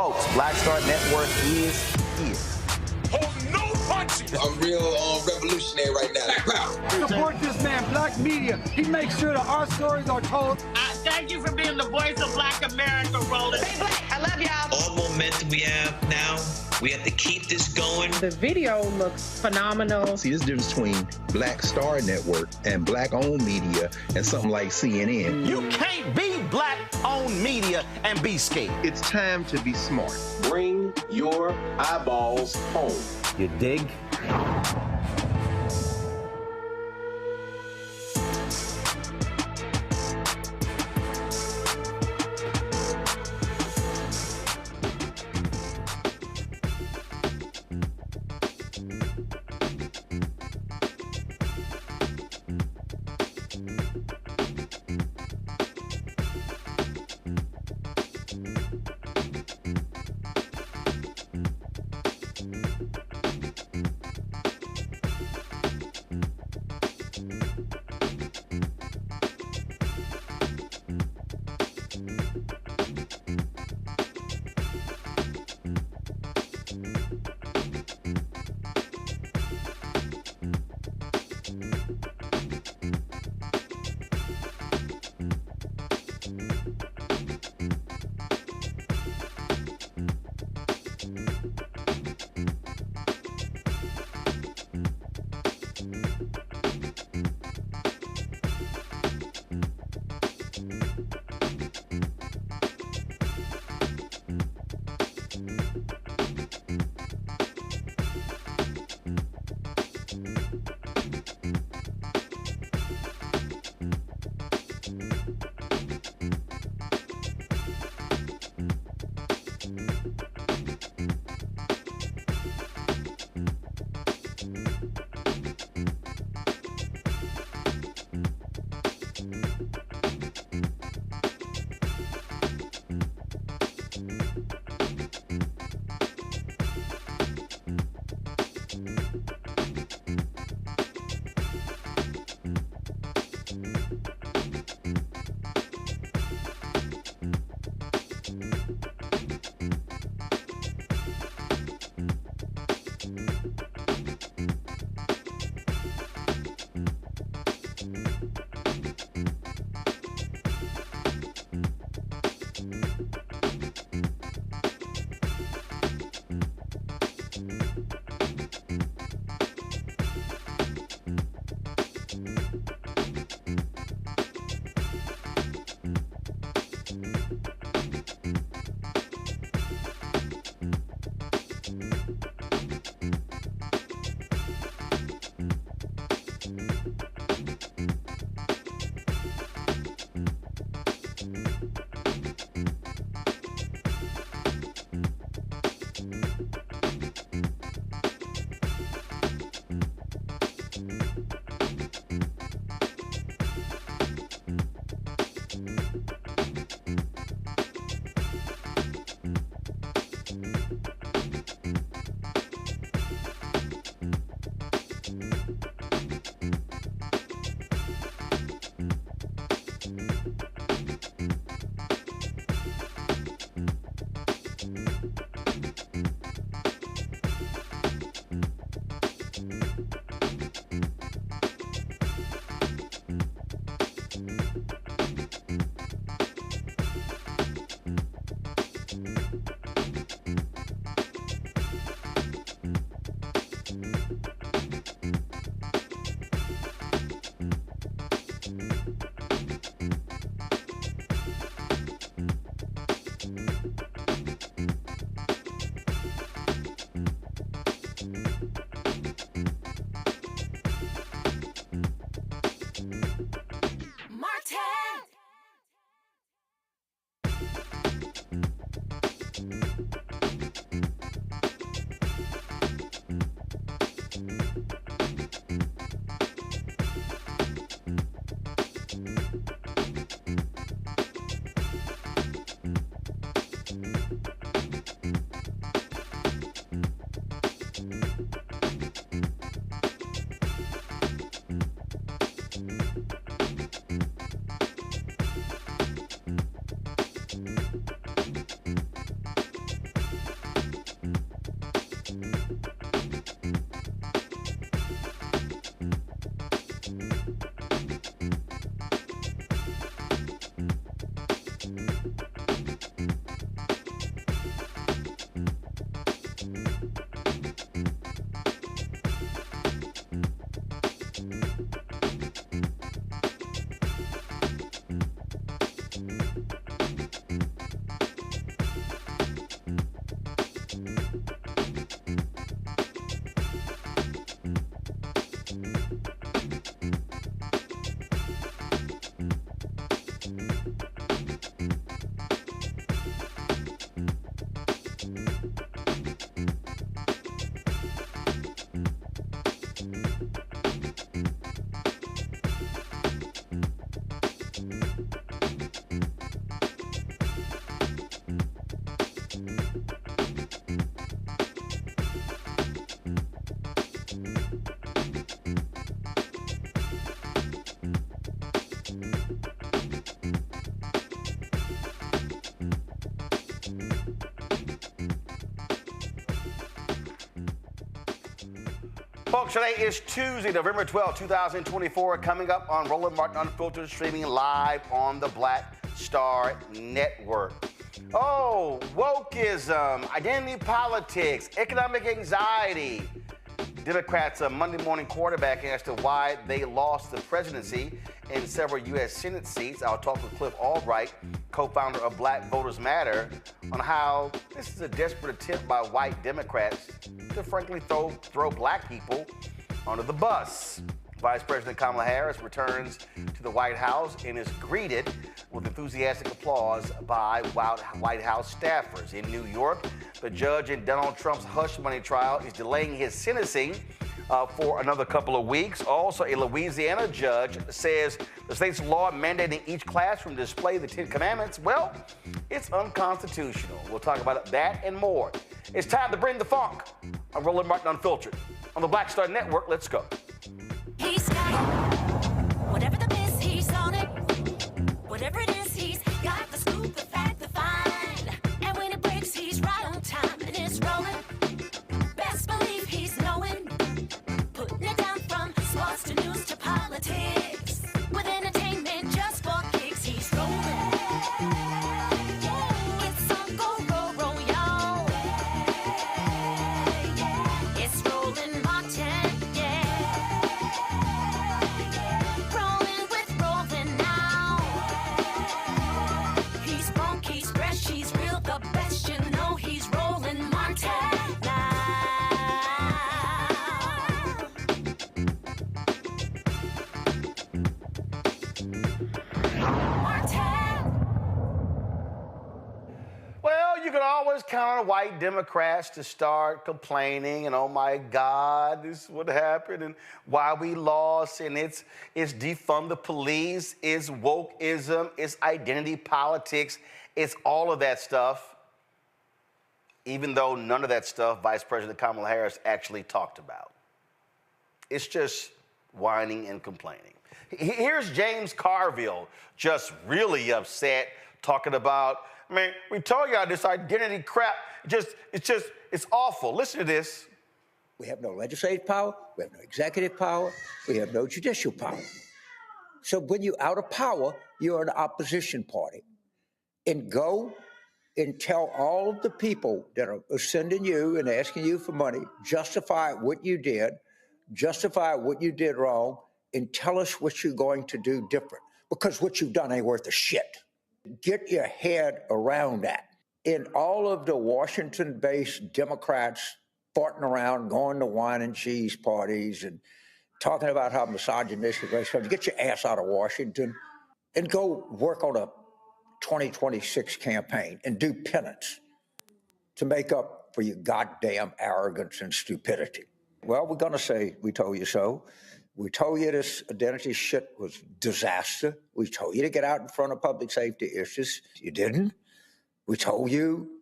Folks, Black Star Network is here. Hold no punches. I'm real revolutionary right now. Black power. Support this man, Black Media. He makes sure that our stories are told. Thank you for being the voice of Black America, Roland. Stay black. I love y'all. All momentum we have now, we have to keep this going. The video looks phenomenal. See, this difference between Black Star Network and Black-owned media and something like CNN. You can't be Black-owned media and be scared. It's time to be smart. Bring your eyeballs home. You dig? Folks, today is Tuesday, November 12, 2024. Coming up on Roland Martin Unfiltered, streaming live on the Black Star Network. Oh, wokeism, identity politics, economic anxiety. Democrats' Monday morning quarterback as to why they lost the presidency in several U.S. Senate seats. I'll talk with Cliff Albright, co-founder of Black Voters Matter, on how this is a desperate attempt by white Democrats to frankly throw black people under the bus. Vice President Kamala Harris returns to the White House and is greeted with enthusiastic applause by White House staffers. In New York, the judge in Donald Trump's hush money trial is delaying his sentencing for another couple of weeks. Also, a Louisiana judge says the state's law mandating each classroom display the 10 Commandments, well, it's unconstitutional. We'll talk about that and more. It's time to bring the funk. I'm Roland Martin Unfiltered. On the Black Star Network, let's go. He's got it. Whatever the miss, he's on it. Whatever it is, he's got the scoop, the fact, the find. And when it breaks, he's right on time and it's rolling. Best believe he's knowing. Putting it down from sports to news to politics. With entertainment just for kicks, he's rolling. It's on go, roll, roll, y'all. It's Roland Martin, yeah. Rolling with Roland now. He's funky, he's fresh, he's real, the best, you know he's Roland Martin now. Well, you can always count on white Democrats to start complaining and, oh my God, this is what happened and why we lost, and it's defund the police, it's wokeism, it's identity politics, it's all of that stuff, even though none of that stuff Vice President Kamala Harris actually talked about. It's just whining and complaining. Here's James Carville just really upset, talking about, man, we told y'all this identity crap, it's awful. Listen to this. We have no legislative power, we have no executive power, we have no judicial power. So when you're out of power, you're an opposition party. And go and tell all of the people that are sending you and asking you for money, justify what you did, justify what you did wrong, and tell us what you're going to do different. Because what you've done ain't worth a shit. Get your head around that. And all of the Washington-based Democrats farting around, going to wine and cheese parties and talking about how misogynistic race, get your ass out of Washington and go work on a 2026 campaign and do penance to make up for your goddamn arrogance and stupidity. Well, we're going to say we told you so. We told you this identity shit was disaster. We told you to get out in front of public safety issues. You didn't. We told you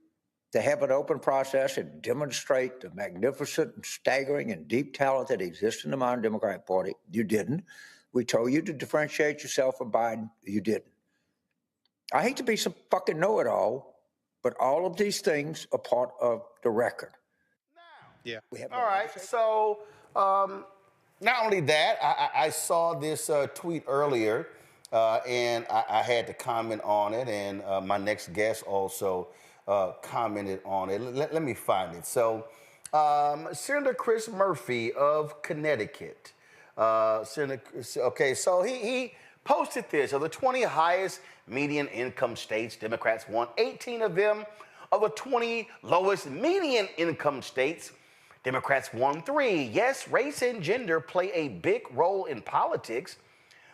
to have an open process and demonstrate the magnificent and staggering and deep talent that exists in the modern Democratic Party. You didn't. We told you to differentiate yourself from Biden. You didn't. I hate to be some fucking know-it-all, but all of these things are part of the record. Yeah. All right. So, not only that, I saw this tweet earlier, and I had to comment on it, and my next guest also commented on it. Let me find it. So, Senator Chris Murphy of Connecticut. Okay, so he posted this. Of the 20 highest median income states, Democrats won 18 of them. Of the 20 lowest median income states, Democrats won 3. Yes, race and gender play a big role in politics,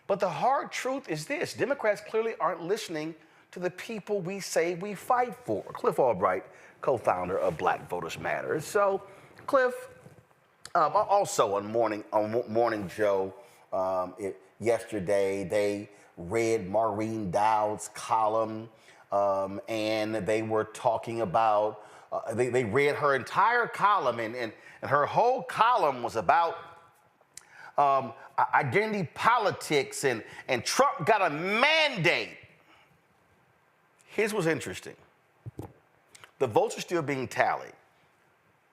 but the hard truth is this: Democrats clearly aren't listening to the people we say we fight for. Cliff Albright, co-founder of Black Voters Matter. So, Cliff, also on Morning Joe yesterday, they read Maureen Dowd's column, and they were talking about. They read her entire column, and her whole column was about identity politics, and Trump got a mandate. Here's what's interesting. The votes are still being tallied.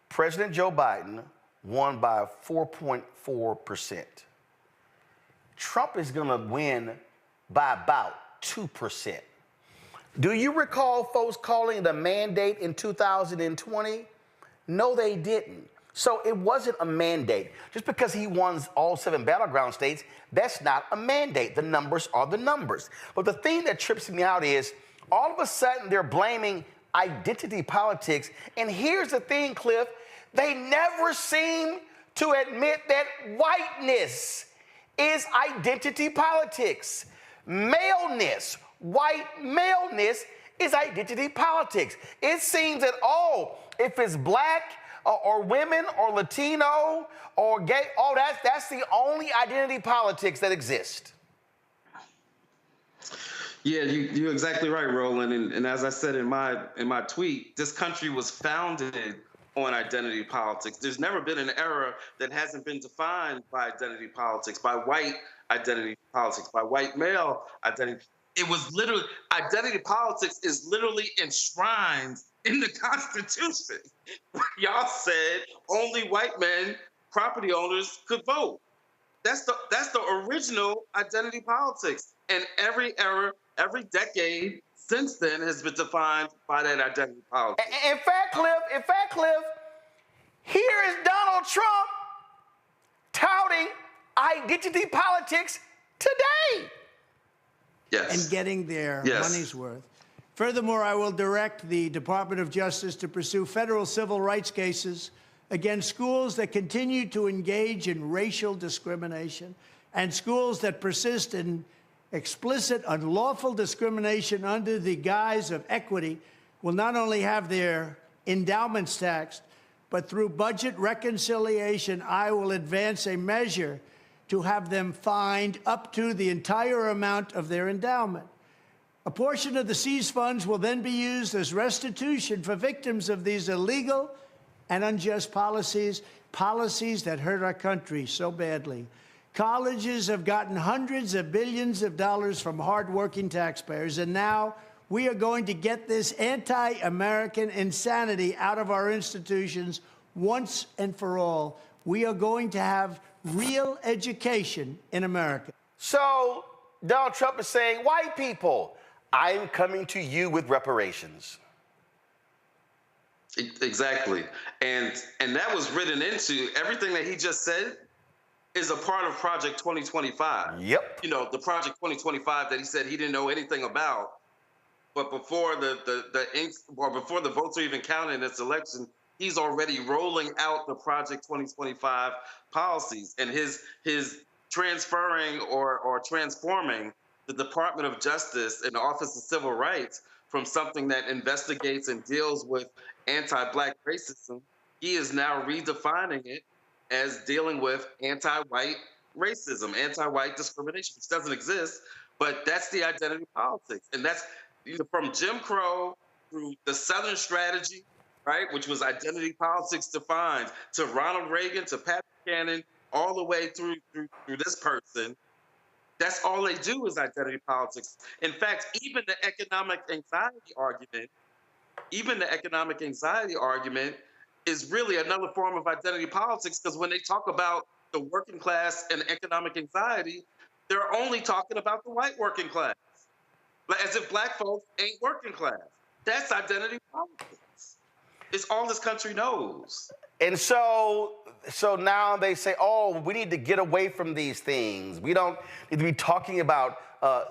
President Joe Biden won by 4.4%. Trump is going to win by about 2%. Do you recall folks calling it a mandate in 2020? No, they didn't. So it wasn't a mandate. Just because he won all 7 battleground states, that's not a mandate. The numbers are the numbers. But the thing that trips me out is all of a sudden they're blaming identity politics. And here's the thing, Cliff, they never seem to admit that whiteness is identity politics. Maleness, white maleness is identity politics. It seems that, if it's black or women or Latino or gay, that's the only identity politics that exists. Yeah, you're exactly right, Roland. And as I said in my tweet, this country was founded on identity politics. There's never been an era that hasn't been defined by identity politics, by white identity politics, by white male identity. It was literally, identity politics is literally enshrined in the Constitution. Y'all said only white men, property owners, could vote. That's the original identity politics. And every era, every decade since then has been defined by that identity politics. In fact, Cliff, here is Donald Trump touting identity politics today. Yes. And getting their money's worth. Furthermore, I will direct the Department of Justice to pursue federal civil rights cases against schools that continue to engage in racial discrimination and schools that persist in explicit, unlawful discrimination under the guise of equity will not only have their endowments taxed, but through budget reconciliation, I will advance a measure to have them fined up to the entire amount of their endowment. A portion of the seized funds will then be used as restitution for victims of these illegal and unjust policies that hurt our country so badly. Colleges have gotten hundreds of billions of dollars from hardworking taxpayers, and now we are going to get this anti-American insanity out of our institutions once and for all. We are going to have real education in America. So Donald Trump is saying, white people, I am coming to you with reparations. Exactly. And that was written into everything that he just said is a part of Project 2025. Yep. You know, the Project 2025 that he said he didn't know anything about, but before before the votes are even counted in this election, he's already rolling out the Project 2025 policies, and his transferring or transforming the Department of Justice and the Office of Civil Rights from something that investigates and deals with anti-Black racism, he is now redefining it as dealing with anti-white racism, anti-white discrimination, which doesn't exist, but that's the identity politics. And that's from Jim Crow through the Southern Strategy, right, which was identity politics defined, to Ronald Reagan, to Pat Buchanan, all the way through this person. That's all they do is identity politics. In fact, even the economic anxiety argument is really another form of identity politics, because when they talk about the working class and economic anxiety, they're only talking about the white working class, as if Black folks ain't working class. That's identity politics. It's all this country knows. And so now they say, we need to get away from these things. We don't need to be talking about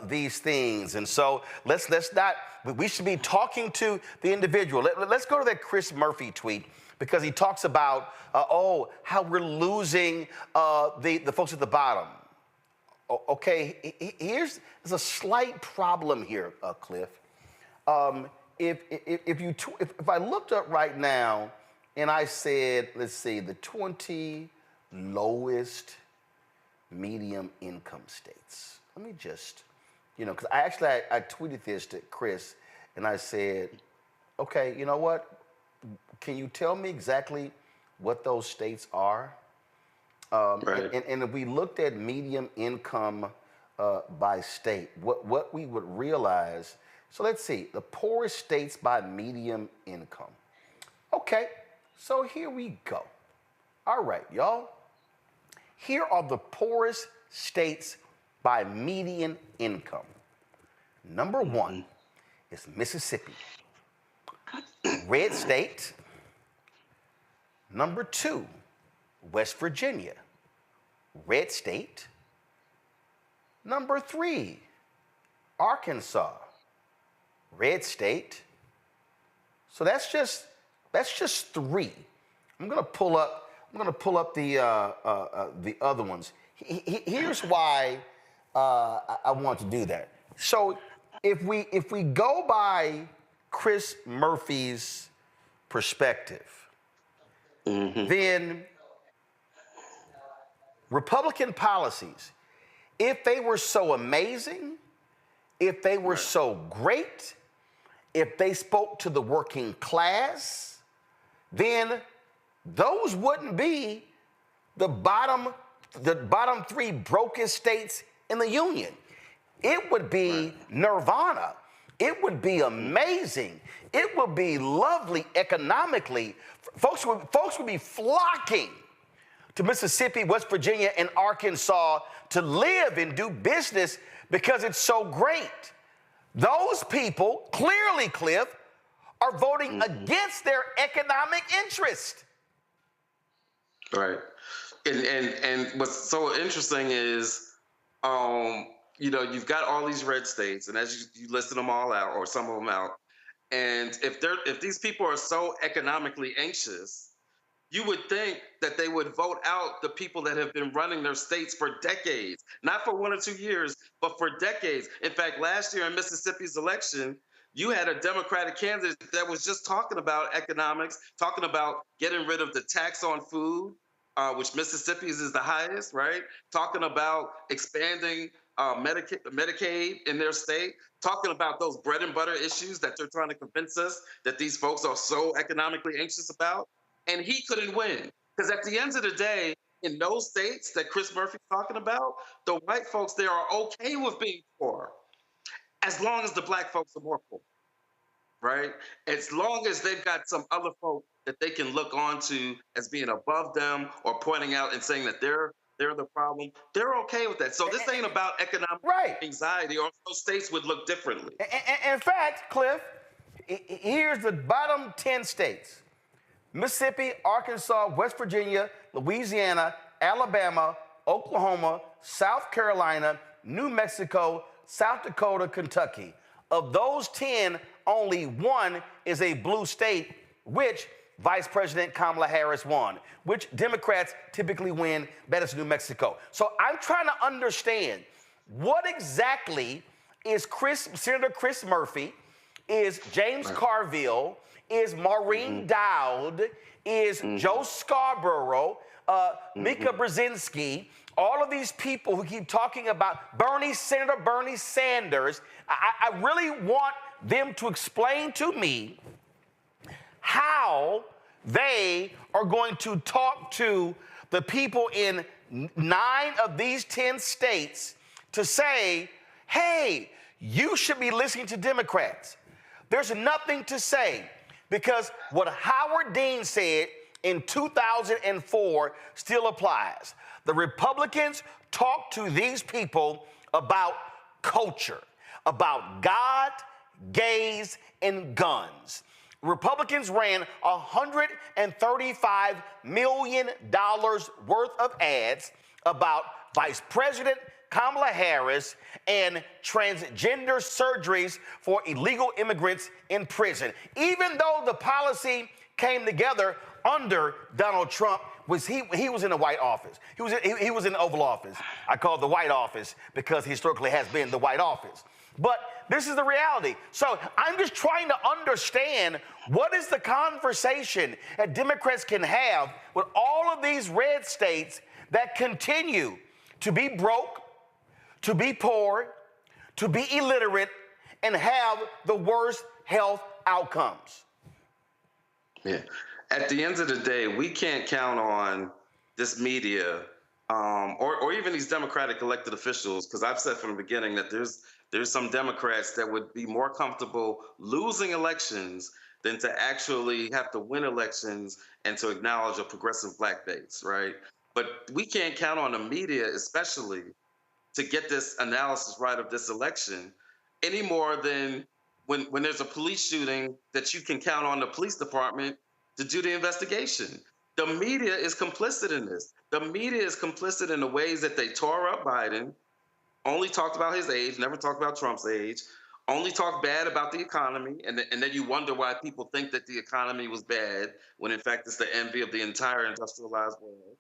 these things. And so we should be talking to the individual. Let's go to that Chris Murphy tweet, because he talks about, how we're losing the folks at the bottom. Okay, there's a slight problem here, Cliff. If I looked up right now and I said, let's see, the 20 lowest medium income states. Let me just, because I tweeted this to Chris and I said, okay, you know what? Can you tell me exactly what those states are? Right. And if we looked at medium income by state, what we would realize, so let's see, the poorest states by medium income. Okay, so here we go. All right, y'all. Here are the poorest states by median income. Number one is Mississippi. Red state. Number two, West Virginia. Red state. Number three, Arkansas. Red state. So that's just three. I'm gonna pull up the other ones. Here's why I want to do that. So if we go by Chris Murphy's perspective, then Republican policies, if they were so amazing, if they were so great, if they spoke to the working class, then those wouldn't be the bottom three brokest states in the union. It would be nirvana. It would be amazing. It would be lovely economically. Folks would be flocking to Mississippi, West Virginia, and Arkansas to live and do business because it's so great. Those people, clearly, Cliff, are voting against their economic interest. Right. And what's so interesting is, you've got all these red states, and as you listed them all out, or some of them out, and if these people are so economically anxious, you would think that they would vote out the people that have been running their states for decades, not for 1 or 2 years, but for decades. In fact, last year in Mississippi's election, you had a Democratic candidate that was just talking about economics, talking about getting rid of the tax on food, which Mississippi's is the highest, right? Talking about expanding Medicaid in their state, talking about those bread and butter issues that they're trying to convince us that these folks are so economically anxious about. And he couldn't win. Because at the end of the day, in those states that Chris Murphy's talking about, the white folks there are okay with being poor, as long as the black folks are more poor, right? As long as they've got some other folk that they can look onto as being above them or pointing out and saying that they're the problem, they're okay with that. So this ain't about economic anxiety, or those states would look differently. In fact, Cliff, here's the bottom 10 states. Mississippi, Arkansas, West Virginia, Louisiana, Alabama, Oklahoma, South Carolina, New Mexico, South Dakota, Kentucky. Of those 10, only one is a blue state, which Vice President Kamala Harris won, which Democrats typically win. That is New Mexico. So I'm trying to understand what exactly is Senator Chris Murphy, is James Carville, is Maureen Dowd, is Joe Scarborough, Mika Brzezinski, all of these people who keep talking about Senator Bernie Sanders. I really want them to explain to me how they are going to talk to the people in 9 of these 10 states to say, hey, you should be listening to Democrats. There's nothing to say. Because what Howard Dean said in 2004 still applies. The Republicans talk to these people about culture, about God, gays, and guns. Republicans ran $135 million worth of ads about Vice President Kamala Harris and transgender surgeries for illegal immigrants in prison. Even though the policy came together under Donald Trump, he was in the White Office. He was in the Oval Office. I call it the White Office because historically has been the White Office. But this is the reality. So I'm just trying to understand what is the conversation that Democrats can have with all of these red states that continue to be broke, to be poor, to be illiterate, and have the worst health outcomes. Yeah. At the end of the day, we can't count on this media or even these Democratic elected officials, because I've said from the beginning that there's some Democrats that would be more comfortable losing elections than to actually have to win elections and to acknowledge a progressive Black base, right? But we can't count on the media, especially, to get this analysis right of this election any more than when there's a police shooting that you can count on the police department to do the investigation. The media is complicit in this. The media is complicit in the ways that they tore up Biden, only talked about his age, never talked about Trump's age, only talked bad about the economy, and then you wonder why people think that the economy was bad, when in fact it's the envy of the entire industrialized world.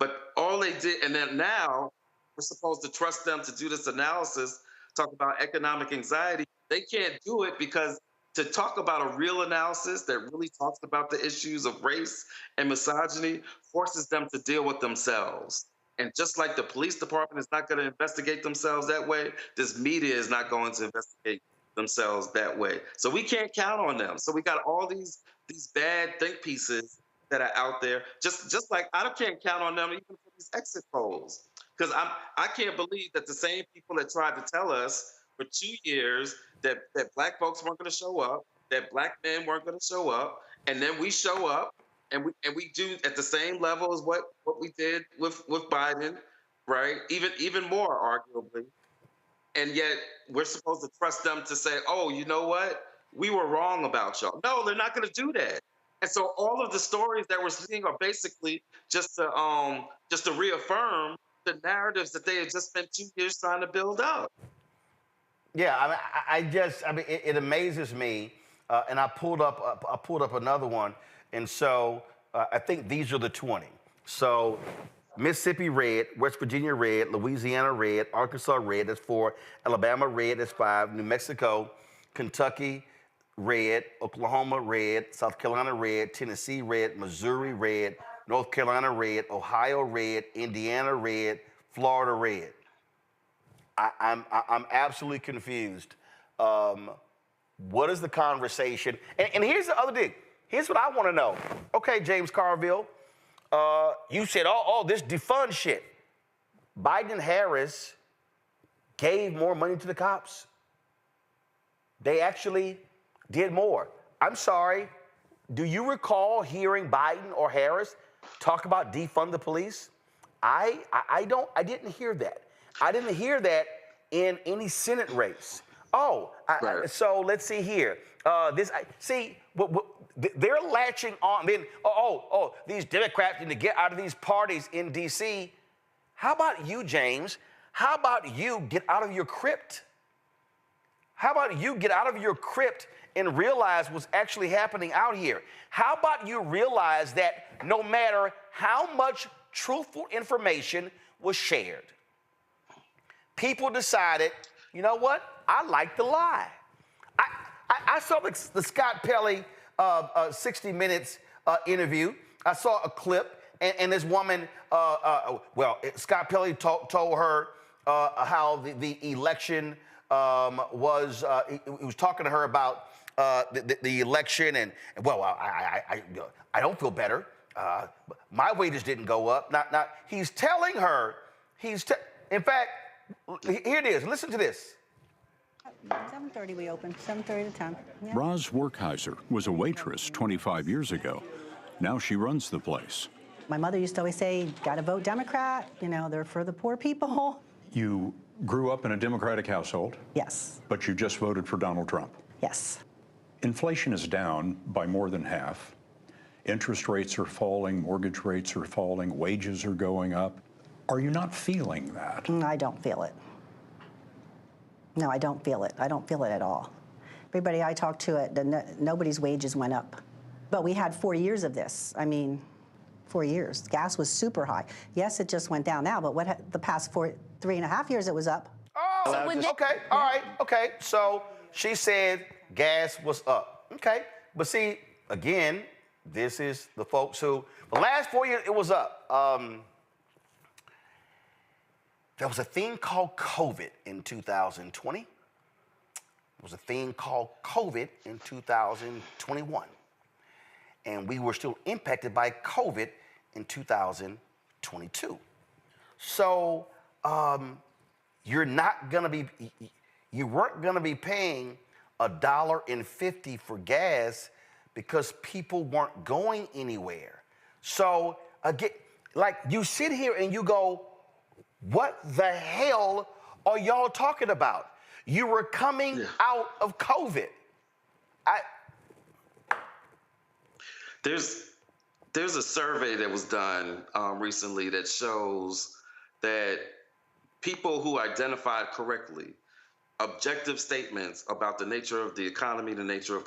But all they did, and then now we're supposed to trust them to do this analysis, talk about economic anxiety. They can't do it because to talk about a real analysis that really talks about the issues of race and misogyny forces them to deal with themselves. And just like the police department is not going to investigate themselves that way, this media is not going to investigate themselves that way. So we can't count on them. So we got all these bad think pieces that are out there. Just like I can't count on them even for these exit polls, because I can't believe that the same people that tried to tell us for 2 years that Black folks weren't going to show up, that Black men weren't going to show up, and then we show up and we do at the same level as what we did with Biden, right? Even more arguably, and yet we're supposed to trust them to say, oh, you know what? We were wrong about y'all. No, they're not going to do that. And so all of the stories that we're seeing are basically just to reaffirm the narratives that they had just spent 2 years trying to build up. Yeah, it amazes me, and I pulled up another one, and so I think these are the 20. So Mississippi red, West Virginia red, Louisiana red, Arkansas red, that's 4, Alabama red, that's 5, New Mexico, Kentucky red, Oklahoma red, South Carolina red, Tennessee red, Missouri red, North Carolina red, Ohio red, Indiana red, Florida red. I'm absolutely confused. What is the conversation? And here's the other thing. Here's what I want to know. Okay, James Carville, you said, this defund shit. Biden and Harris gave more money to the cops. They actually did more. I'm sorry. Do you recall hearing Biden or Harris talk about defund the police? I didn't hear that. I didn't hear that in any Senate race. So let's see here. They're latching on. Then, these Democrats need to get out of these parties in D.C. How about you, James? How about you get out of your crypt? How about you get out of your crypt and realize what's actually happening out here? How about you realize that no matter how much truthful information was shared, people decided, you know what? I like the lie. I saw the Scott Pelley 60 Minutes interview. I saw a clip, and this woman, Scott Pelley told her how the election was, he was talking to her about the election, and I don't feel better. My wages didn't go up. Not. He's telling her, in fact, here it is. Listen to this. 7:30 we opened, 7:30 to 10. Yeah. Roz Werkheiser was a waitress 25 years ago. Now she runs the place. My mother used to always say, gotta vote Democrat, they're for the poor people. You grew up in a Democratic household? Yes. But you just voted for Donald Trump? Yes. Inflation is down by more than half. Interest rates are falling, mortgage rates are falling, wages are going up. Are you not feeling that? I don't feel it. No, I don't feel it. I don't feel it at all. Everybody I talked to, nobody's wages went up. But we had 4 years of this. 4 years. Gas was super high. Yes, it just went down now, but the past 3.5 years it was up. Okay, all right, okay. So she said gas was up. Okay, but see, again, this is the folks who, the last 4 years, it was up. There was a thing called COVID in 2020. There was a thing called COVID in 2021. And we were still impacted by COVID in 2022. So you weren't gonna be paying $1.50 for gas because people weren't going anywhere. So again, like you sit here and you go, what the hell are y'all talking about? You were coming out of COVID. There's a survey that was done recently that shows that people who identified correctly objective statements about the nature of the economy, the nature of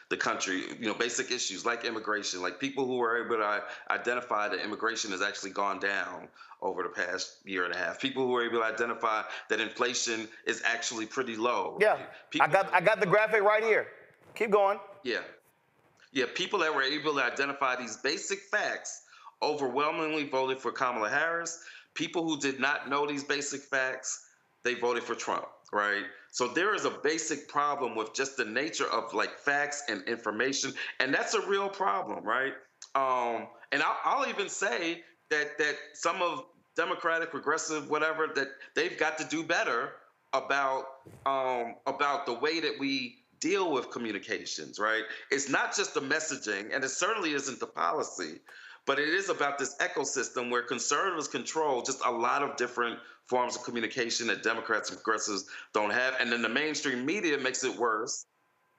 the country, basic issues like immigration, like people who were able to identify that immigration has actually gone down over the past year and a half. People who were able to identify that inflation is actually pretty low. Yeah, I got the graphic right here. Keep going. Yeah, people that were able to identify these basic facts overwhelmingly voted for Kamala Harris. People who did not know these basic facts, they voted for Trump, right? So there is a basic problem with just the nature of like facts and information, and that's a real problem, right? And I'll even say that some of Democratic, progressive, whatever, that they've got to do better about the way that we deal with communications, right? It's not just the messaging, and it certainly isn't the policy, but it is about this ecosystem where conservatives control just a lot of different forms of communication that Democrats and progressives don't have. And then the mainstream media makes it worse,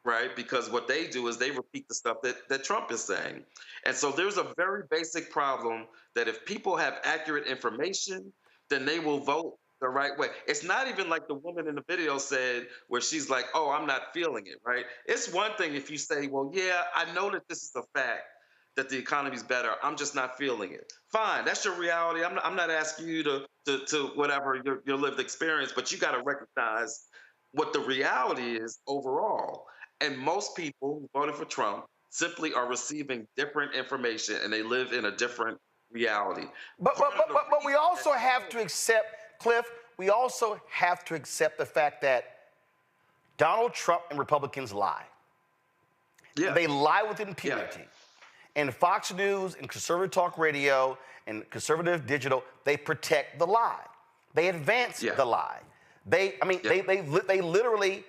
right? Because what they do is they repeat the stuff that Trump is saying. And so there's a very basic problem that if people have accurate information, then they will vote the right way. It's not even like the woman in the video said, where she's like, oh, I'm not feeling it, right? It's one thing if you say, well, yeah, I know that this is a fact, that the economy's better, I'm just not feeling it. Fine, that's your reality. I'm not asking you to whatever your lived experience, but you got to recognize what the reality is overall. And most people who voted for Trump simply are receiving different information, and they live in a different reality. But we also have to accept, Cliff, we also have to accept the fact that Donald Trump and Republicans lie. Yeah. They lie with impunity. Yeah. And Fox News and conservative talk radio and conservative digital, they protect the lie. They advance the lie. They literally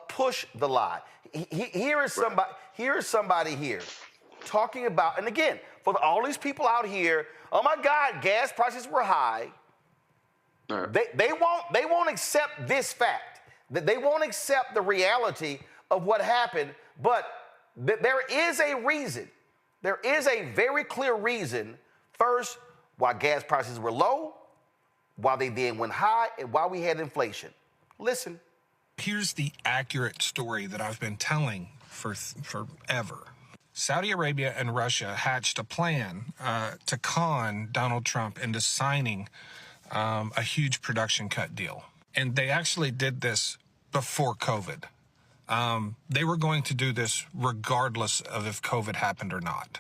push the lie. Here is somebody here talking about, and again, for all these people out here, oh my God, gas prices were high. They won't accept this fact. They won't accept the reality of what happened, but there is a reason. There is a very clear reason, first, why gas prices were low, why they then went high, and why we had inflation. Listen. Here's the accurate story that I've been telling for forever. Saudi Arabia and Russia hatched a plan to con Donald Trump into signing a huge production cut deal. And they actually did this before COVID. They were going to do this regardless of if COVID happened or not.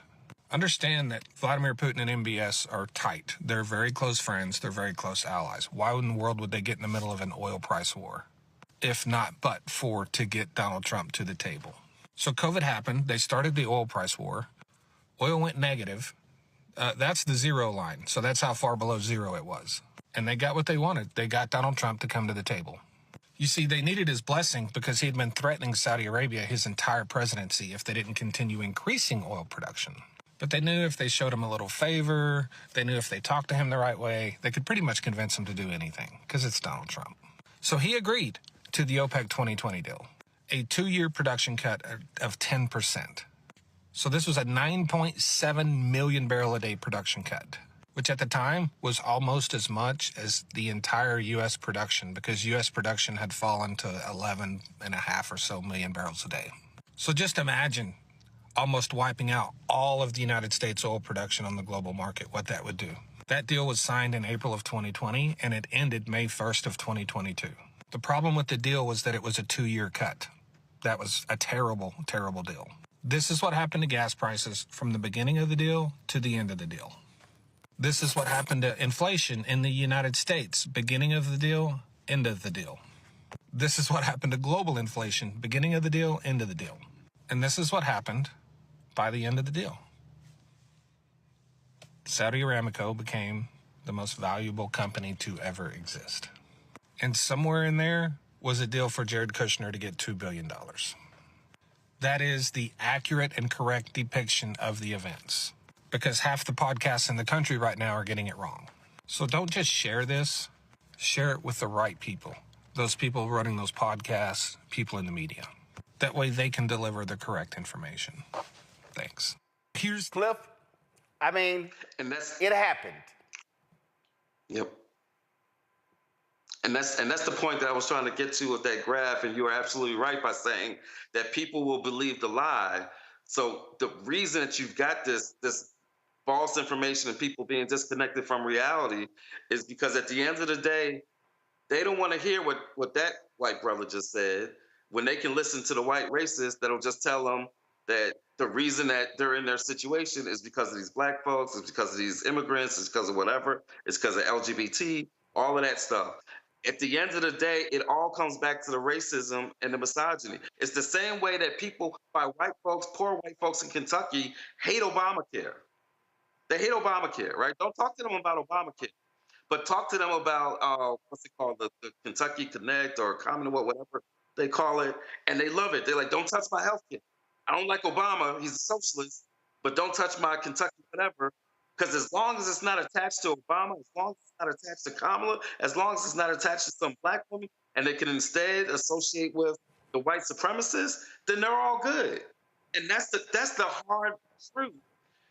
Understand that Vladimir Putin and MBS are tight. They're very close friends. They're very close allies. Why in the world would they get in the middle of an oil price war? If not but for to get Donald Trump to the table. So COVID happened. They started the oil price war. Oil went negative. That's the zero line. So that's how far below zero it was. And they got what they wanted. They got Donald Trump to come to the table. You see, they needed his blessing because he had been threatening Saudi Arabia his entire presidency if they didn't continue increasing oil production. But they knew if they showed him a little favor, they knew if they talked to him the right way, they could pretty much convince him to do anything because it's Donald Trump. So he agreed to the OPEC 2020 deal, a 2-year production cut of 10%. So this was a 9.7 million barrel a day production cut, which at the time was almost as much as the entire U.S. production because U.S. production had fallen to 11.5 or so million barrels a day. So just imagine almost wiping out all of the United States oil production on the global market, what that would do. That deal was signed in April of 2020, and it ended May 1st of 2022. The problem with the deal was that it was a 2-year cut. That was a terrible, terrible deal. This is what happened to gas prices from the beginning of the deal to the end of the deal. This is what happened to inflation in the United States, beginning of the deal, end of the deal. This is what happened to global inflation, beginning of the deal, end of the deal. And this is what happened by the end of the deal. Saudi Aramco became the most valuable company to ever exist. And somewhere in there was a deal for Jared Kushner to get $2 billion. That is the accurate and correct depiction of the events. Because half the podcasts in the country right now are getting it wrong. So don't just share this. Share it with the right people. Those people running those podcasts, people in the media. That way they can deliver the correct information. Thanks. Here's Cliff. I mean, and that's it happened. Yep. And that's the point that I was trying to get to with that graph, and you are absolutely right by saying that people will believe the lie. So the reason that you've got this false information and people being disconnected from reality is because at the end of the day, they don't want to hear what that white brother just said when they can listen to the white racist that'll just tell them that the reason that they're in their situation is because of these black folks, it's because of these immigrants, it's because of whatever, it's because of LGBT, all of that stuff. At the end of the day, it all comes back to the racism and the misogyny. It's the same way that people, by white folks, poor white folks in Kentucky, hate Obamacare. They hate Obamacare, right? Don't talk to them about Obamacare, but talk to them about what's it called, the Kentucky Connect or Commonwealth, whatever they call it, and they love it. They're like, don't touch my health care. I don't like Obama. He's a socialist, but don't touch my Kentucky whatever. Because as long as it's not attached to Obama, as long as it's not attached to Kamala, as long as it's not attached to some black woman, and they can instead associate with the white supremacists, then they're all good. And that's the hard truth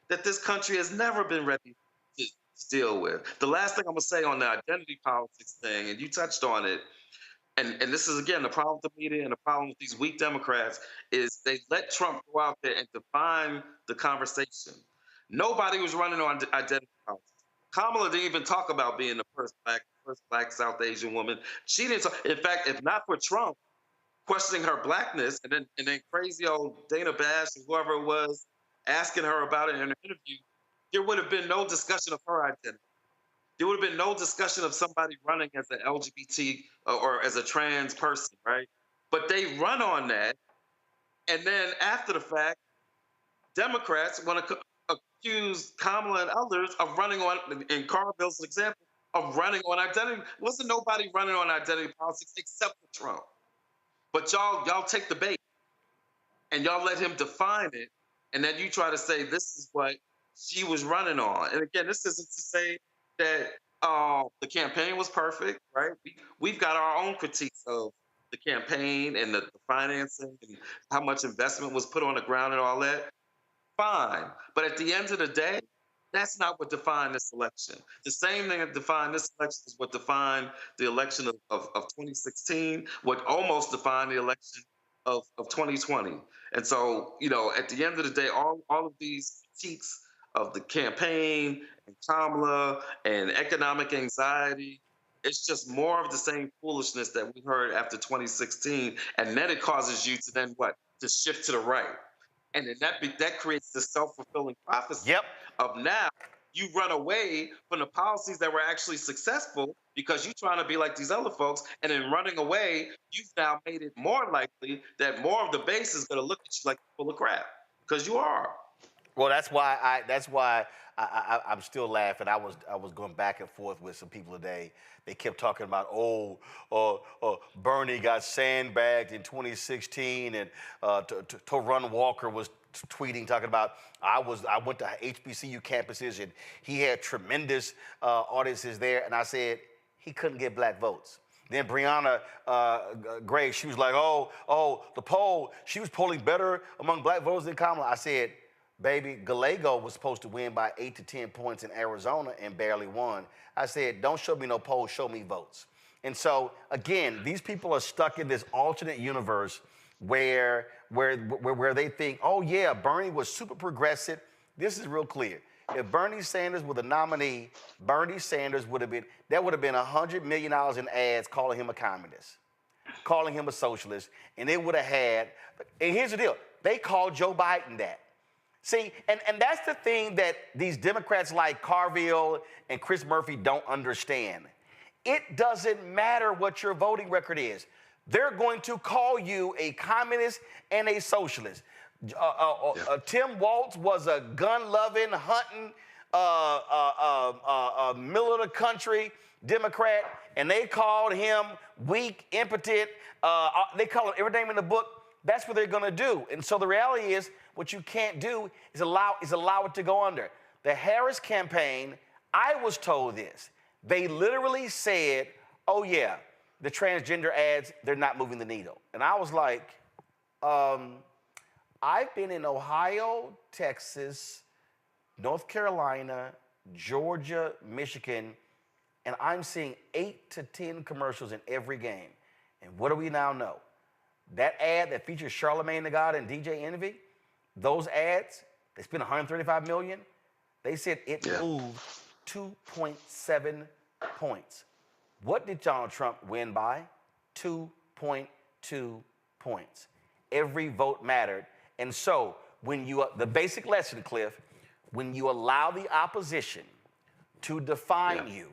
that this country has never been ready to deal with. The last thing I'm gonna say on the identity politics thing, and you touched on it, and this is again the problem with the media and the problem with these weak Democrats, is they let Trump go out there and define the conversation. Nobody was running on identity politics. Kamala didn't even talk about being the first black South Asian woman. She didn't talk. In fact, if not for Trump questioning her blackness, and then crazy old Dana Bash and whoever it was asking her about it in an interview, there would have been no discussion of her identity. There would have been no discussion of somebody running as an LGBT or as a trans person, right? But they run on that, and then after the fact, Democrats want to accuse Kamala and others of running on, in Carville's example, of running on identity. Wasn't nobody running on identity politics except for Trump. But y'all take the bait, and y'all let him define it, and then you try to say this is what she was running on. And again, this isn't to say that the campaign was perfect, right? We've got our own critiques of the campaign and the financing and how much investment was put on the ground and all that. Fine. But at the end of the day, that's not what defined this election. The same thing that defined this election is what defined the election of 2016, what almost defined the election of 2020. And so, at the end of the day, all of these critiques of the campaign and Kamala and economic anxiety, it's just more of the same foolishness that we heard after 2016. And then it causes you to then what? To shift to the right. And then that creates this self-fulfilling prophecy of now you run away from the policies that were actually successful because you're trying to be like these other folks. And in running away, you've now made it more likely that more of the base is going to look at you like you're full of crap, because you are. Well, that's why I'm still laughing. I was going back and forth with some people today. They kept talking about, Bernie got sandbagged in 2016, and Torun Walker was tweeting, talking about, I went to HBCU campuses, and he had tremendous audiences there, and I said, he couldn't get black votes. Then Breonna Gray, she was like, the poll, she was polling better among black voters than Kamala. I said, baby, Gallego was supposed to win by 8 to 10 points in Arizona and barely won. I said, don't show me no polls, show me votes. And so, again, these people are stuck in this alternate universe where they think, oh, yeah, Bernie was super progressive. This is real clear. If Bernie Sanders were the nominee, Bernie Sanders would have been $100 million in ads calling him a communist, calling him a socialist, and they would have had, and here's the deal, they called Joe Biden that. See, and that's the thing that these Democrats like Carville and Chris Murphy don't understand. It doesn't matter what your voting record is. They're going to call you a communist and a socialist. Tim Walz was a gun-loving, hunting, middle of the country Democrat, and they called him weak, impotent. They call him every name in the book. that's what they're going to do. And so the reality is, what you can't do is allow it to go under. The Harris campaign, I was told this. They literally said, oh, yeah, the transgender ads, they're not moving the needle. And I was like, I've been in Ohio, Texas, North Carolina, Georgia, Michigan, and I'm seeing 8 to 10 commercials in every game. And what do we now know? That ad that features Charlamagne the God and DJ Envy, those ads, they spent $135 million. They said it moved 2.7 points. What did Donald Trump win by? 2.2 points. Every vote mattered. And so when you, the basic lesson, Cliff, when you allow the opposition to define you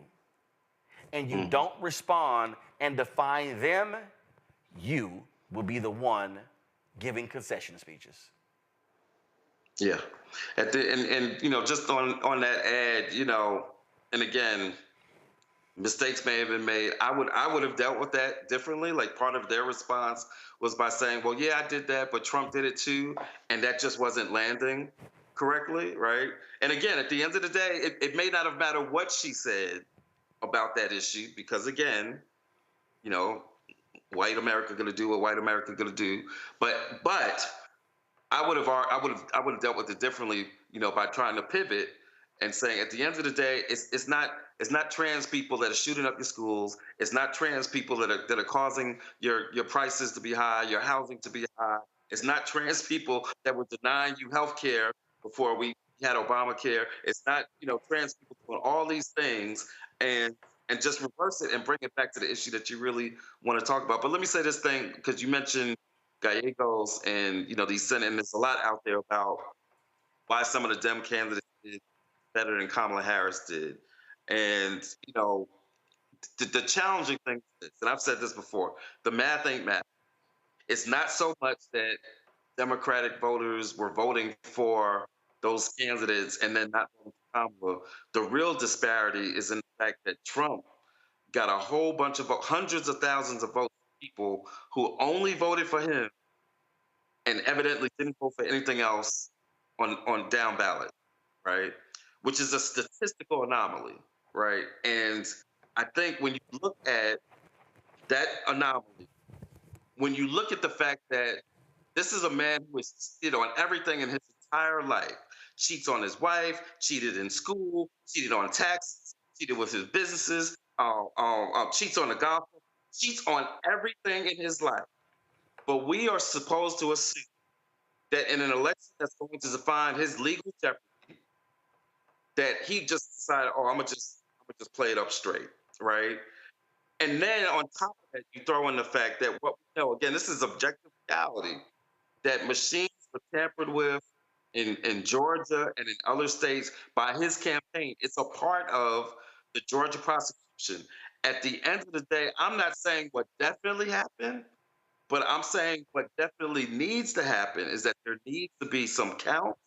and you don't respond and define them, you will be the one giving concession speeches. Yeah. And you know, just on that ad, you know, and again, mistakes may have been made. I would have dealt with that differently. Like, part of their response was by saying, well, yeah, I did that, but Trump did it too. And that just wasn't landing correctly, right? And again, at the end of the day, it may not have mattered what she said about that issue, because again, you know, white America going to do what white America going to do. But I would have dealt with it differently, you know, by trying to pivot and saying, at the end of the day, it's not trans people that are shooting up your schools. It's not trans people that are causing your prices to be high, your housing to be high. It's not trans people that were denying you health care before we had Obamacare. It's not, you know, trans people doing all these things and just reverse it and bring it back to the issue that you really want to talk about. But let me say this thing, because you mentioned Gallegos and, you know, these Senate, and there's a lot out there about why some of the Dem candidates did better than Kamala Harris did. And, you know, the challenging thing is, and I've said this before, the math ain't math. It's not so much that Democratic voters were voting for those candidates and then not voting for Kamala. The real disparity is in the fact that Trump got a whole bunch of hundreds of thousands of votes from people who only voted for him and evidently didn't vote for anything else on down ballot, right? Which is a statistical anomaly, right? And I think when you look at that anomaly, when you look at the fact that this is a man who has cheated on everything in his entire life, cheats on his wife, cheated in school, cheated on taxes, cheated with his businesses, cheats on the golf, cheats on everything in his life. But we are supposed to assume that in an election that's going to define his legal jeopardy, that he just decided, I'm gonna just play it up straight, right? And then on top of that, you throw in the fact that what we know, again, this is objective reality, that machines were tampered with in Georgia and in other states by his campaign. It's a part of the Georgia prosecution. At the end of the day, I'm not saying what definitely happened, but I'm saying what definitely needs to happen is that there needs to be some counts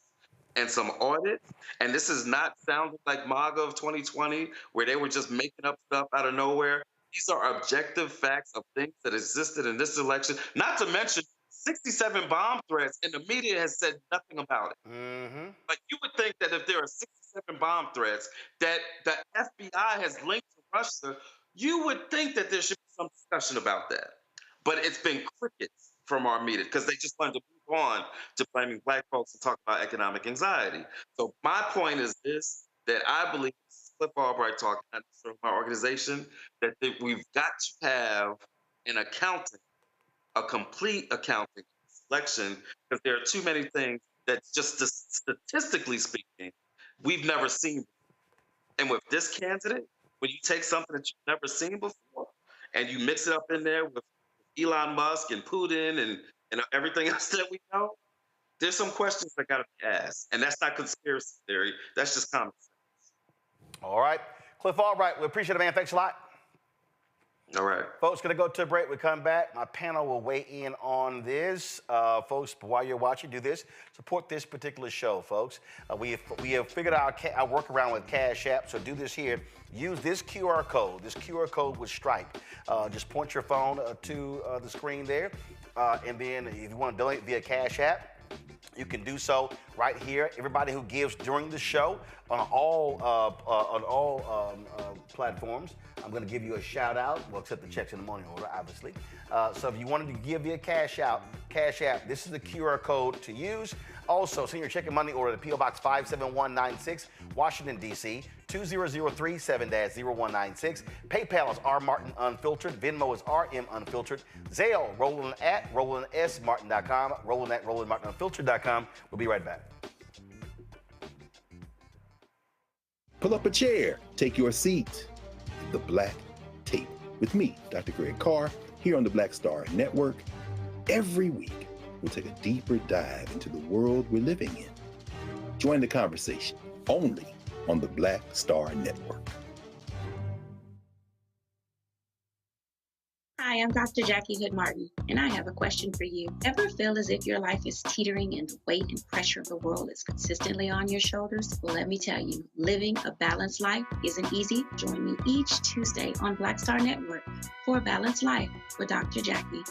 and some audits. And this is not sounding like MAGA of 2020, where they were just making up stuff out of nowhere. These are objective facts of things that existed in this election, not to mention 67 bomb threats, and the media has said nothing about it. Mm-hmm. Like, you would think that if there are 67 bomb threats that the FBI has linked to Russia, you would think that there should be some discussion about that. But it's been crickets from our media, because they just wanted to move on to blaming Black folks and talk about economic anxiety. So my point is this, that I believe, Cliff Albright talking, not necessarily my organization, that we've got to have an accounting, a complete accounting selection, because there are too many things that, just statistically speaking, we've never seen. And with this candidate, when you take something that you've never seen before and you mix it up in there with Elon Musk and Putin and everything else that we know, there's some questions that got to be asked. And that's not conspiracy theory. That's just common sense. All right. Cliff Albright, we appreciate it, man. Thanks a lot. All right. Folks, going to go to a break. We come back. My panel will weigh in on this. Folks, while you're watching, do this. Support this particular show, folks. We have figured out our workaround with Cash App, so do this here. Use this QR code with Stripe. Just point your phone to the screen there. And then if you want to donate via Cash App, you can do so right here. Everybody who gives during the show on all platforms, I'm going to give you a shout out. Well, except the checks in the money order, obviously. So if you wanted to give via Cash App, this is the QR code to use. Also, send your check and money order to P.O. Box 57196, Washington, D.C. 20037-0196. PayPal is rmartinunfiltered. Venmo is rmunfiltered. Zelle, Roland@RolandSMartin.com. Roland@RolandMartinUnfiltered.com. We'll be right back. Pull up a chair, take your seat. The Black Tape with me, Dr. Greg Carr, here on the Black Star Network. Every week, we'll take a deeper dive into the world we're living in. Join the conversation only on the Black Star Network. Hi, I'm Dr. Jackie Hood Martin, and I have a question for you. Ever feel as if your life is teetering and the weight and pressure of the world is consistently on your shoulders? Well, let me tell you, living a balanced life isn't easy. Join me each Tuesday on Black Star Network for A Balanced Life with Dr. Jackie.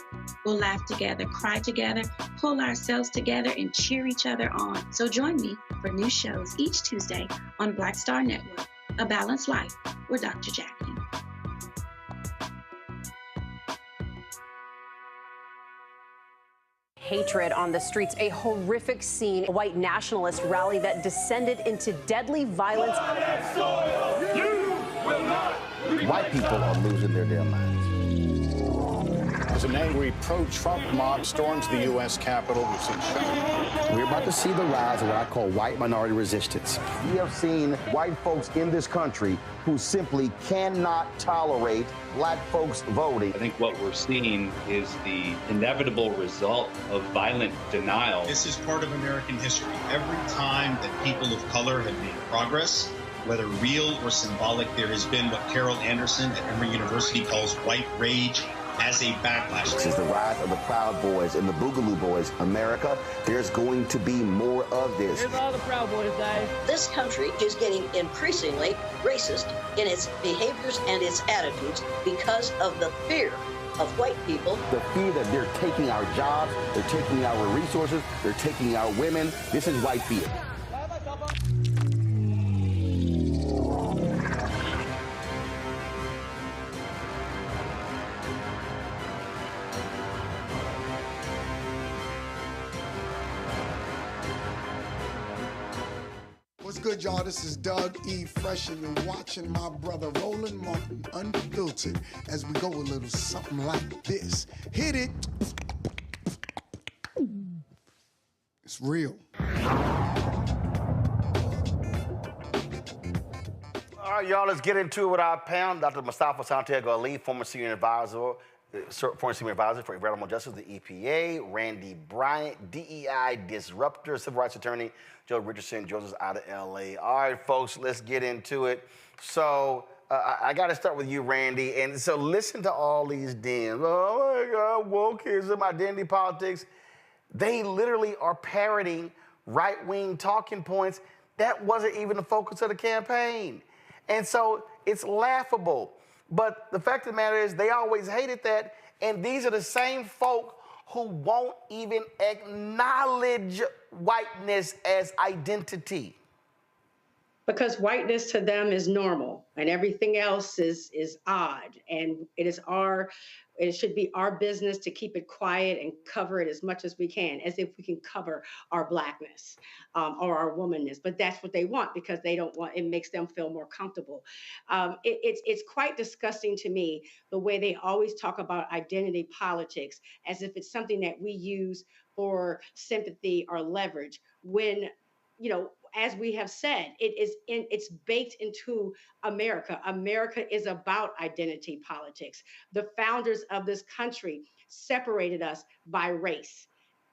We'll laugh together, cry together, pull ourselves together, and cheer each other on. So join me for new shows each Tuesday on Black Star Network, A Balanced Life with Dr. Jackie. Hatred on the streets, a horrific scene, a white nationalist rally that descended into deadly violence. White people are losing their damn minds. As an angry pro-Trump mob storms the U.S. Capitol, we've seen We're about to see the rise of what I call white minority resistance. We have seen white folks in this country who simply cannot tolerate black folks voting. I think what we're seeing is the inevitable result of violent denial. This is part of American history. Every time that people of color have made progress, whether real or symbolic, there has been what Carol Anderson at Emory University calls white rage as a backlash. This is the rise of the Proud Boys and the Boogaloo Boys. America, there's going to be more of this. Here's all the Proud Boys, Dave. This country is getting increasingly racist in its behaviors and its attitudes because of the fear of white people. The fear that they're taking our jobs, they're taking our resources, they're taking our women. This is white fear. What's good, y'all? This is Doug E. Fresh, and you're watching my brother Roland Martin Unfiltered as we go a little something like this. Hit it. It's real. All right, y'all, let's get into it with our panel. Dr. Mustafa Santiago Ali, former senior advisor for environmental justice, the EPA, Randy Bryant, DEI disruptor, civil rights attorney, Joe Richardson, Joseph's out of LA. All right, folks, let's get into it. So I got to start with you, Randy. And so listen to all these dens. Oh my God, wokeism, identity politics. They literally are parroting right-wing talking points. That wasn't even the focus of the campaign. And so it's laughable. But the fact of the matter is they always hated that, and these are the same folk who won't even acknowledge whiteness as identity. Because whiteness to them is normal and everything else is odd. And it should be our business to keep it quiet and cover it as much as we can, as if we can cover our blackness or our womanness. But that's what they want because they don't want, it makes them feel more comfortable. It's quite disgusting to me the way they always talk about identity politics as if it's something that we use for sympathy or leverage when, you know, as we have said, it's baked into America. America is about identity politics. The founders of this country separated us by race,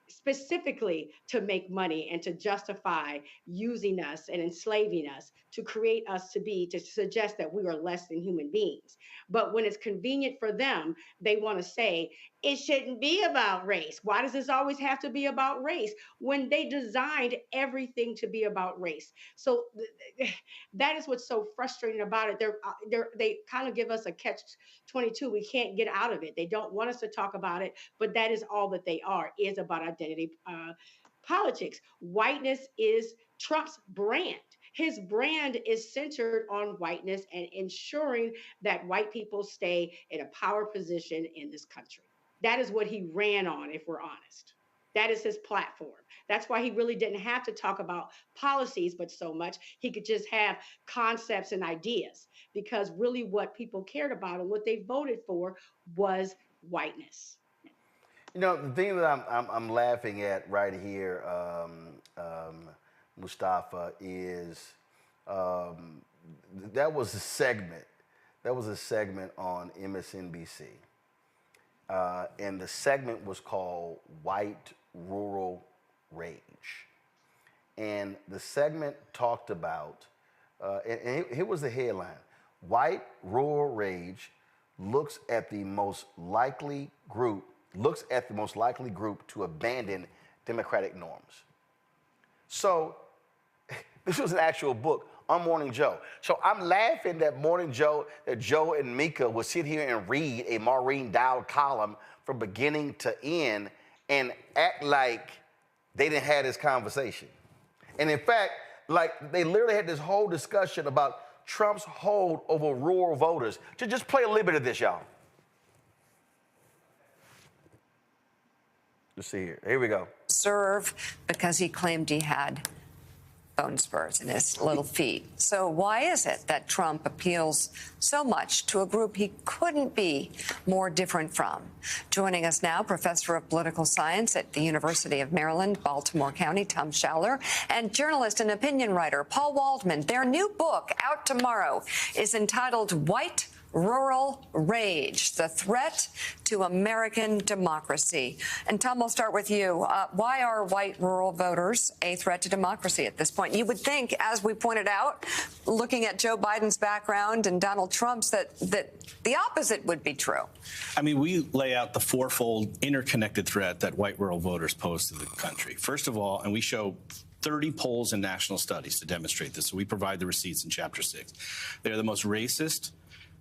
specifically to make money and to justify using us and enslaving us to create us to suggest that we are less than human beings. But when it's convenient for them, they want to say, it shouldn't be about race. Why does this always have to be about race when they designed everything to be about race? So that is what's so frustrating about it. They kind of give us a catch-22. We can't get out of it. They don't want us to talk about it, but that is all that they are, is about identity politics. Whiteness is Trump's brand. His brand is centered on whiteness and ensuring that white people stay in a power position in this country. That is what he ran on, if we're honest. That is his platform. That's why he really didn't have to talk about policies, but so much. He could just have concepts and ideas, because really what people cared about and what they voted for was whiteness. You know, the thing that I'm laughing at right here, Mustafa, is that was a segment. That was a segment on MSNBC. And the segment was called White Rural Rage. And the segment talked about, and here was the headline: White Rural Rage looks at the most likely group to abandon democratic norms. So this was an actual book on Morning Joe. So I'm laughing that Joe and Mika would sit here and read a Maureen Dowd column from beginning to end and act like they didn't have this conversation. And in fact, like, they literally had this whole discussion about Trump's hold over rural voters. Just play a little bit of this, y'all. Let's see here. Here we go. Serve because he claimed he had bone spurs in his little feet. So why is it that Trump appeals so much to a group he couldn't be more different from? Joining us now, Professor of Political Science at the University of Maryland, Baltimore County, Tom Schaller, and journalist and opinion writer Paul Waldman. Their new book, out tomorrow, is entitled White Rural Rage, the Threat to American Democracy. And Tom, we'll start with you. Why are white rural voters a threat to democracy at this point? You would think, as we pointed out, looking at Joe Biden's background and Donald Trump's, that the opposite would be true. I mean, we lay out the fourfold interconnected threat that white rural voters pose to the country. First of all, and we show 30 polls and national studies to demonstrate this, so we provide the receipts in Chapter 6. They're the most racist,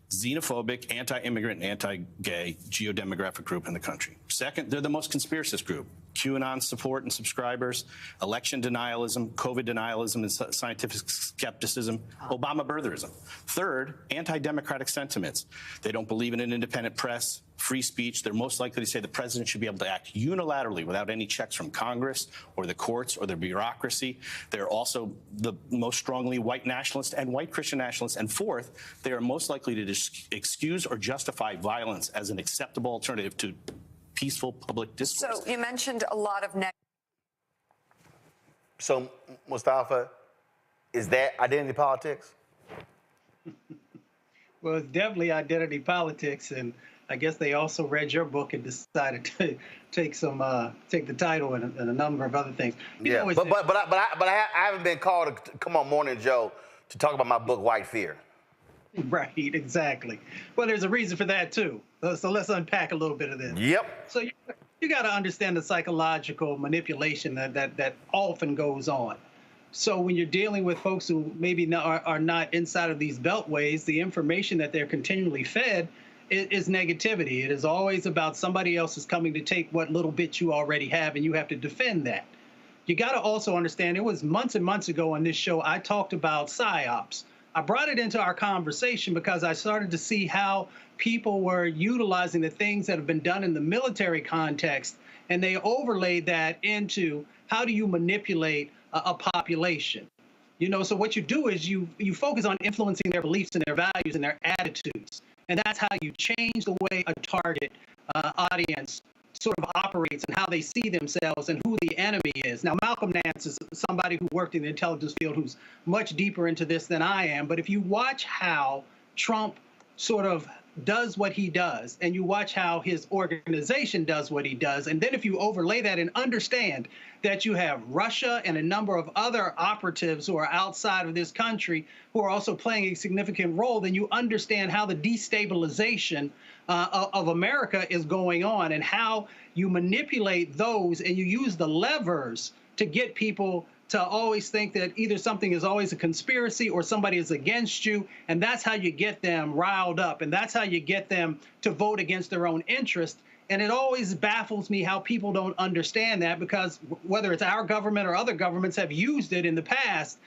xenophobic, anti-immigrant, and anti-gay geodemographic group in the country. Second, they're the most conspiracist group. QAnon support and subscribers, election denialism, COVID denialism and scientific skepticism, Obama birtherism. Third, anti-democratic sentiments. They don't believe in an independent press, free speech. They're most likely to say the president should be able to act unilaterally without any checks from Congress or the courts or the bureaucracy. They're also the most strongly white nationalist and white Christian nationalists. And fourth, they are most likely to excuse or justify violence as an acceptable alternative to peaceful public discourse. So you mentioned a lot of So, Mustafa, is that identity politics? Well, it's definitely identity politics, and I guess they also read your book and decided to take the title and a number of other things. Yeah, but I haven't been called to come on Morning Joe to talk about my book, White Fear. Right, exactly. Well, there's a reason for that too. So let's unpack a little bit of this. Yep. So you got to understand the psychological manipulation that often goes on. So when you're dealing with folks who maybe are not inside of these beltways, the information that they're continually fed is negativity. It is always about somebody else is coming to take what little bit you already have, and you have to defend that. You got to also understand, it was months and months ago on this show, I talked about PSYOPs. I brought it into our conversation because I started to see how people were utilizing the things that have been done in the military context, and they overlaid that into how do you manipulate a population. You know, so what you do is you focus on influencing their beliefs and their values and their attitudes. And that's how you change the way a target audience sort of operates and how they see themselves and who the enemy is. Now, Malcolm Nance is somebody who worked in the intelligence field who's much deeper into this than I am. But if you watch how Trump sort of does what he does, and you watch how his organization does what he does, and then if you overlay that and understand that you have Russia and a number of other operatives who are outside of this country who are also playing a significant role, then you understand how the destabilization of America is going on and how you manipulate those and you use the levers to get people to always think that either something is always a conspiracy or somebody is against you, and that's how you get them riled up, and that's how you get them to vote against their own interest. And it always baffles me how people don't understand that, because whether it's our government or other governments have used it in the past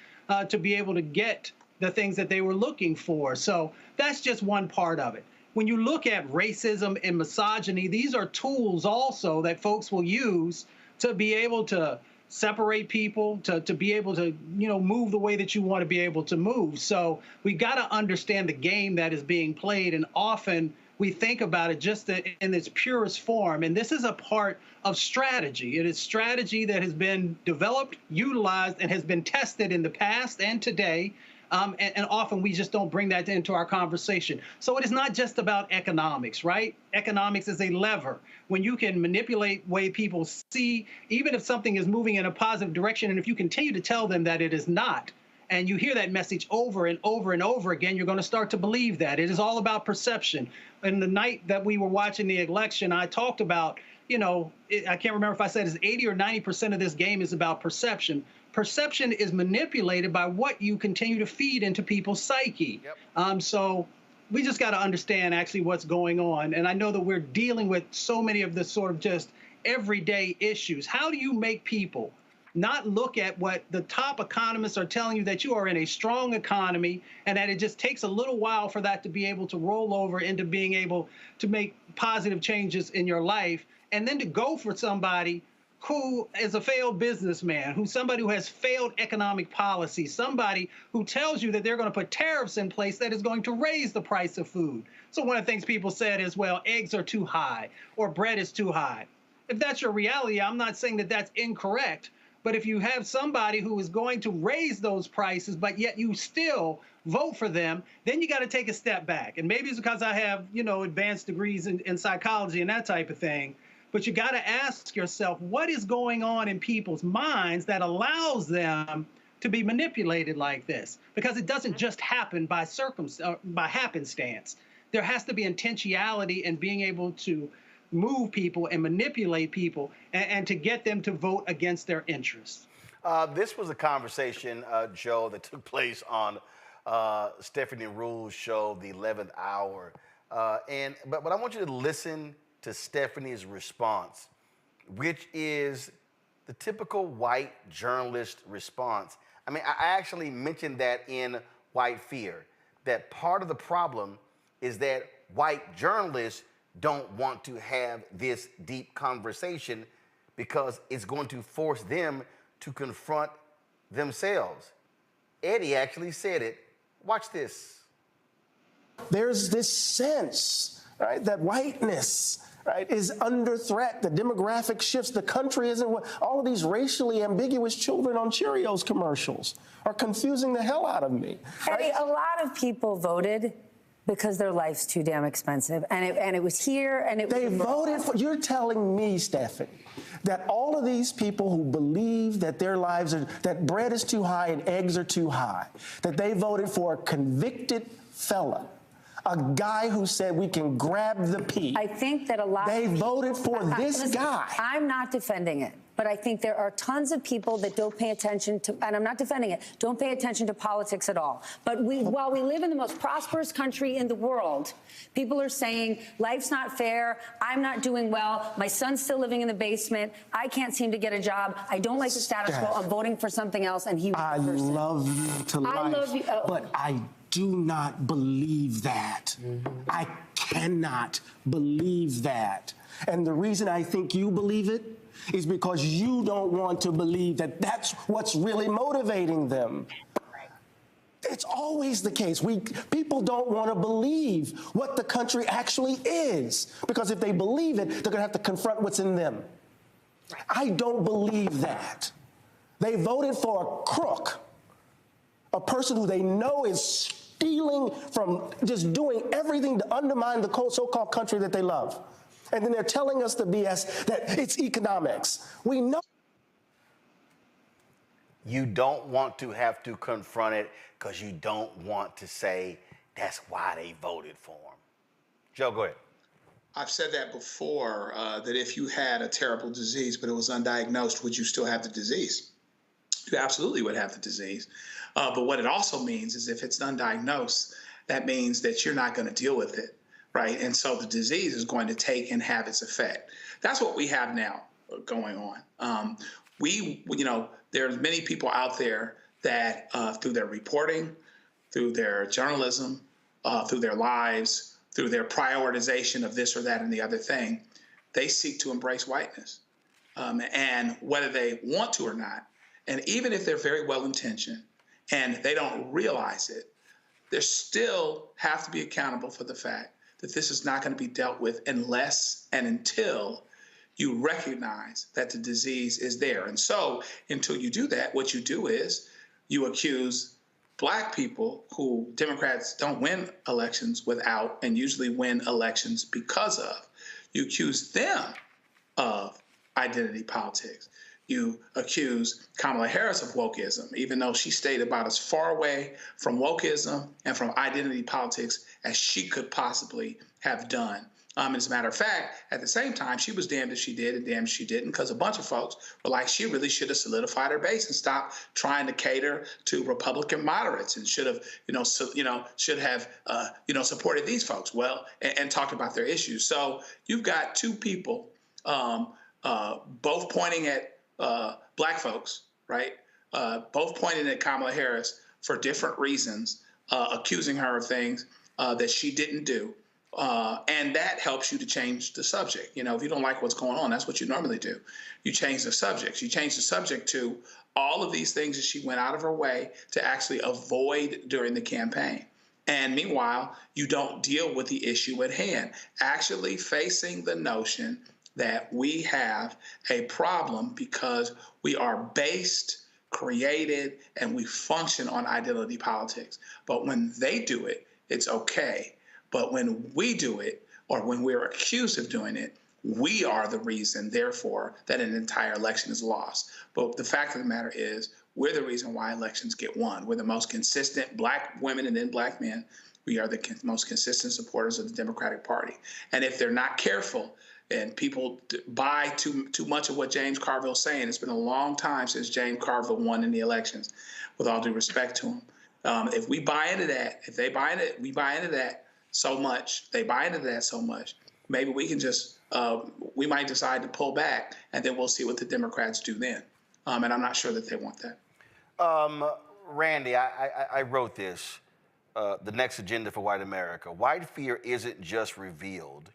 to be able to get the things that they were looking for. So that's just one part of it. When you look at racism and misogyny, these are tools also that folks will use to be able to separate people, to be able to, move the way that you want to be able to move. So we got to understand the game that is being played, and often we think about it just in its purest form. And this is a part of strategy. It is strategy that has been developed, utilized, and has been tested in the past and today. And often we just don't bring that into our conversation. So it is not just about economics, right? Economics is a lever. When you can manipulate the way people see, even if something is moving in a positive direction, and if you continue to tell them that it is not, and you hear that message over and over and over again, you're going to start to believe that. It is all about perception. And the night that we were watching the election, I talked about, I can't remember if I said it's 80 or 90% of this game is about perception. Perception is manipulated by what you continue to feed into people's psyche. Yep. So we just got to understand actually what's going on. And I know that we're dealing with so many of the sort of just everyday issues. How do you make people not look at what the top economists are telling you, that you are in a strong economy and that it just takes a little while for that to be able to roll over into being able to make positive changes in your life, and then to go for somebody who is a failed businessman, who's somebody who has failed economic policy, somebody who tells you that they're going to put tariffs in place that is going to raise the price of food. So one of the things people said is, well, eggs are too high or bread is too high. If that's your reality, I'm not saying that that's incorrect. But if you have somebody who is going to raise those prices, but yet you still vote for them, then you got to take a step back. And maybe it's because I have, advanced degrees in psychology and that type of thing. But you got to ask yourself, what is going on in people's minds that allows them to be manipulated like this? Because it doesn't just happen by happenstance. There has to be intentionality in being able to move people and manipulate people and to get them to vote against their interests. This was a conversation, Joe, that took place on Stephanie Ruhl's show, The 11th Hour. But I want you to listen to Stephanie's response, which is the typical white journalist response. I mean, I actually mentioned that in White Fear, that part of the problem is that white journalists don't want to have this deep conversation because it's going to force them to confront themselves. Eddie actually said it. Watch this. There's this sense, right, that whiteness, right, is under threat. The demographic shifts. The country isn't what all of these racially ambiguous children on Cheerios commercials are confusing the hell out of me. Right? Eddie, a lot of people voted because their life's too damn expensive. And it was here, and they voted for, you're telling me, Stephanie, that all of these people who believe that their lives are, that bread is too high and eggs are too high, that they voted for a convicted felon, a guy who said we can grab the pea. I think that a lot they voted for this guy. I'm not defending it. But I think there are tons of people that don't pay attention to, and I'm not defending it, don't pay attention to politics at all. But while we live in the most prosperous country in the world, people are saying, life's not fair, I'm not doing well, my son's still living in the basement, I can't seem to get a job, I don't like the status quo, I'm voting for something else, and he was the person. I love you to life, I love you, but I do not believe that. I cannot believe that. And the reason I think you believe it is because you don't want to believe that that's what's really motivating them. It's always the case. People don't want to believe what the country actually is, because if they believe it, they're going to have to confront what's in them. I don't believe that. They voted for a crook, a person who they know is stealing, from just doing everything to undermine the so-called country that they love. And then they're telling us the BS that it's economics. We know. You don't want to have to confront it because you don't want to say that's why they voted for him. Joe, go ahead. I've said that before, that if you had a terrible disease but it was undiagnosed, would you still have the disease? You absolutely would have the disease. But what it also means is if it's undiagnosed, that means that you're not going to deal with it, right? And so the disease is going to take and have its effect. That's what we have now going on. There's many people out there that through their reporting, through their journalism, through their lives, through their prioritization of this or that and the other thing, they seek to embrace whiteness. And whether they want to or not, and even if they're very well-intentioned and they don't realize it, they still have to be accountable for the fact that this is not going to be dealt with unless and until you recognize that the disease is there. And so until you do that, what you do is you accuse Black people who Democrats don't win elections without and usually win elections because of. You accuse them of identity politics. You accuse Kamala Harris of wokeism, even though she stayed about as far away from wokeism and from identity politics as she could possibly have done. As a matter of fact, at the same time, she was damned if she did and damned if she didn't, because a bunch of folks were like, she really should have solidified her base and stopped trying to cater to Republican moderates and should have, supported these folks well and talked about their issues. So you've got two people both pointing at Black folks, right? Both pointing at Kamala Harris for different reasons, accusing her of things that she didn't do. And that helps you to change the subject. If you don't like what's going on, that's what you normally do. You change the subject. You change the subject to all of these things that she went out of her way to actually avoid during the campaign. And meanwhile, you don't deal with the issue at hand, actually facing the notion that we have a problem because we are based, created, and we function on identity politics. But when they do it, it's okay. But when we do it, or when we're accused of doing it, we are the reason, therefore, that an entire election is lost. But the fact of the matter is, we're the reason why elections get won. We're the most consistent Black women and then Black men. We are the most consistent supporters of the Democratic Party. And if they're not careful and people buy too much of what James Carville's saying, it's been a long time since James Carville won in the elections, with all due respect to him. If we buy into that, if they buy into it, we buy into that so much, they buy into that so much, maybe we can just, we might decide to pull back and then we'll see what the Democrats do then. And I'm not sure that they want that. Randy, I wrote this, the next agenda for white America. White fear isn't just revealed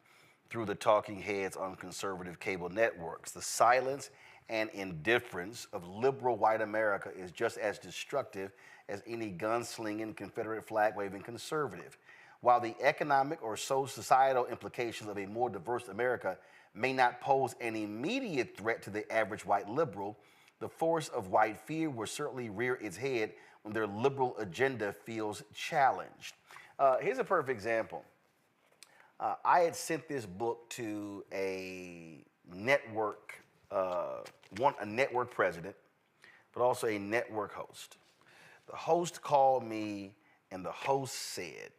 through the talking heads on conservative cable networks. The silence and indifference of liberal white America is just as destructive as any gun-slinging, Confederate flag-waving conservative. While the economic or societal implications of a more diverse America may not pose an immediate threat to the average white liberal, the force of white fear will certainly rear its head when their liberal agenda feels challenged. Here's a perfect example. I had sent this book to a network, a network president, but also a network host. The host called me and the host said,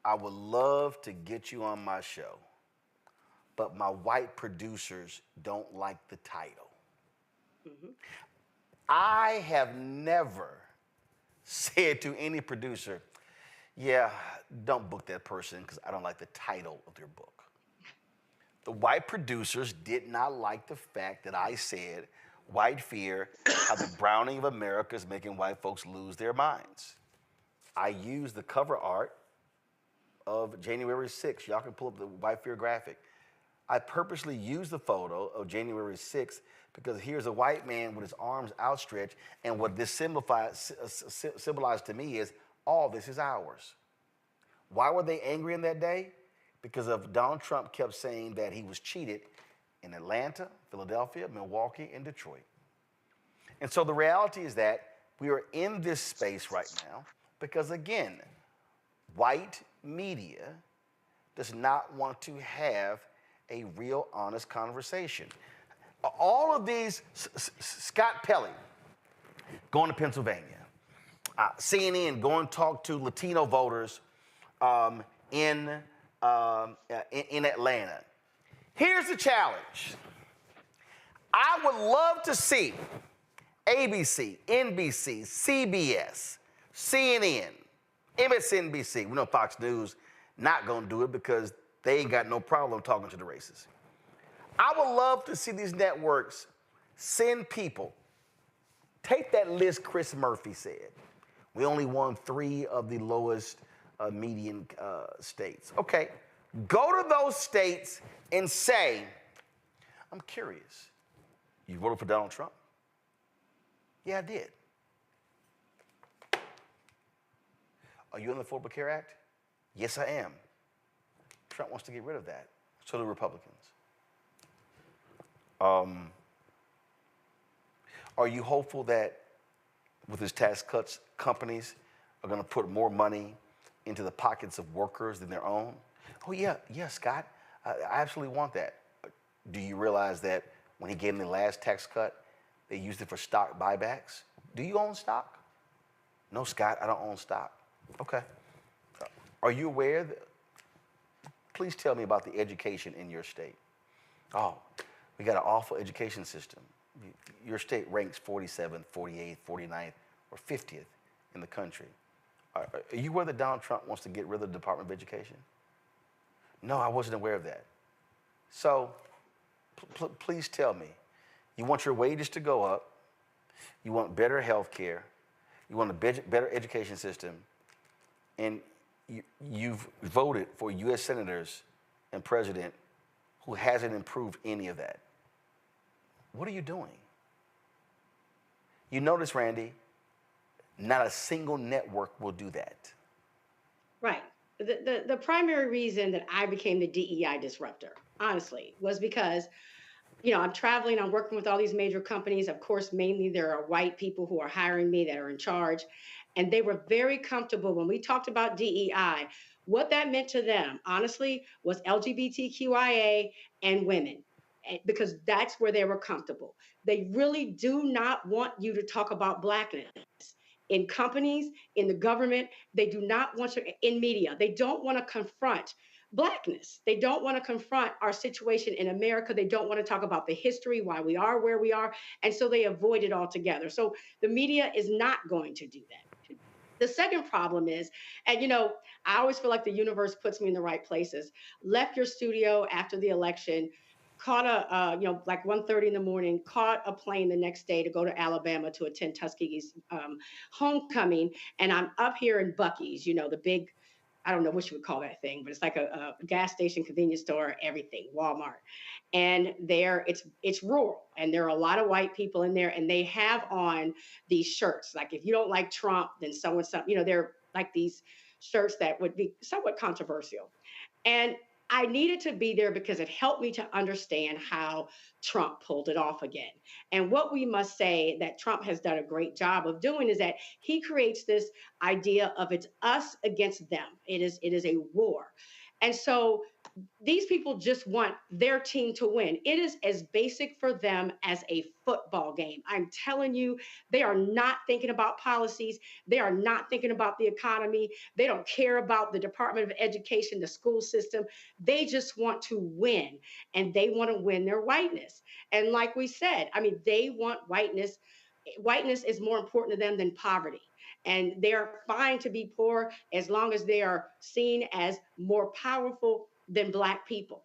I would love to get you on my show, but my white producers don't like the title. Mm-hmm. I have never said to any producer, yeah, don't book that person because I don't like the title of their book. The white producers did not like the fact that I said white fear, how the browning of America is making white folks lose their minds. I used the cover art of January 6th. Y'all can pull up the white fear graphic. I purposely used the photo of January 6th because here's a white man with his arms outstretched, and what this symbolized to me is all this is ours. Why were they angry in that day? Because of Donald Trump kept saying that he was cheated in Atlanta, Philadelphia, Milwaukee, and Detroit. And so the reality is that we are in this space right now Because again, white media does not want to have a real honest conversation. All of these, Scott Pelley going to Pennsylvania, CNN going to talk to Latino voters in Atlanta. Here's the challenge. I would love to see ABC, NBC, CBS, CNN, MSNBC. We know Fox News not going to do it because they ain't got no problem talking to the racists. I would love to see these networks send people. Take that list Chris Murphy said. We only won 3 of the lowest median states. Okay, go to those states and say, I'm curious, you voted for Donald Trump? Yeah, I did. Are you in the Affordable Care Act? Yes, I am. Trump wants to get rid of that. So do Republicans. Are you hopeful that with his tax cuts, companies are going to put more money into the pockets of workers than their own? Oh, yeah, Scott. I absolutely want that. Do you realize that when he gave them the last tax cut, they used it for stock buybacks? Do you own stock? No, Scott, I don't own stock. Okay. Are you aware that? Please tell me about the education in your state. Oh, we got an awful education system. Your state ranks 47th, 48th, 49th, or 50th in the country. Are you aware that Donald Trump wants to get rid of the Department of Education? No, I wasn't aware of that. So please tell me, you want your wages to go up, you want better health care, you want a better education system, and you've voted for U.S. senators and president who hasn't improved any of that. What are you doing? You notice, Randy, not a single network will do that. Right. The primary reason that I became the DEI disruptor, honestly, was because, I'm traveling, I'm working with all these major companies. Of course, mainly there are white people who are hiring me that are in charge. And they were very comfortable when we talked about DEI. What that meant to them, honestly, was LGBTQIA and women, because that's where they were comfortable. They really do not want you to talk about Blackness. In companies, in the government, they do not want to, in media, they don't want to confront Blackness. They don't want to confront our situation in America. They don't want to talk about the history, why we are where we are. And so they avoid it altogether. So the media is not going to do that. The second problem is, and I always feel like the universe puts me in the right places. Left your studio after the election, caught like 1:30 in the morning, caught a plane the next day to go to Alabama to attend Tuskegee's homecoming. And I'm up here in Buc-ee's, the big, I don't know what you would call that thing, but it's like a gas station, convenience store, everything, Walmart. And there it's rural, and there are a lot of white people in there, and they have on these shirts. Like, if you don't like Trump, then so and so, they're like these shirts that would be somewhat controversial. And I needed to be there because it helped me to understand how Trump pulled it off again. And what we must say that Trump has done a great job of doing is that he creates this idea of it's us against them. It is a war. And so these people just want their team to win. It is as basic for them as a football game. I'm telling you, they are not thinking about policies. They are not thinking about the economy. They don't care about the Department of Education, the school system. They just want to win, and they want to win their whiteness. And like we said, they want whiteness. Whiteness is more important to them than poverty. And they're fine to be poor as long as they are seen as more powerful than Black people.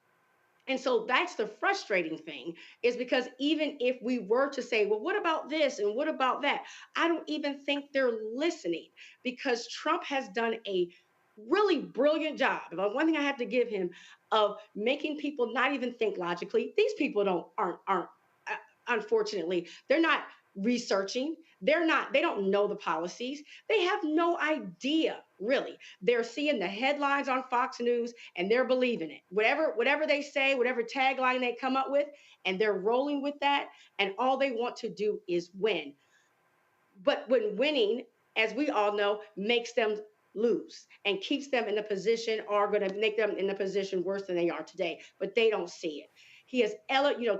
And so that's the frustrating thing, is because even if we were to say, well, what about this and what about that? I don't even think they're listening, because Trump has done a really brilliant job. But one thing I have to give him, of making people not even think logically. These people aren't unfortunately, they're not researching. They don't know the policies. They have no idea, really. They're seeing the headlines on Fox News and they're believing it. Whatever they say, whatever tagline they come up with, and they're rolling with that. And all they want to do is win. But when winning as we all know, makes them lose and keeps them in the position, or going to make them in the position worse than they are today. But they don't see it. He has,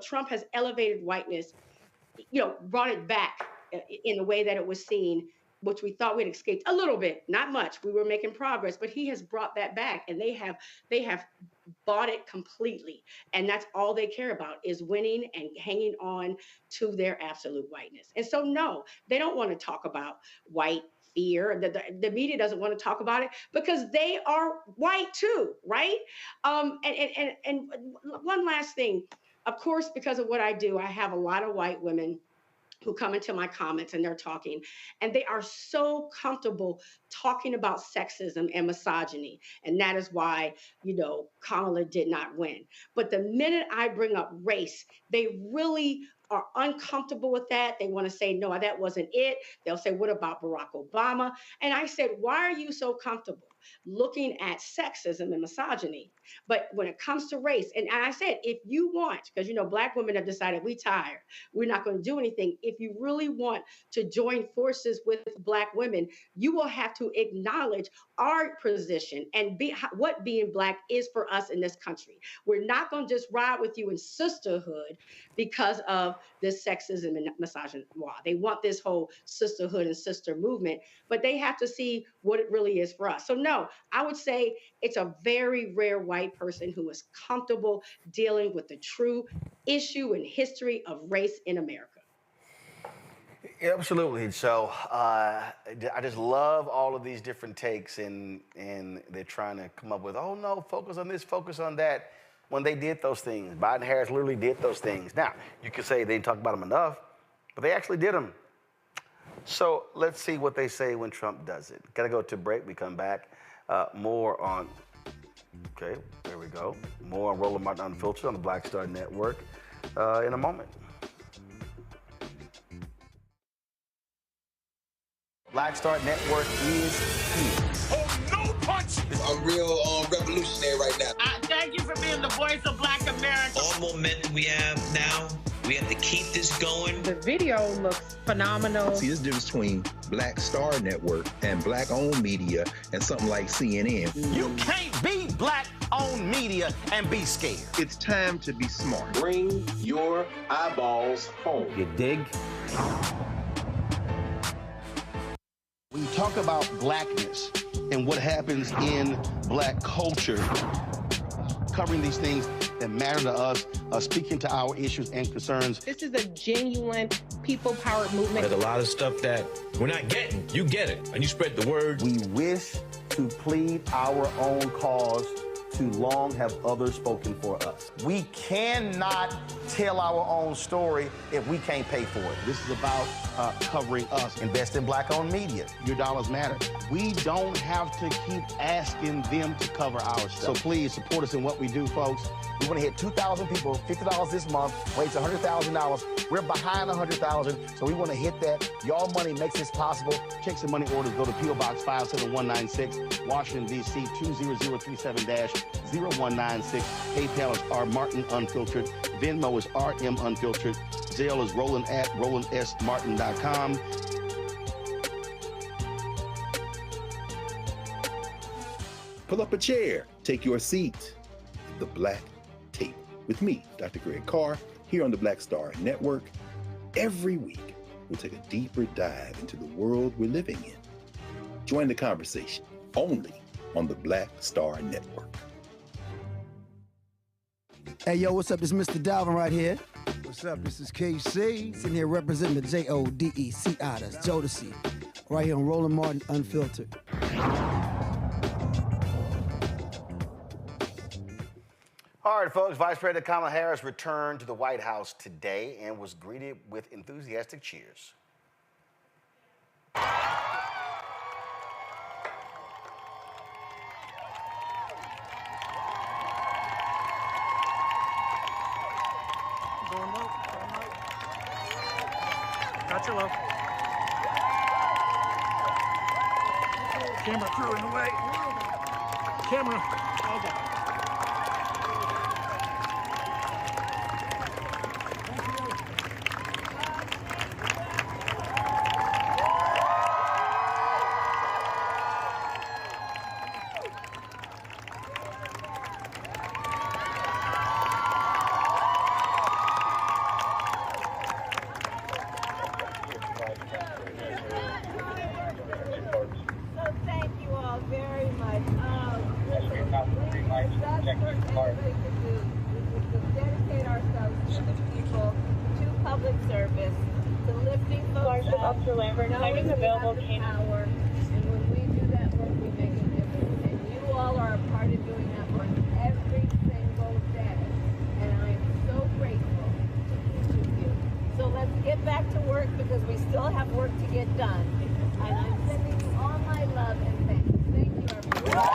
Trump has elevated whiteness, brought it back in the way that it was seen, which we thought we'd escaped a little bit, not much. We were making progress, but he has brought that back, and they have bought it completely. And that's all they care about, is winning and hanging on to their absolute whiteness. And so, no, they don't want to talk about white fear. The media doesn't want to talk about it because they are white too, right? And one last thing, of course, because of what I do, I have a lot of white women who come into my comments and they're talking, and they are so comfortable talking about sexism and misogyny. And that is why, Kamala did not win. But the minute I bring up race, they really are uncomfortable with that. They want to say, no, that wasn't it. They'll say, what about Barack Obama? And I said, why are you so comfortable looking at sexism and misogyny? But when it comes to race, and I said, if you want, because, Black women have decided we tired, we're not going to do anything. If you really want to join forces with Black women, you will have to acknowledge our position and what being Black is for us in this country. We're not going to just ride with you in sisterhood because of this sexism and misogyny. They want this whole sisterhood and sister movement, but they have to see what it really is for us. So no, I would say it's a very rare white person who is comfortable dealing with the true issue and history of race in America. Absolutely. So I just love all of these different takes, and they're trying to come up with, oh no, focus on this, focus on that, when they did those things. Biden Harris literally did those things. Now, you could say they didn't talk about them enough, but they actually did them. So let's see what they say when Trump does it. Gotta go to break. We come back. More on, okay, there we go. More on Roland Martin Unfiltered on the Black Star Network in a moment. Black Star Network is here. Oh, no punch! I'm real revolutionary right now. Thank you for being the voice of Black America. All momentum we have now, we have to keep this going. The video looks phenomenal. See, there's a difference between Black Star Network and Black-owned media and something like CNN. You can't be Black-owned media and be scared. It's time to be smart. Bring your eyeballs home. You dig? When you talk about Blackness and what happens in Black culture, covering these things that matter to us, speaking to our issues and concerns. This is a genuine people-powered movement. There's a lot of stuff that we're not getting. You get it, and you spread the word. We wish to plead our own cause. Too long have others spoken for us. We cannot tell our own story if we can't pay for it. This is about covering us. Invest in Black-owned media. Your dollars matter. We don't have to keep asking them to cover our stuff. So please support us in what we do, folks. We want to hit 2,000 people, $50 this month, raise $100,000. We're behind 100,000, so we want to hit that. Y'all money makes this possible. Check some money orders. Go to P.O. Box 57196, Washington, D.C. 20037-0196. PayPal is R Martin Unfiltered. Venmo is RM Unfiltered. Zelle is Roland at RolandSMartin.com. Pull up a chair, take your seat. The Black Tape with me, Dr. Greg Carr, here on the Black Star Network. Every week, we'll take a deeper dive into the world we're living in. Join the conversation only on the Black Star Network. Hey, yo, what's up? This is Mr. Dalvin right here. What's up? This is KC. Sitting here representing the JODECI, that's Jodeci, right here on Roland Martin Unfiltered. All right, folks, Vice President Kamala Harris returned to the White House today and was greeted with enthusiastic cheers. Got your love. Camera crew in the way. Camera. Okay. that's what everybody can do. We can dedicate ourselves to the people, to public service, to lifting folks up, knowing we have the power. And when we do that work, we make a difference. And you all are a part of doing that work every single day. And I am so grateful to each of you. So let's get back to work because we still have work to get done. And I'm sending you all my love and thanks. Thank you, everyone.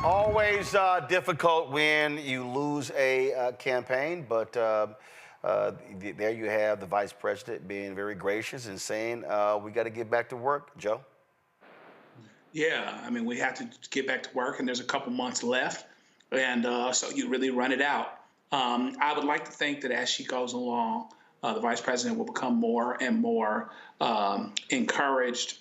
Always difficult when you lose a campaign, but there you have the vice president being very gracious and saying, we got to get back to work. Joe? Yeah, I mean, we have to get back to work, and there's a couple months left, and so you really run it out. I would like to think that as she goes along, the vice president will become more and more encouraged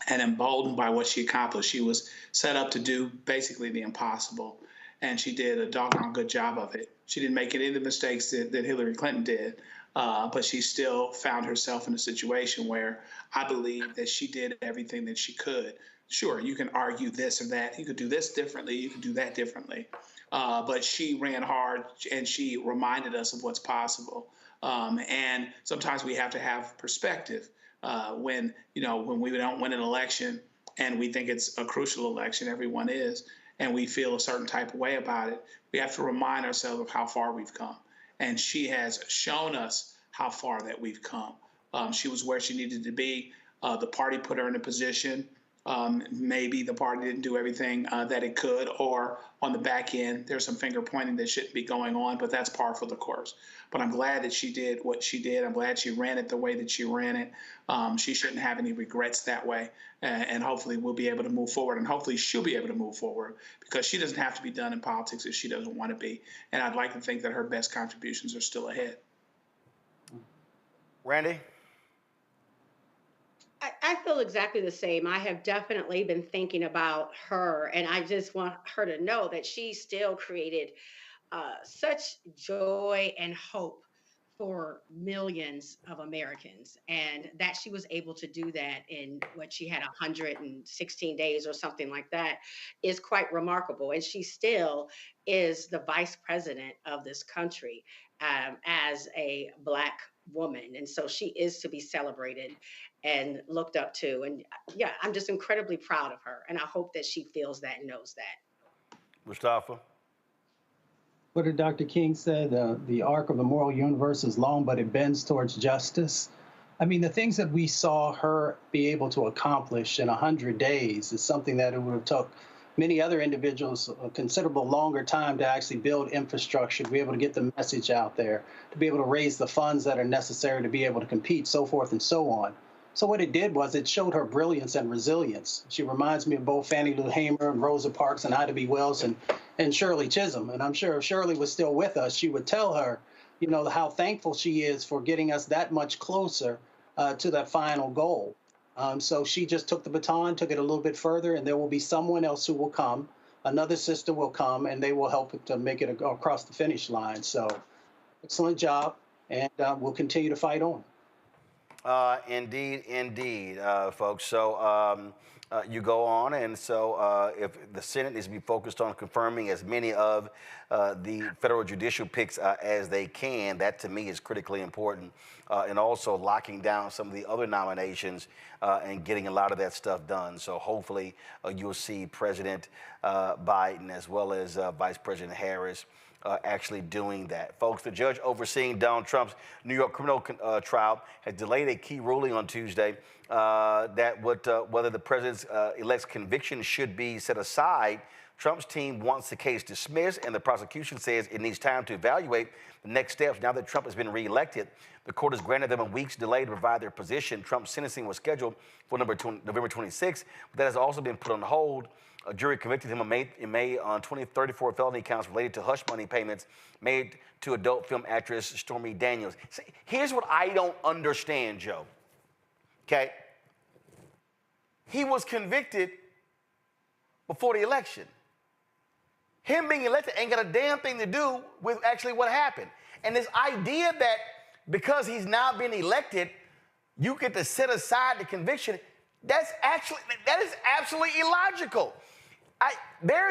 and emboldened by what she accomplished. She was set up to do basically the impossible, and she did a doggone good job of it. She didn't make any of the mistakes that Hillary Clinton did, but she still found herself in a situation where I believe that she did everything that she could. Sure, you can argue this or that. You could do this differently. You could do that differently. But she ran hard, and she reminded us of what's possible. And sometimes we have to have perspective. When we don't win an election and we think it's a crucial election, everyone is, and we feel a certain type of way about it, we have to remind ourselves of how far we've come. And she has shown us how far that we've come. She was where she needed to be. The party put her in a position. Maybe the party didn't do everything that it could, or on the back end, there's some finger pointing that shouldn't be going on, but that's par for the course. But I'm glad that she did what she did. I'm glad she ran it the way that she ran it. She shouldn't have any regrets that way. And hopefully we'll be able to move forward, and hopefully she'll be able to move forward, because she doesn't have to be done in politics if she doesn't want to be. And I'd like to think that her best contributions are still ahead. Randy? I feel exactly the same. I have definitely been thinking about her, and I just want her to know that she still created such joy and hope for millions of Americans, and that she was able to do that in what she had 116 days or something like that is quite remarkable. And she still is the vice president of this country as a Black woman. And so she is to be celebrated and looked up to. And yeah, I'm just incredibly proud of her. And I hope that she feels that and knows that. Mustafa? What did Dr. King said? The arc of the moral universe is long, but it bends towards justice. I mean, the things that we saw her be able to accomplish in 100 days is something that it would have took many other individuals a considerable longer time to actually build infrastructure, to be able to get the message out there, to be able to raise the funds that are necessary to be able to compete, so forth and so on. So what it did was it showed her brilliance and resilience. She reminds me of both Fannie Lou Hamer and Rosa Parks and Ida B. Wells and Shirley Chisholm. And I'm sure if Shirley was still with us, she would tell her, you know, how thankful she is for getting us that much closer to that final goal. So she just took the baton, took it a little bit further, and there will be someone else who will come. Another sister will come, and they will help to make it across the finish line. So excellent job, and we'll continue to fight on. Indeed, folks. So you go on, and so if the Senate needs to be focused on confirming as many of the federal judicial picks as they can, that to me is critically important, and also locking down some of the other nominations and getting a lot of that stuff done. So hopefully you'll see President Biden as well as Vice President Harris actually doing that. Folks, the judge overseeing Donald Trump's New York criminal trial has delayed a key ruling on Tuesday that whether the president's-elect's conviction should be set aside. Trump's team wants the case dismissed, and the prosecution says it needs time to evaluate the next steps. Now that Trump has been reelected, the court has granted them a week's delay to provide their position. Trump's sentencing was scheduled for November 26th, but that has also been put on hold. A jury convicted him in May on 34 felony counts related to hush money payments made to adult film actress Stormy Daniels. See, here's what I don't understand, Joe. Okay? He was convicted before the election. Him being elected ain't got a damn thing to do with actually what happened. And this idea that because he's now been elected, you get to set aside the conviction. That is absolutely illogical. There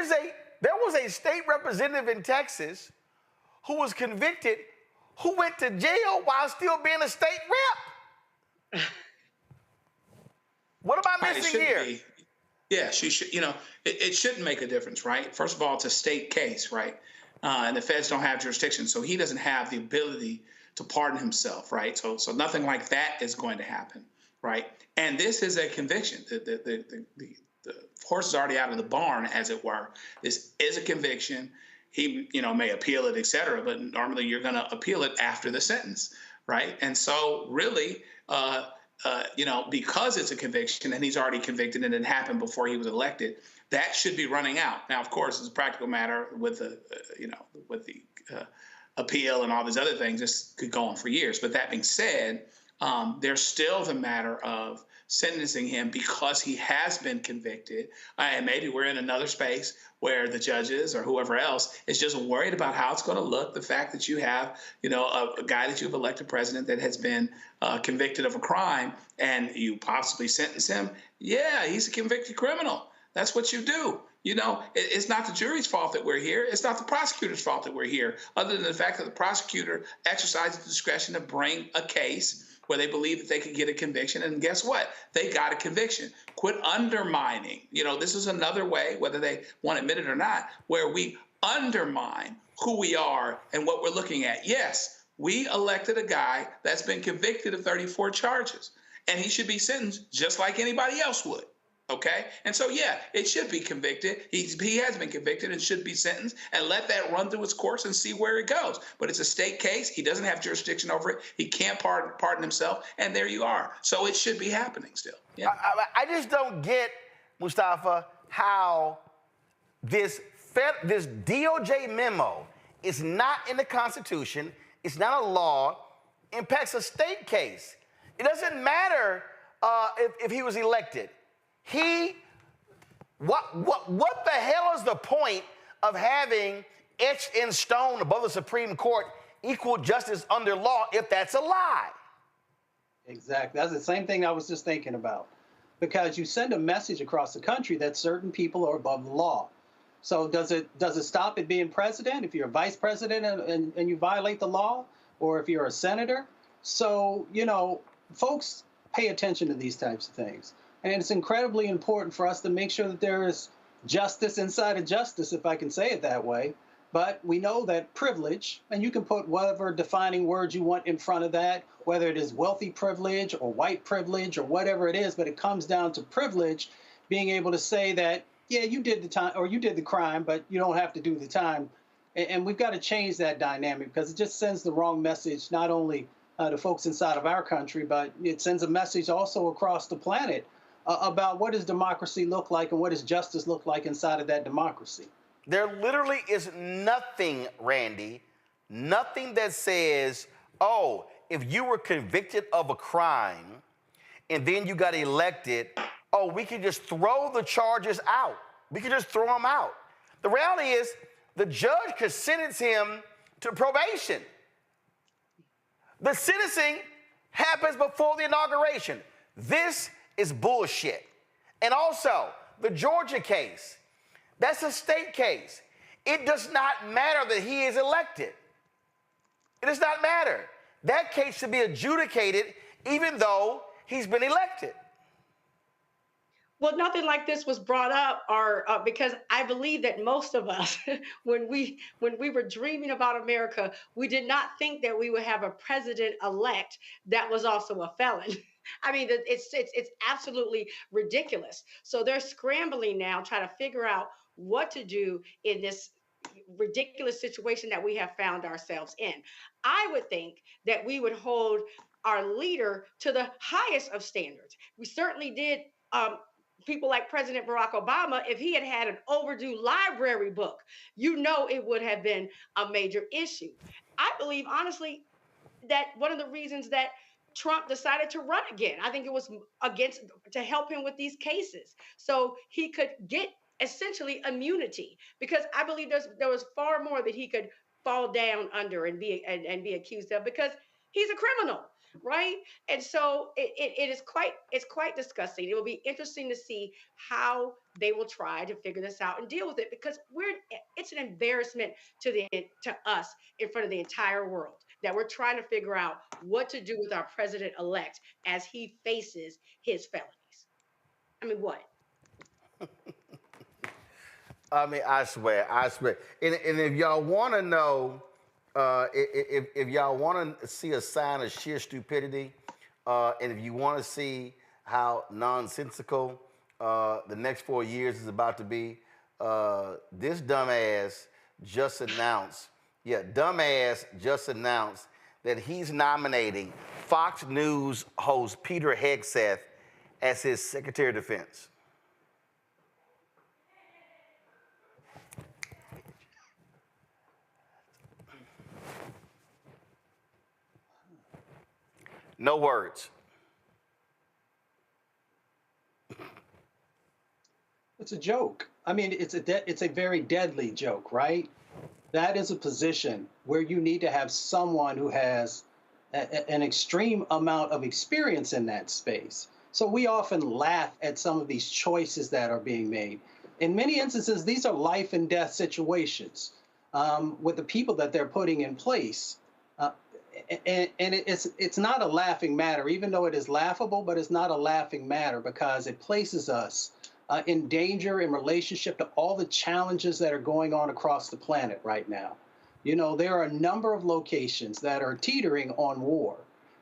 was a state representative in Texas who was convicted, who went to jail while still being a state rep. What am I missing here? Yeah, she should. It shouldn't make a difference, right? First of all, it's a state case, right? And the feds don't have jurisdiction, so he doesn't have the ability to pardon himself, right? So nothing like that is going to happen, right? And this is a conviction. The horse is already out of the barn, as it were. This is a conviction. He, may appeal it, et cetera, but normally you're going to appeal it after the sentence, right? And so really, because it's a conviction and he's already convicted and it happened before he was elected, that should be running out. Now, of course, as a practical matter, with the appeal and all these other things, this could go on for years. But that being said, there's still the matter of sentencing him because he has been convicted. And maybe we're in another space where the judges or whoever else is just worried about how it's going to look. The fact that you have, a guy that you've elected president that has been convicted of a crime and you possibly sentence him. Yeah, he's a convicted criminal. That's what you do. It's not the jury's fault that we're here. It's not the prosecutor's fault that we're here, other than the fact that the prosecutor exercised the discretion to bring a case where they believe that they could get a conviction. And guess what? They got a conviction. Quit undermining. This is another way, whether they want to admit it or not, where we undermine who we are and what we're looking at. Yes, we elected a guy that's been convicted of 34 charges, and he should be sentenced just like anybody else would. Okay? And so, yeah, it should be convicted. He has been convicted and should be sentenced, and let that run through its course and see where it goes. But it's a state case. He doesn't have jurisdiction over it. He can't pardon himself. And there you are. So it should be happening still. Yeah. I just don't get, Mustafa, how this DOJ memo is not in the Constitution. It's not a law. Impacts a state case. It doesn't matter if he was elected. What the hell is the point of having etched in stone above the Supreme Court equal justice under law if that's a lie? Exactly. That's the same thing I was just thinking about. Because you send a message across the country that certain people are above the law. So does it stop at being president if you're a vice president and you violate the law, or if you're a senator? So, folks pay attention to these types of things. And it's incredibly important for us to make sure that there is justice inside of justice, if I can say it that way. But we know that privilege, and you can put whatever defining words you want in front of that, whether it is wealthy privilege or white privilege or whatever it is, but it comes down to privilege, being able to say that, yeah, you did the time or you did the crime, but you don't have to do the time. And we've got to change that dynamic, because it just sends the wrong message, not only to folks inside of our country, but it sends a message also across the planet about what does democracy look like and what does justice look like inside of that democracy. There literally is nothing, Randy, nothing that says, oh, if you were convicted of a crime and then you got elected, oh, we can just throw the charges out. We can just throw them out. The reality is the judge could sentence him to probation. The sentencing happens before the inauguration. This is bullshit. And also, the Georgia case, that's a state case. It does not matter that he is elected. It does not matter. That case should be adjudicated even though he's been elected. Well, nothing like this was brought up, or because I believe that most of us, when we were dreaming about America, we did not think that we would have a president-elect that was also a felon. I mean, it's absolutely ridiculous. So they're scrambling now, trying to figure out what to do in this ridiculous situation that we have found ourselves in. I would think that we would hold our leader to the highest of standards. We certainly did. People like President Barack Obama, if he had had an overdue library book, it would have been a major issue. I believe, honestly, that one of the reasons that Trump decided to run again, I think it was to help him with these cases, so he could get essentially immunity, because I believe there was far more that he could fall down under and be accused of, because he's a criminal. right? And so it's quite disgusting. It will be interesting to see how they will try to figure this out and deal with it, because it's an embarrassment to us in front of the entire world that we're trying to figure out what to do with our president-elect as he faces his felonies. I mean, what? I mean, I swear. And if y'all want to know, if y'all want to see a sign of sheer stupidity, and if you want to see how nonsensical the next 4 years is about to be, this dumbass just announced that he's nominating Fox News host Peter Hegseth as his Secretary of Defense. No words. It's a joke. I mean, it's a very deadly joke, right? That is a position where you need to have someone who has an extreme amount of experience in that space. So we often laugh at some of these choices that are being made. In many instances, these are life and death situations with the people that they're putting in place. And it's not a laughing matter, even though it is laughable, but it's not a laughing matter because it places us in danger in relationship to all the challenges that are going on across the planet right now. You know, there are a number of locations that are teetering on war.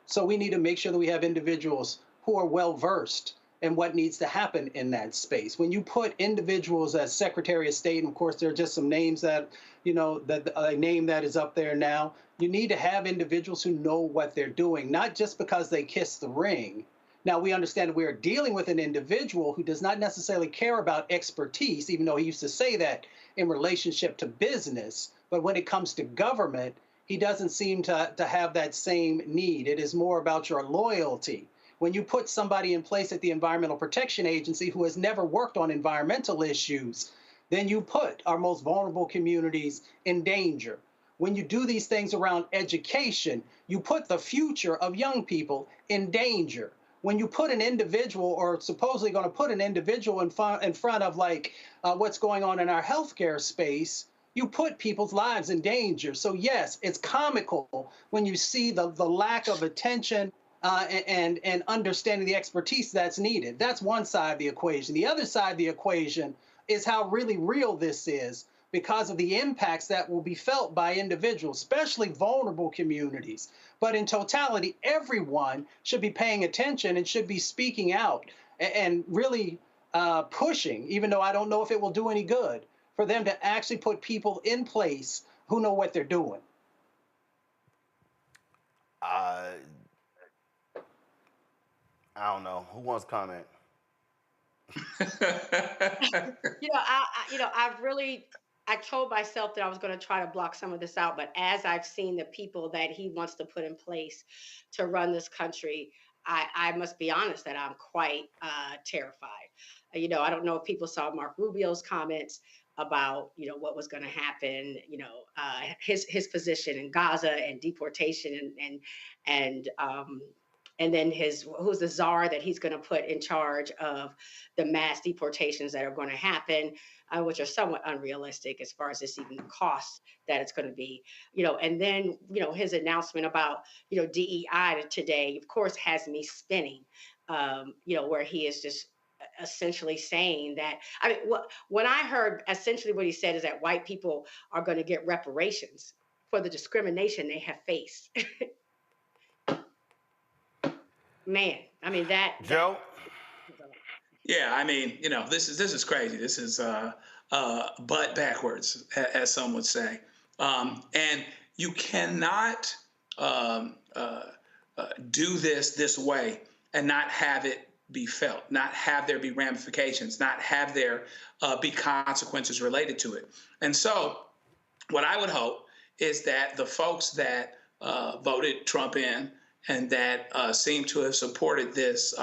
So we need to make sure that we have individuals who are well-versed in what needs to happen in that space. When you put individuals as Secretary of State, and of course, there are just some names that, you know, that a name that is up there now, you need to have individuals who know what they're doing, not just because they kissed the ring. Now, we understand that we are dealing with an individual who does not necessarily care about expertise, even though he used to say that in relationship to business. But when it comes to government, he doesn't seem to have that same need. It is more about your loyalty. When you put somebody in place at the Environmental Protection Agency who has never worked on environmental issues, then you put our most vulnerable communities in danger. When you do these things around education, you put the future of young people in danger. When you put an individual, or supposedly going to put an individual in front of like what's going on in our healthcare space, you put people's lives in danger. So yes, it's comical when you see the lack of attention and understanding the expertise that's needed. That's one side of the equation. The other side of the equation is how really real this is because of the impacts that will be felt by individuals, especially vulnerable communities. But in totality, everyone should be paying attention and should be speaking out and really pushing, even though I don't know if it will do any good, for them to actually put people in place who know what they're doing. I don't know. Who wants to comment? I told myself that I was going to try to block some of this out, but as I've seen the people that he wants to put in place to run this country, I must be honest that I'm quite terrified. I don't know if people saw Mark Rubio's comments about, what was going to happen, his position in Gaza and deportation and then who's the czar that he's going to put in charge of the mass deportations that are going to happen, which are somewhat unrealistic as far as this even cost that it's going to be, and then, his announcement about, DEI today, of course, has me spinning, where he is just essentially saying that, when I heard essentially what he said is that white people are going to get reparations for the discrimination they have faced. Man, Joe? Yeah, this is crazy. This is butt backwards, as some would say. And you cannot do this way and not have it be felt, not have there be ramifications, not have there be consequences related to it. And so what I would hope is that the folks that voted Trump in and that seem to have supported this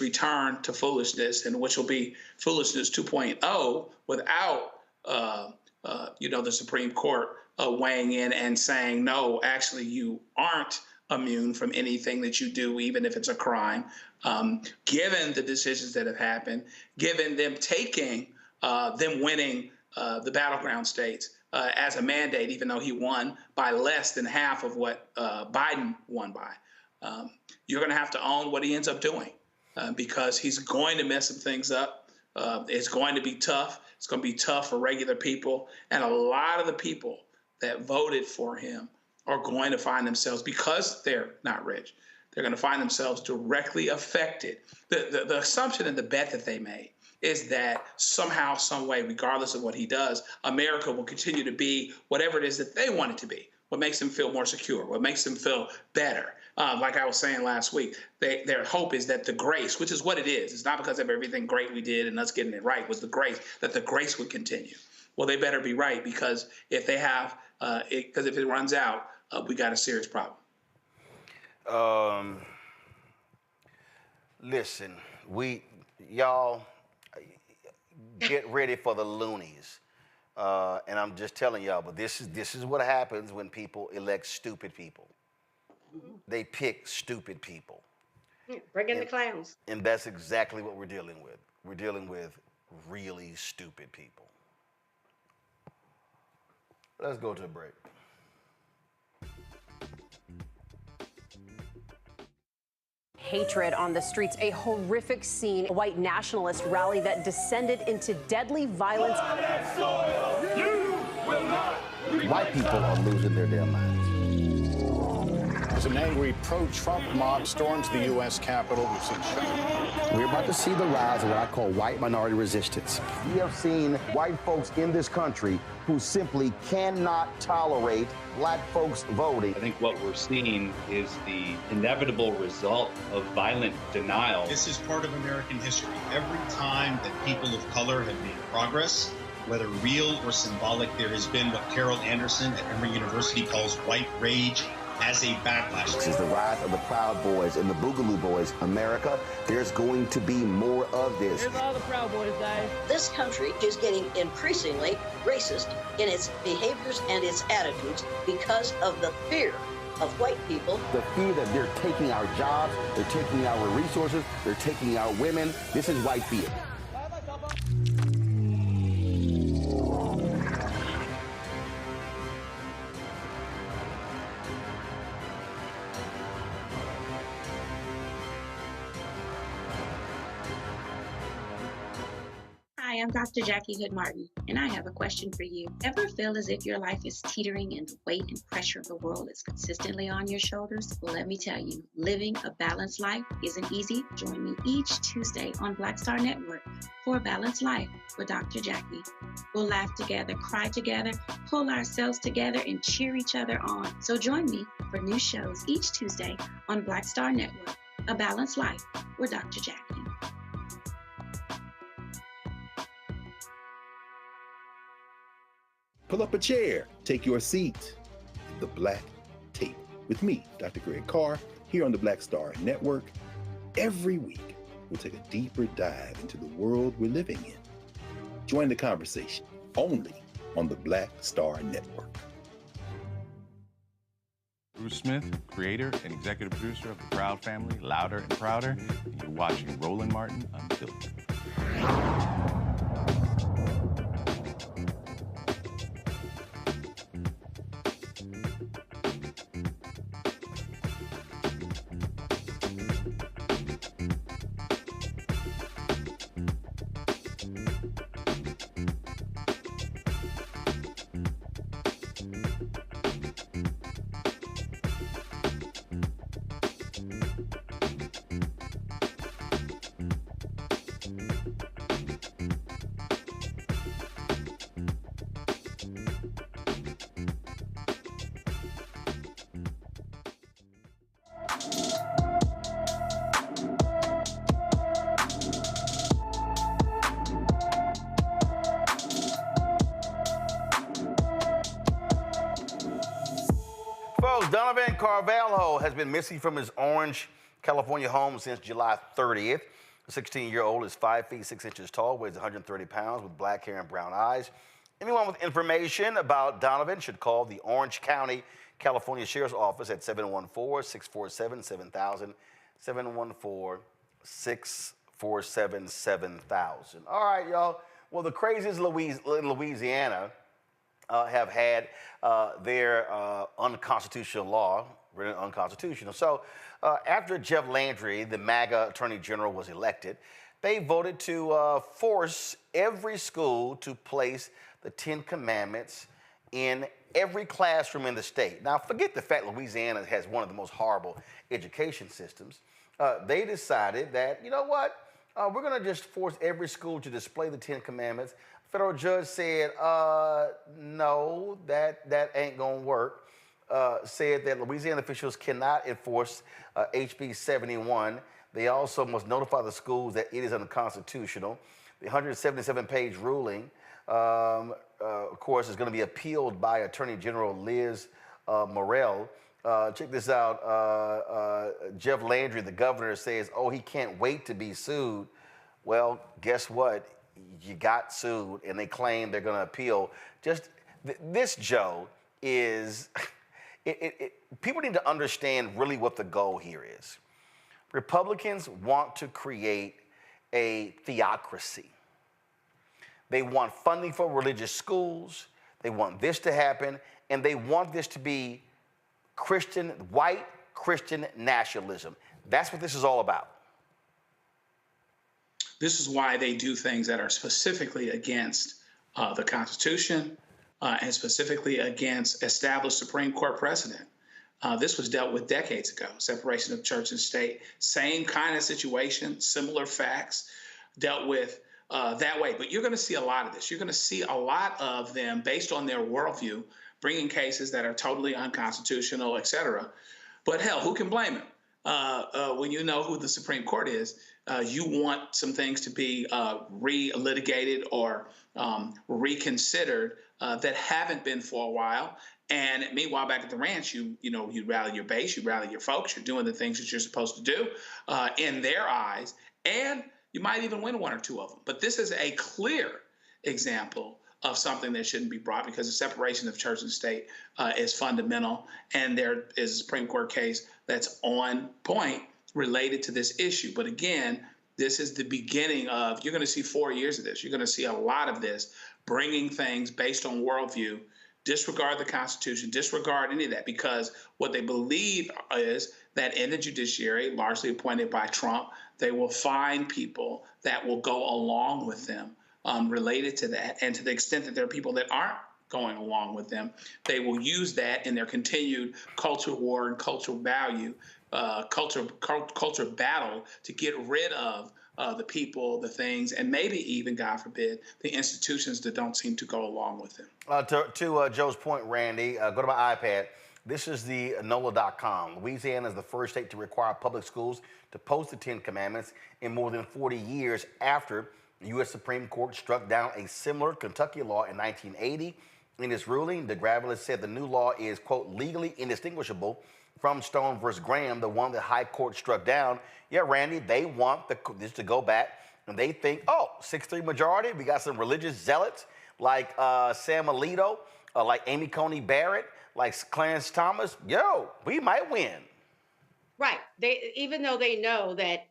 return to foolishness, and which will be foolishness 2.0 without the Supreme Court weighing in and saying, no, actually you aren't immune from anything that you do, even if it's a crime, given the decisions that have happened, given them winning the battleground states as a mandate, even though he won by less than half of what Biden won by. You're going to have to own what he ends up doing because he's going to mess some things up. It's going to be tough. It's going to be tough for regular people. And a lot of the people that voted for him are going to find themselves, because they're not rich, they're going to find themselves directly affected. The assumption and the bet that they made is that somehow, some way, regardless of what he does, America will continue to be whatever it is that they want it to be, what makes them feel more secure, what makes them feel better. Like I was saying last week, their hope is that the grace, which is what it is, it's not because of everything great we did and us getting it right, was the grace, that the grace would continue. Well, they better be right, because if they have, because if it runs out, we got a serious problem. Listen, y'all get ready for the loonies. And I'm just telling y'all, but this is what happens when people elect stupid people. They pick stupid people. Bring in the clowns. And that's exactly what we're dealing with. We're dealing with really stupid people. Let's go to a break. Hatred on the streets, a horrific scene, a white nationalist rally that descended into deadly violence. White people are losing their damn minds. As an angry pro-Trump mob storms the U.S. Capitol, we've seen We're about to see the rise of what I call white minority resistance. We have seen white folks in this country who simply cannot tolerate black folks voting. I think what we're seeing is the inevitable result of violent denial. This is part of American history. Every time that people of color have made progress, whether real or symbolic, there has been what Carol Anderson at Emory University calls white rage as a backlash. This is the rise of the Proud Boys and the Boogaloo Boys. America, there's going to be more of this. Here's all the Proud Boys, guys. This country is getting increasingly racist in its behaviors and its attitudes because of the fear of white people. The fear that they're taking our jobs, they're taking our resources, they're taking our women. This is white fear. Hi, I'm Dr. Jackie Hood Martin, and I have a question for you. Ever feel as if your life is teetering and the weight and pressure of the world is consistently on your shoulders? Well, let me tell you, living a balanced life isn't easy. Join me each Tuesday on Black Star Network for A Balanced Life with Dr. Jackie. We'll laugh together, cry together, pull ourselves together, and cheer each other on. So join me for new shows each Tuesday on Black Star Network, A Balanced Life with Dr. Jackie. Pull up a chair, take your seat. The Black Tape with me, Dr. Greg Carr, here on the Black Star Network. Every week, we'll take a deeper dive into the world we're living in. Join the conversation only on the Black Star Network. Bruce Smith, creator and executive producer of The Proud Family, Louder and Prouder, and you're watching Roland Martin Unfiltered. Folks, Donovan Carvalho has been missing from his Orange, California home since July 30th. The 16-year-old is 5 feet 6 inches tall, weighs 130 pounds, with black hair and brown eyes. Anyone with information about Donovan should call the Orange County California Sheriff's Office at 714-647-7000, 714-647-7000. All right, y'all. Well, the craziest in Louisiana have had their unconstitutional law written unconstitutional. So after Jeff Landry, the MAGA Attorney General, was elected, they voted to force every school to place the 10 Commandments in every classroom in the state. Now, forget the fact Louisiana has one of the most horrible education systems. They decided that, you know what, we're going to just force every school to display the 10 Commandments. Federal judge said, no, that ain't going to work. Said that Louisiana officials cannot enforce HB 71. They also must notify the schools that it is unconstitutional. The 177-page ruling, of course, is going to be appealed by Attorney General Liz Morrell. Check this out. Jeff Landry, the governor, says, oh, he can't wait to be sued. Well, guess what? You got sued, and they claim they're going to appeal. Just this, Joe, is... people need to understand really what the goal here is. Republicans want to create a theocracy. They want funding for religious schools. They want this to happen, and they want this to be white Christian nationalism. That's what this is all about. This is why they do things that are specifically against the Constitution and specifically against established Supreme Court precedent. This was dealt with decades ago, separation of church and state. Same kind of situation, similar facts, dealt with that way. But you're going to see a lot of this. You're going to see a lot of them, based on their worldview, bringing cases that are totally unconstitutional, et cetera. But hell, who can blame him? When you know who the Supreme Court is, you want some things to be re-litigated or reconsidered that haven't been for a while. And meanwhile, back at the ranch, you rally your base, you rally your folks, you're doing the things that you're supposed to do in their eyes, and you might even win one or two of them. But this is a clear example of something that shouldn't be brought, because the separation of church and state is fundamental, and there is a Supreme Court case that's on point related to this issue. But again, this is the beginning of, you're going to see 4 years of this. You're going to see a lot of this, bringing things based on worldview, disregard the Constitution, disregard any of that, because what they believe is that in the judiciary, largely appointed by Trump, they will find people that will go along with them related to that. And to the extent that there are people that aren't going along with them, they will use that in their continued culture war and cultural value, culture battle to get rid of the people, the things, and maybe even, God forbid, the institutions that don't seem to go along with them. To Joe's point, Randy, go to my iPad. This is the NOLA.com. Louisiana is the first state to require public schools to post the 10 Commandments in more than 40 years after the U.S. Supreme Court struck down a similar Kentucky law in 1980. In its ruling, the Graveler said the new law is, quote, legally indistinguishable from Stone versus Graham, the one that High Court struck down. Yeah, Randy, they want this to go back, and they think, oh, 6-3 majority. We got some religious zealots like Sam Alito, like Amy Coney Barrett, like Clarence Thomas. Yo, we might win. Right. They, even though they know that,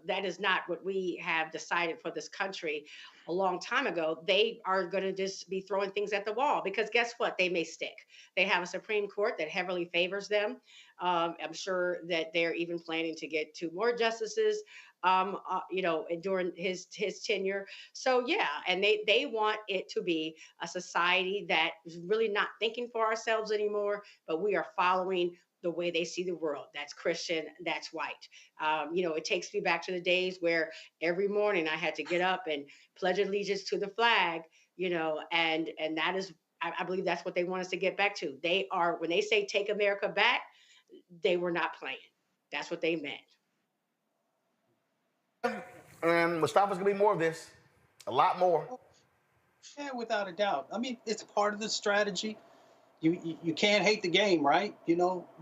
that is not what we have decided for this country a long time ago, they are going to just be throwing things at the wall, because guess what? They may stick. They have a Supreme Court that heavily favors them. I'm sure that they're even planning to get 2 more justices, during his tenure. So yeah, and they want it to be a society that is really not thinking for ourselves anymore, but we are following the way they see the world. That's Christian, that's white. It takes me back to the days where every morning I had to get up and pledge allegiance to the flag, and that is, I believe that's what they want us to get back to. They are, when they say take America back, they were not playing. That's what they meant. And Mustafa's gonna be more of this, a lot more. Yeah, without a doubt. I mean, it's part of the strategy. You can't hate the game, right?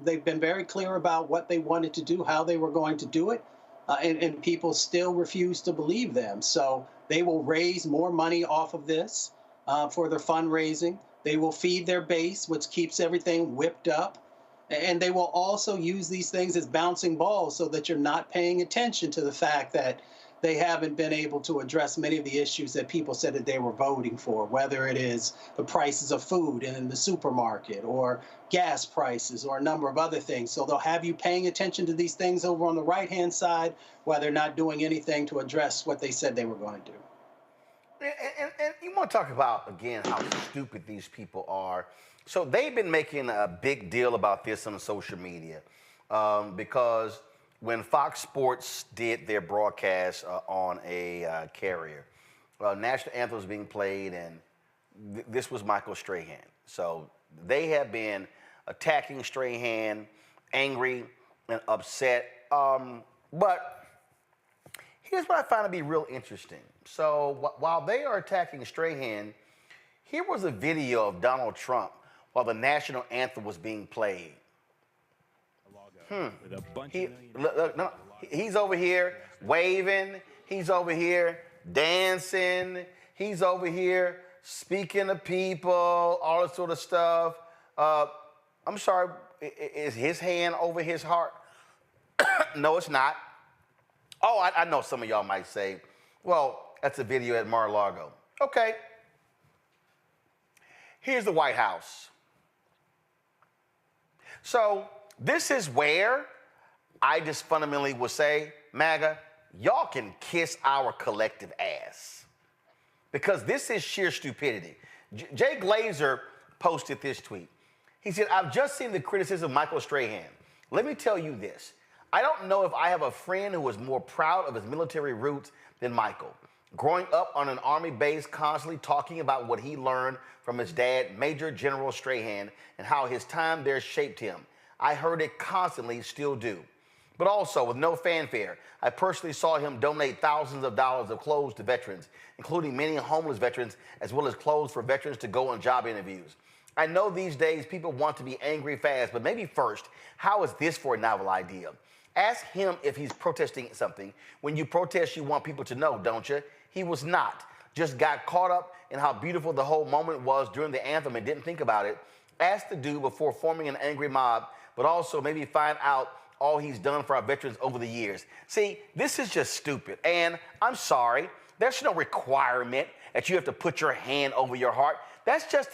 They've been very clear about what they wanted to do, how they were going to do it, and people still refuse to believe them. So they will raise more money off of this for their fundraising. They will feed their base, which keeps everything whipped up. And they will also use these things as bouncing balls so that you're not paying attention to the fact that they haven't been able to address many of the issues that people said that they were voting for, whether it is the prices of food in the supermarket or gas prices or a number of other things. So they'll have you paying attention to these things over on the right-hand side while they're not doing anything to address what they said they were going to do. And you want to talk about, again, how stupid these people are. So they've been making a big deal about this on social media because when Fox Sports did their broadcast on a carrier, national anthem was being played, and this was Michael Strahan. So they have been attacking Strahan, angry and upset. But here's what I find to be real interesting. So while they are attacking Strahan, here was a video of Donald Trump while the national anthem was being played. He's over here waving. He's over here dancing. He's over here speaking to people, all this sort of stuff. I'm sorry, is his hand over his heart? No, it's not. Oh, I know some of y'all might say, well, that's a video at Mar-a-Lago. Okay. Here's the White House. So this is where I just fundamentally will say, MAGA, y'all can kiss our collective ass. Because this is sheer stupidity. Jay Glazer posted this tweet. He said, I've just seen the criticism of Michael Strahan. Let me tell you this. I don't know if I have a friend who was more proud of his military roots than Michael. Growing up on an Army base, constantly talking about what he learned from his dad, Major General Strahan, and how his time there shaped him. I heard it constantly, still do. But also, with no fanfare, I personally saw him donate thousands of dollars of clothes to veterans, including many homeless veterans, as well as clothes for veterans to go on job interviews. I know these days people want to be angry fast, but maybe first, how is this for a novel idea? Ask him if he's protesting something. When you protest, you want people to know, don't you? He was not. Just got caught up in how beautiful the whole moment was during the anthem and didn't think about it. Ask the dude before forming an angry mob, but also maybe find out all he's done for our veterans over the years. See, this is just stupid. And I'm sorry, there's no requirement that you have to put your hand over your heart. That's just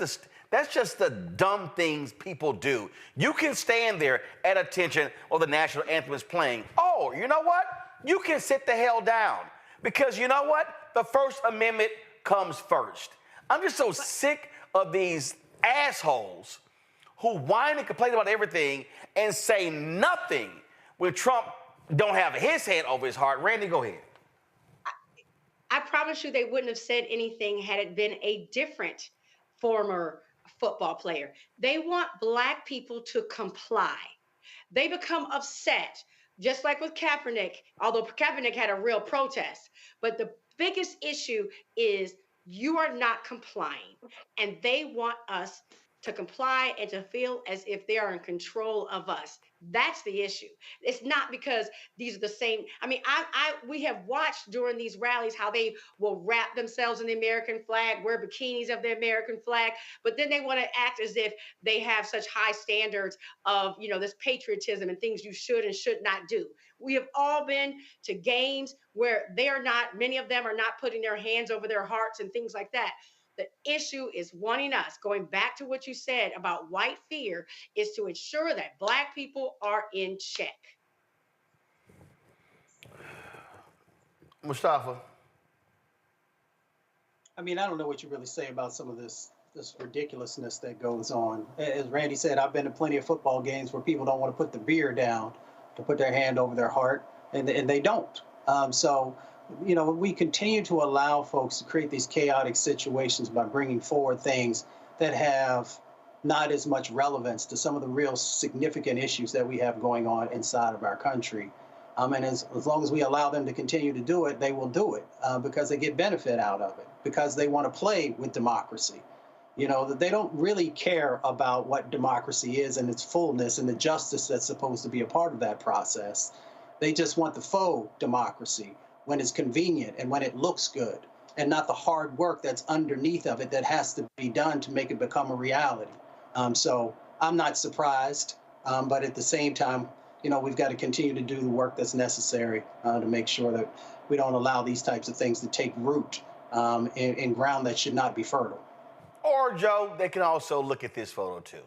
the dumb things people do. You can stand there at attention while the national anthem is playing. Oh, you know what? You can sit the hell down. Because you know what? The First Amendment comes first. I'm just so sick of these assholes who whine and complain about everything and say nothing when Trump don't have his hand over his heart. Randy, go ahead. I promise you they wouldn't have said anything had it been a different former football player. They want Black people to comply. They become upset, just like with Kaepernick, although Kaepernick had a real protest. But the biggest issue is you are not complying, and they want us to comply and to feel as if they are in control of us. That's the issue. It's not because these are the same. I mean, we have watched during these rallies how they will wrap themselves in the American flag, wear bikinis of the American flag, but then they want to act as if they have such high standards of, this patriotism and things you should and should not do. We have all been to games where many of them are not putting their hands over their hearts and things like that. The issue is wanting us, going back to what you said about white fear, is to ensure that Black people are in check. Mustafa. I mean, I don't know what you really say about some of this ridiculousness that goes on. As Randy said, I've been to plenty of football games where people don't want to put the beer down to put their hand over their heart, and they don't. We continue to allow folks to create these chaotic situations by bringing forward things that have not as much relevance to some of the real significant issues that we have going on inside of our country. And as long as we allow them to continue to do it, they will do it because they get benefit out of it, because they want to play with democracy. They don't really care about what democracy is and its fullness and the justice that's supposed to be a part of that process. They just want the faux democracy when it's convenient and when it looks good, and not the hard work that's underneath of it that has to be done to make it become a reality. So I'm not surprised But at the same time, you know, we've got to continue to do the work that's necessary to make sure that we don't allow these types of things to take root in ground that should not be fertile. Or, Joe, they can also look at this photo, too.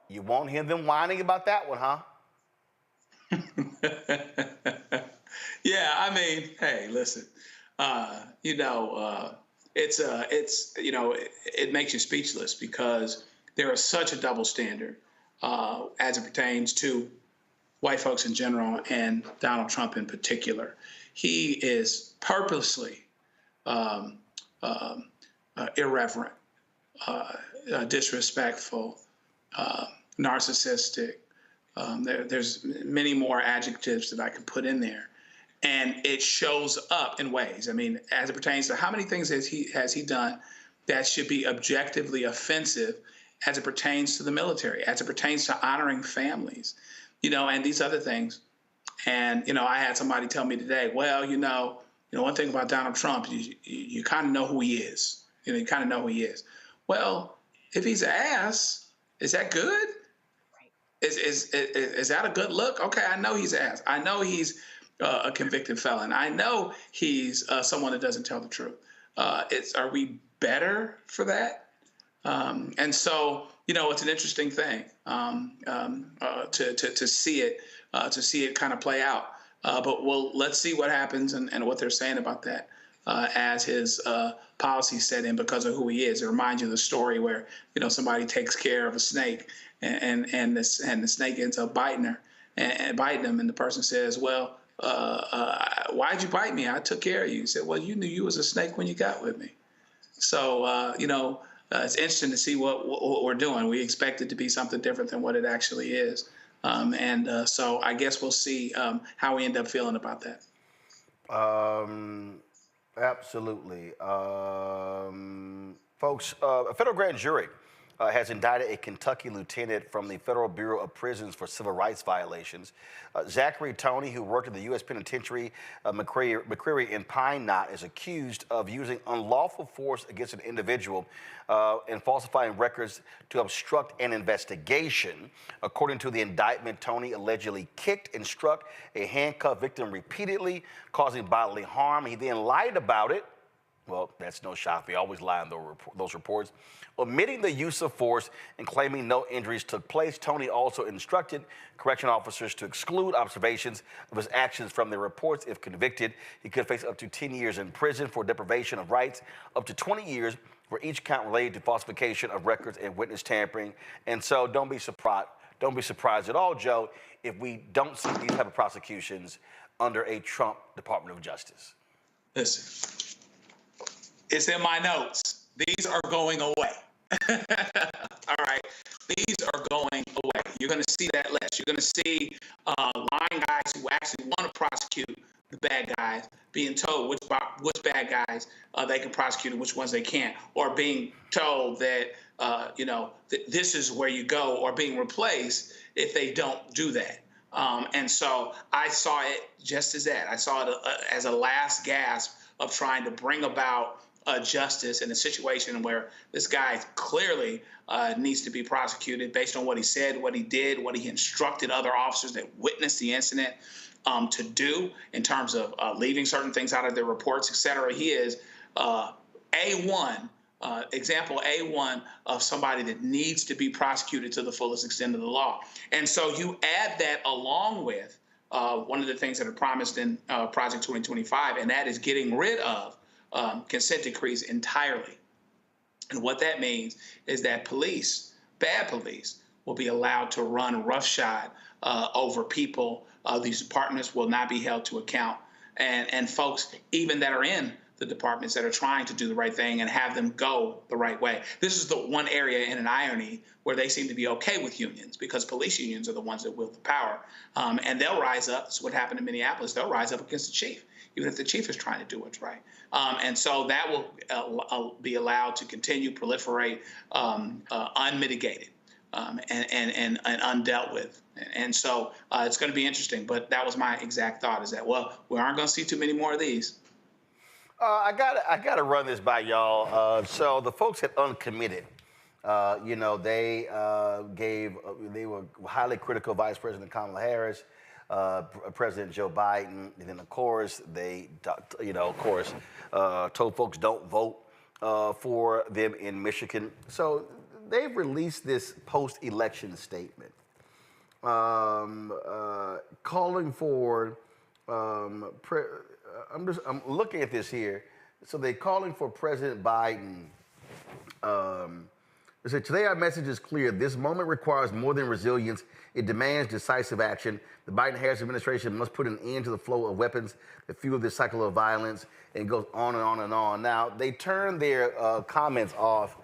You won't hear them whining about that one, huh? Yeah, I mean, hey, listen, it makes you speechless because there is such a double standard as it pertains to white folks in general and Donald Trump in particular. He is purposely irreverent, disrespectful, narcissistic. There's many more adjectives that I can put in there. And it shows up in ways. I mean, as it pertains to how many things has he done that should be objectively offensive as it pertains to the military, as it pertains to honoring families, and these other things. And, I had somebody tell me today, well, one thing about Donald Trump, you kind of know who he is. You kind of know who he is. Well, if he's an ass, is that good? Is that a good look? Okay, I know he's an ass. I know he's a convicted felon. I know he's someone that doesn't tell the truth. Are we better for that? And so, it's an interesting thing to see it kind of play out. But let's see what happens and what they're saying about that as his policy set in because of who he is. It reminds you of the story where somebody takes care of a snake and the snake ends up biting her and biting him, and the person says, well, why'd you bite me? I took care of you. He said, well, you knew you was a snake when you got with me. So, it's interesting to see what we're doing. We expect it to be something different than what it actually is. So I guess we'll see how we end up feeling about that. Absolutely. Folks, a federal grand jury has indicted a Kentucky lieutenant from the Federal Bureau of Prisons for civil rights violations. Zachary Toney, who worked at the U.S. Penitentiary McCreary in Pine Knot, is accused of using unlawful force against an individual and falsifying records to obstruct an investigation. According to the indictment, Toney allegedly kicked and struck a handcuffed victim repeatedly, causing bodily harm. He then lied about it. Well, that's no shock. They always lie in those reports. Omitting the use of force and claiming no injuries took place, Toney also instructed correction officers to exclude observations of his actions from their reports. If convicted, he could face up to 10 years in prison for deprivation of rights, up to 20 years for each count related to falsification of records and witness tampering. And so don't be surprised at all, Joe, if we don't see these type of prosecutions under a Trump Department of Justice. Listen. It's in my notes. These are going away. All right. These are going away. You're going to see that list. You're going to see lying guys who actually want to prosecute the bad guys being told which bad guys they can prosecute and which ones they can't, or being told that, this is where you go, or being replaced if they don't do that. And so I saw it just as that. I saw it as a last gasp of trying to bring about justice in a situation where this guy clearly needs to be prosecuted based on what he said, what he did, what he instructed other officers that witnessed the incident to do in terms of leaving certain things out of their reports, et cetera. He is A1, example A1 of somebody that needs to be prosecuted to the fullest extent of the law. And so you add that along with one of the things that are promised in Project 2025, and that is getting rid of consent decrees entirely. And what that means is that police, bad police, will be allowed to run roughshod over people. These departments will not be held to account. And folks, even that are in the departments that are trying to do the right thing and have them go the right way. This is the one area in an irony where they seem to be okay with unions, because police unions are the ones that wield the power. And they'll rise up. This is what happened in Minneapolis. They'll rise up against the chief, even if the chief is trying to do what's right. And so that will be allowed to continue proliferate unmitigated and undealt with. And so it's going to be interesting. But that was my exact thought, is that, well, we aren't going to see too many more of these. I gotta run this by y'all. So the folks at Uncommitted, you know, they they were highly critical of Vice President Kamala Harris, President Joe Biden, and then of course they, you know, of course, told folks don't vote for them in Michigan. So they've released this post-election statement, calling for. I'm looking at this here. So they're calling for President Biden. They said, today our message is clear. This moment requires more than resilience. It demands decisive action. The Biden-Harris administration must put an end to the flow of weapons that fuel this cycle of violence, and it goes on and on and on. Now, they turned their comments off.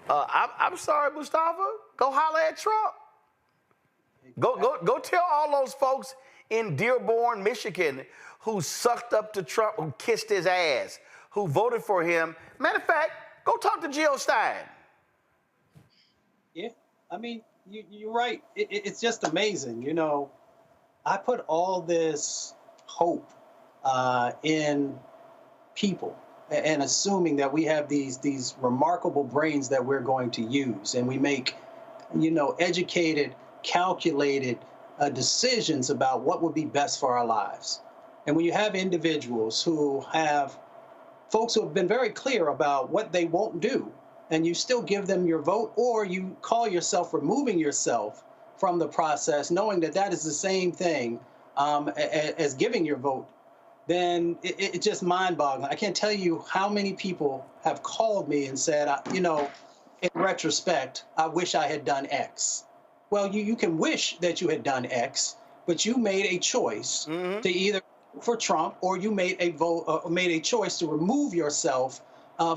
I'm sorry, Mustafa. Go holler at Trump. Go tell all those folks in Dearborn, Michigan, who sucked up to Trump, who kissed his ass, who voted for him. Matter of fact, go talk to Jill Stein. Yeah, I mean, you're right. It's just amazing. You know, I put all this hope in people and assuming that we have these remarkable brains that we're going to use, and we make, you know, educated, calculated decisions about what would be best for our lives. And when you have individuals who have folks who have been very clear about what they won't do, and you still give them your vote, or you call yourself removing yourself from the process, knowing that that is the same thing as giving your vote, then it's just mind-boggling. I can't tell you how many people have called me and said, you know, in retrospect, I wish I had done X. Well, you can wish that you had done X, but you made a choice to either vote for Trump, or you made a choice to remove yourself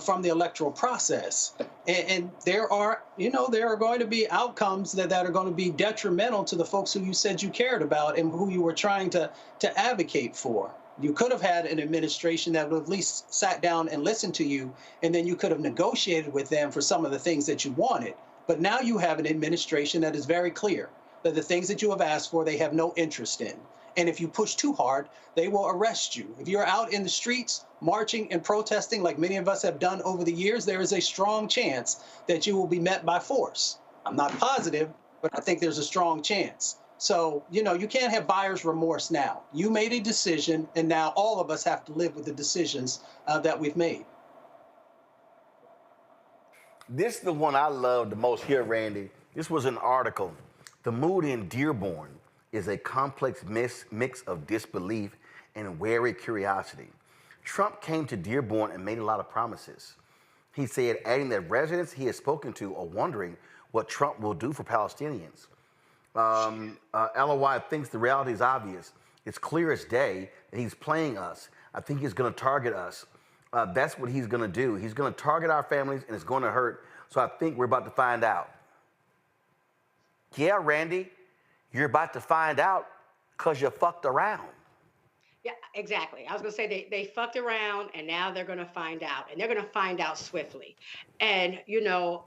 from the electoral process. And there are going to be outcomes that are going to be detrimental to the folks who you said you cared about and who you were trying to advocate for. You could have had an administration that would have at least sat down and listened to you, and then you could have negotiated with them for some of the things that you wanted. But now you have an administration that is very clear that the things that you have asked for, they have no interest in. And if you push too hard, they will arrest you. If you're out in the streets marching and protesting like many of us have done over the years, there is a strong chance that you will be met by force. I'm not positive, but I think there's a strong chance. So, you know, you can't have buyer's remorse now. You made a decision, and now all of us have to live with the decisions that we've made. This is the one I love the most here, Randy. This was an article. The mood in Dearborn is a complex mix of disbelief and wary curiosity. Trump came to Dearborn and made a lot of promises. He said, adding that residents he has spoken to are wondering what Trump will do for Palestinians. LOI thinks the reality is obvious. It's clear as day that he's playing us. I think he's going to target us. That's what he's going to do. He's going to target our families, and it's going to hurt. So I think we're about to find out. Yeah, Randy, you're about to find out because you fucked around. Yeah, exactly. I was going to say they fucked around, and now they're going to find out, and they're going to find out swiftly. And, you know,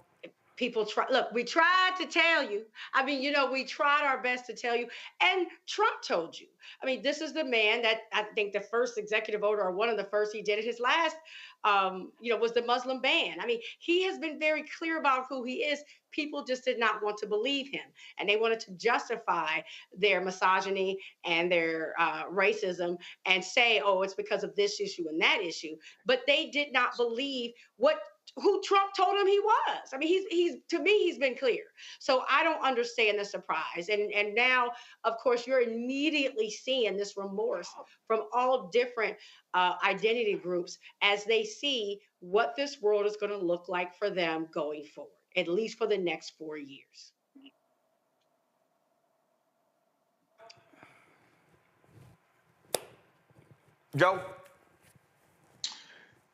people try. Look, we tried to tell you. I mean, you know, we tried our best to tell you. And Trump told you. I mean, this is the man that I think the first executive order, or one of the first he did it, his last, was the Muslim ban. I mean, he has been very clear about who he is. People just did not want to believe him. And they wanted to justify their misogyny and their racism and say, oh, it's because of this issue and that issue. But they did not believe who Trump told him he was. I mean, to me, he's been clear. So I don't understand the surprise. And now, of course, you're immediately seeing this remorse from all different identity groups as they see what this world is going to look like for them going forward, at least for the next 4 years. Joe?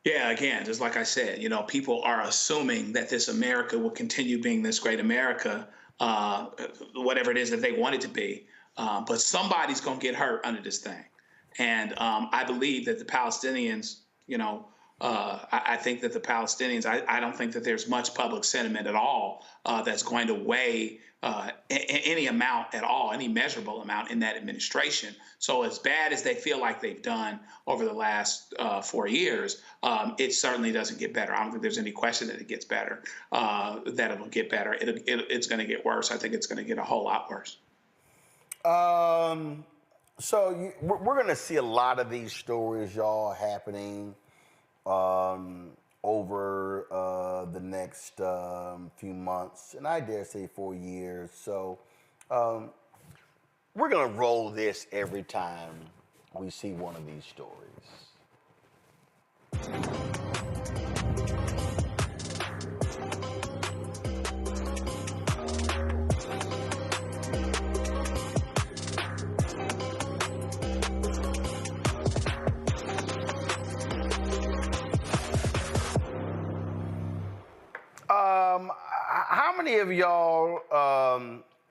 Yeah, again, just like I said, you know, people are assuming that this America will continue being this great America, whatever it is that they want it to be. But somebody's going to get hurt under this thing. And I believe that the Palestinians, you know, I think that the Palestinians, I don't think that there's much public sentiment at all that's going to weigh any amount at all, any measurable amount in that administration. So as bad as they feel like they've done over the last 4 years, it certainly doesn't get better. I don't think there's any question that it gets better, that it'll get better. It's going to get worse. I think it's going to get a whole lot worse. So we're going to see a lot of these stories, y'all, happening over the next few months, and I dare say 4 years. So we're going to roll this every time we see one of these stories.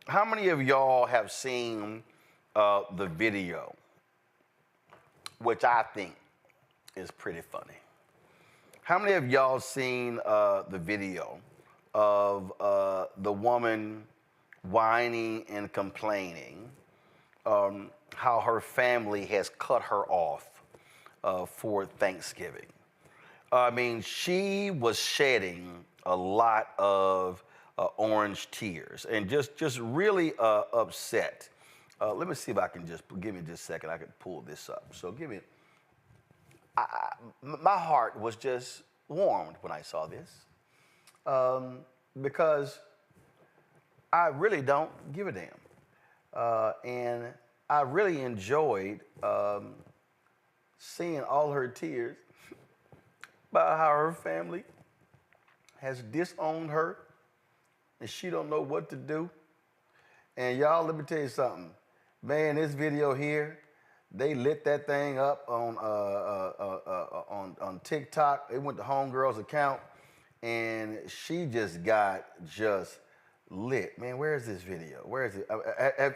How many of y'all have seen the video, which I think is pretty funny? How many of y'all seen the video of the woman whining and complaining how her family has cut her off for Thanksgiving? I mean, she was shedding a lot of orange tears and just really upset. Let me see if I can give me just a second. I can pull this up. So my heart was just warmed when I saw this because I really don't give a damn. And I really enjoyed seeing all her tears about how her family has disowned her and she don't know what to do. And y'all, let me tell you something. Man, this video here, they lit that thing up on TikTok. They went to Homegirl's account and she just got lit. Man, where is this video? Where is it?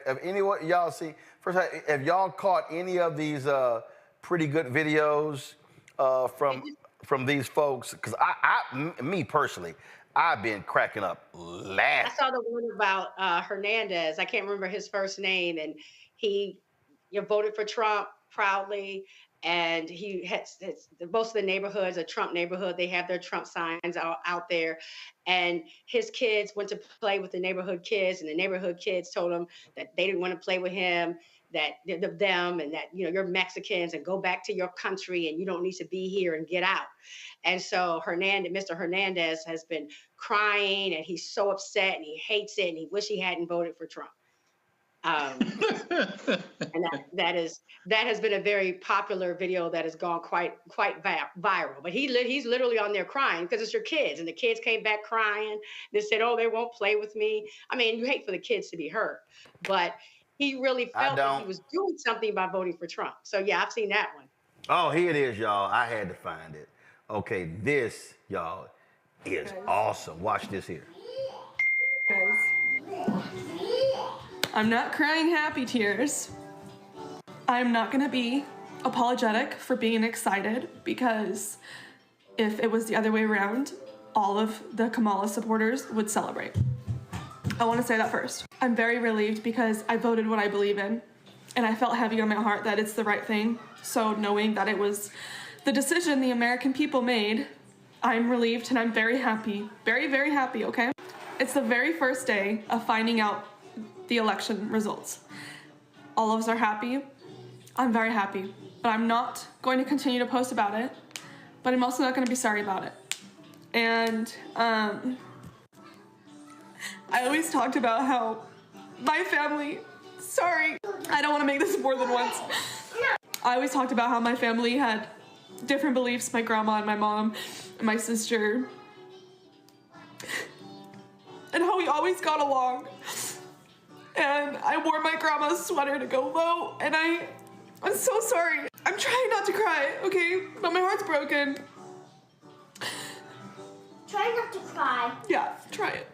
Have anyone, y'all seen, first, have y'all caught any of these pretty good videos from these folks? Because me personally, I've been cracking up laughing. I saw the one about Hernandez. I can't remember his first name, and he voted for Trump proudly. And he has most of the neighborhoods, a Trump neighborhood, they have their Trump signs out there. And his kids went to play with the neighborhood kids, and the neighborhood kids told him that they didn't want to play with him, that them, and that you're Mexicans and go back to your country and you don't need to be here and get out. And so Mr. Hernandez has been crying and he's so upset and he hates it and he wish he hadn't voted for Trump. And that has been a very popular video that has gone quite viral. But he's literally on there crying because it's your kids, and the kids came back crying. They said, "Oh, they won't play with me." I mean, you hate for the kids to be hurt, but he really felt that he was doing something by voting for Trump. So yeah, I've seen that one. Oh, here it is, y'all. I had to find it. Okay, this, y'all, is awesome. Watch this here. I'm not crying happy tears. I'm not gonna be apologetic for being excited, because if it was the other way around, all of the Kamala supporters would celebrate. I wanna say that first. I'm very relieved because I voted what I believe in, and I felt heavy on my heart that it's the right thing. So knowing that it was the decision the American people made, I'm relieved and I'm very happy. Very, very happy, okay? It's the very first day of finding out the election results. All of us are happy. I'm very happy, but I'm not going to continue to post about it, but I'm also not going to be sorry about it. And I always talked about how my family, sorry, I don't want to make this more than once. I always talked about how my family had different beliefs, my grandma and my mom and my sister, and how we always got along. And I wore my grandma's sweater to go vote, and I'm so sorry. I'm trying not to cry, okay? But my heart's broken. Try not to cry. Yeah, try it.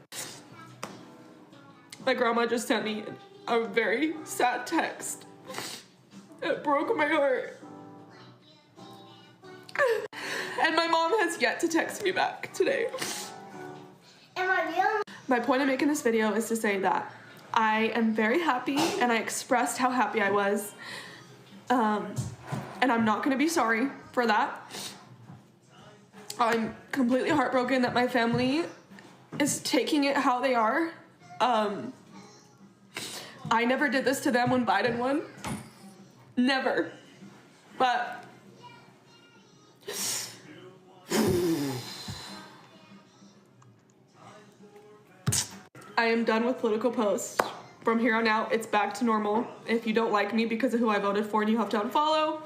My grandma just sent me a very sad text. It broke my heart. And my mom has yet to text me back today. Am I real? My point of making this video is to say that I am very happy, and I expressed how happy I was, and I'm not going to be sorry for that. I'm completely heartbroken that my family is taking it how they are. I never did this to them when Biden won. Never. But I am done with political posts. From here on out, it's back to normal. If you don't like me because of who I voted for and you have to unfollow,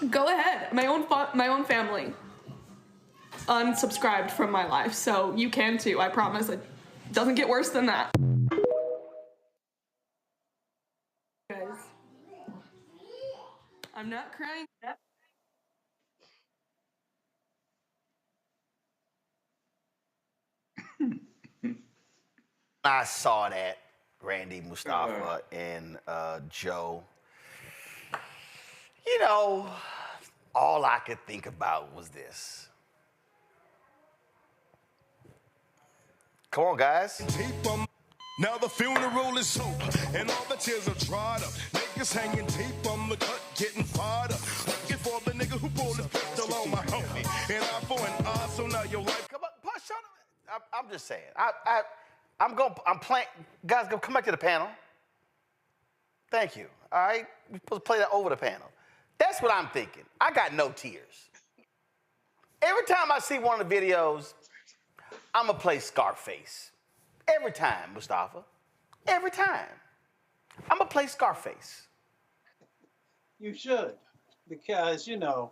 go ahead. My own family unsubscribed from my life, so you can too. I promise. It doesn't get worse than that. Guys, I'm not crying. I saw that, Randy, Mustafa, and Joe. You know, all I could think about was this. Come on, guys. Now the funeral is over, and all the tears are dried up. Niggas hanging deep on the cut, getting fired up. Looking for the nigga who pulled his pistol on my homie. And I for an eye, so now your life. Come on, shut up. I'm just saying. I'm playing. Guys, go come back to the panel. Thank you. All right, we're supposed to play that over the panel. That's what I'm thinking. I got no tears. Every time I see one of the videos, I'm gonna play Scarface. Every time, Mustafa. Every time. I'm gonna play Scarface. You should, because, you know,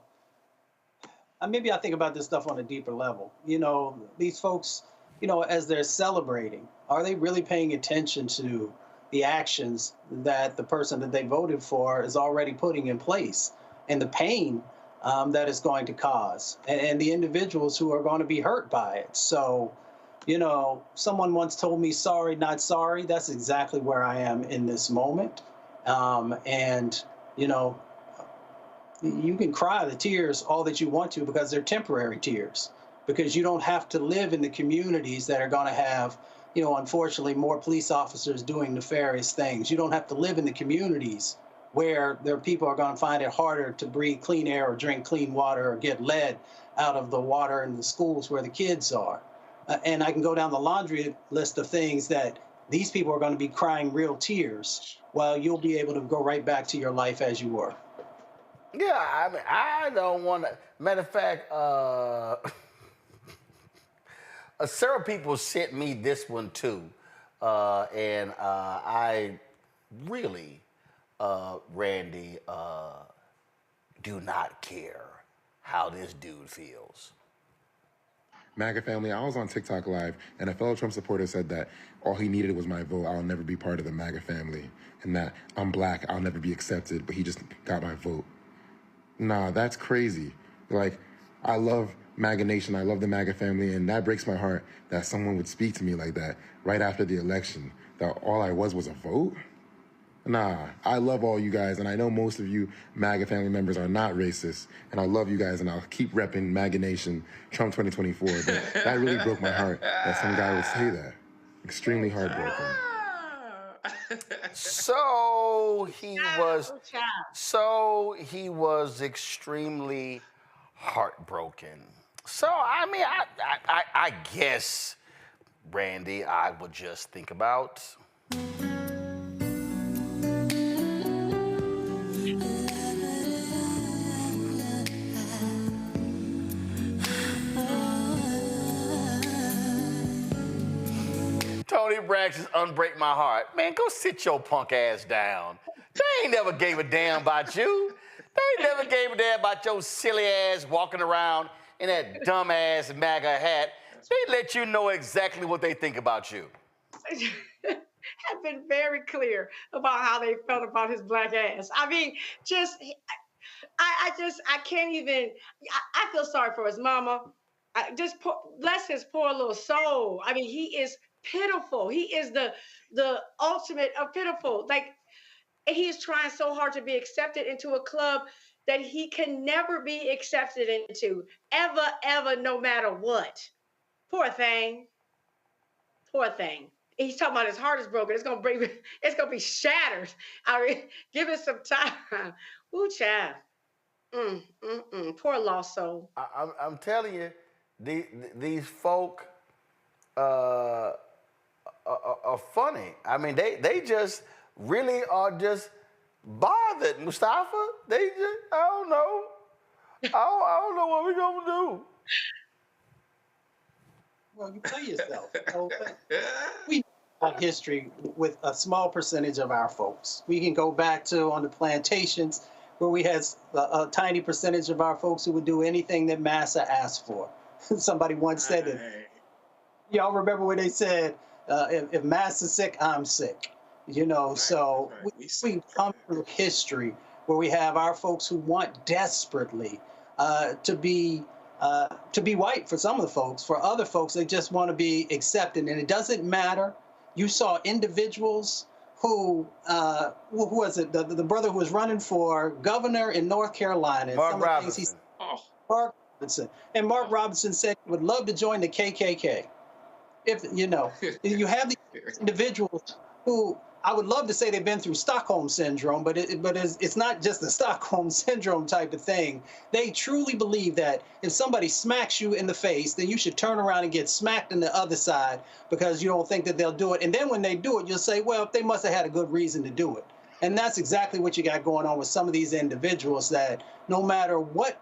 maybe I think about this stuff on a deeper level. You know, these folks, you know, as they're celebrating, are they really paying attention to the actions that the person that they voted for is already putting in place, and the pain that it's going to cause, and the individuals who are going to be hurt by it? So, you know, someone once told me, sorry, not sorry. That's exactly where I am in this moment. And, you know, you can cry the tears all that you want to, because they're temporary tears, because you don't have to live in the communities that are going to have, you know, unfortunately, more police officers doing nefarious things. You don't have to live in the communities where their people are going to find it harder to breathe clean air or drink clean water or get lead out of the water in the schools where the kids are. And I can go down the laundry list of things that these people are going to be crying real tears, while you'll be able to go right back to your life as you were. Yeah, I mean, I don't want to. Matter of fact, several people sent me this one too, and I really, Randy, do not care how this dude feels. MAGA family, I was on TikTok Live, and a fellow Trump supporter said that all he needed was my vote. I'll never be part of the MAGA family, and that I'm black, I'll never be accepted, but he just got my vote. Nah, that's crazy. Like, I love MAGA Nation, I love the MAGA family, and that breaks my heart that someone would speak to me like that right after the election, that all I was a vote? Nah, I love all you guys, and I know most of you MAGA family members are not racist, and I love you guys, and I'll keep repping MAGA Nation, Trump 2024, but that really broke my heart that some guy would say that. Extremely heartbroken. So he was extremely heartbroken. So, I mean, I guess, Randy, I would just think about... Tony Braxton's Unbreak My Heart. Man, go sit your punk ass down. They ain't never gave a damn about you. They never gave a damn about your silly ass walking around in that dumb ass MAGA hat. They let you know exactly what they think about you. Have been very clear about how they felt about his black ass. I mean, I can't even, I feel sorry for his mama. Bless his poor little soul. I mean, he is pitiful. He is the ultimate of pitiful. Like, he is trying so hard to be accepted into a club that he can never be accepted into, ever, no matter what. Poor thing. Poor thing. He's talking about his heart is broken. It's gonna be shattered. I mean, give it some time. Ooh, child. Poor lost soul. I'm telling you, these folk are funny. I mean, they just really are just bothered, Mustafa. They just, I don't know. I don't know what we're gonna do. Well, you play yourself. We have history with a small percentage of our folks. We can go back to on the plantations where we had a tiny percentage of our folks who would do anything that Massa asked for. Somebody once said it. Y'all remember when they said, if Massa's sick, I'm sick. You know, so we come through history where we have our folks who want desperately to be white for some of the folks. For other folks, they just want to be accepted. And it doesn't matter. You saw individuals who was it? The brother who was running for governor in North Carolina. Mark Robinson. Mark Robinson. And Mark Robinson said he would love to join the KKK. If, you know, you have these individuals who, I would love to say they've been through Stockholm Syndrome, but it's not just the Stockholm Syndrome type of thing. They truly believe that if somebody smacks you in the face, then you should turn around and get smacked in the other side because you don't think that they'll do it. And then when they do it, you'll say, well, they must have had a good reason to do it. And that's exactly what you got going on with some of these individuals, that no matter what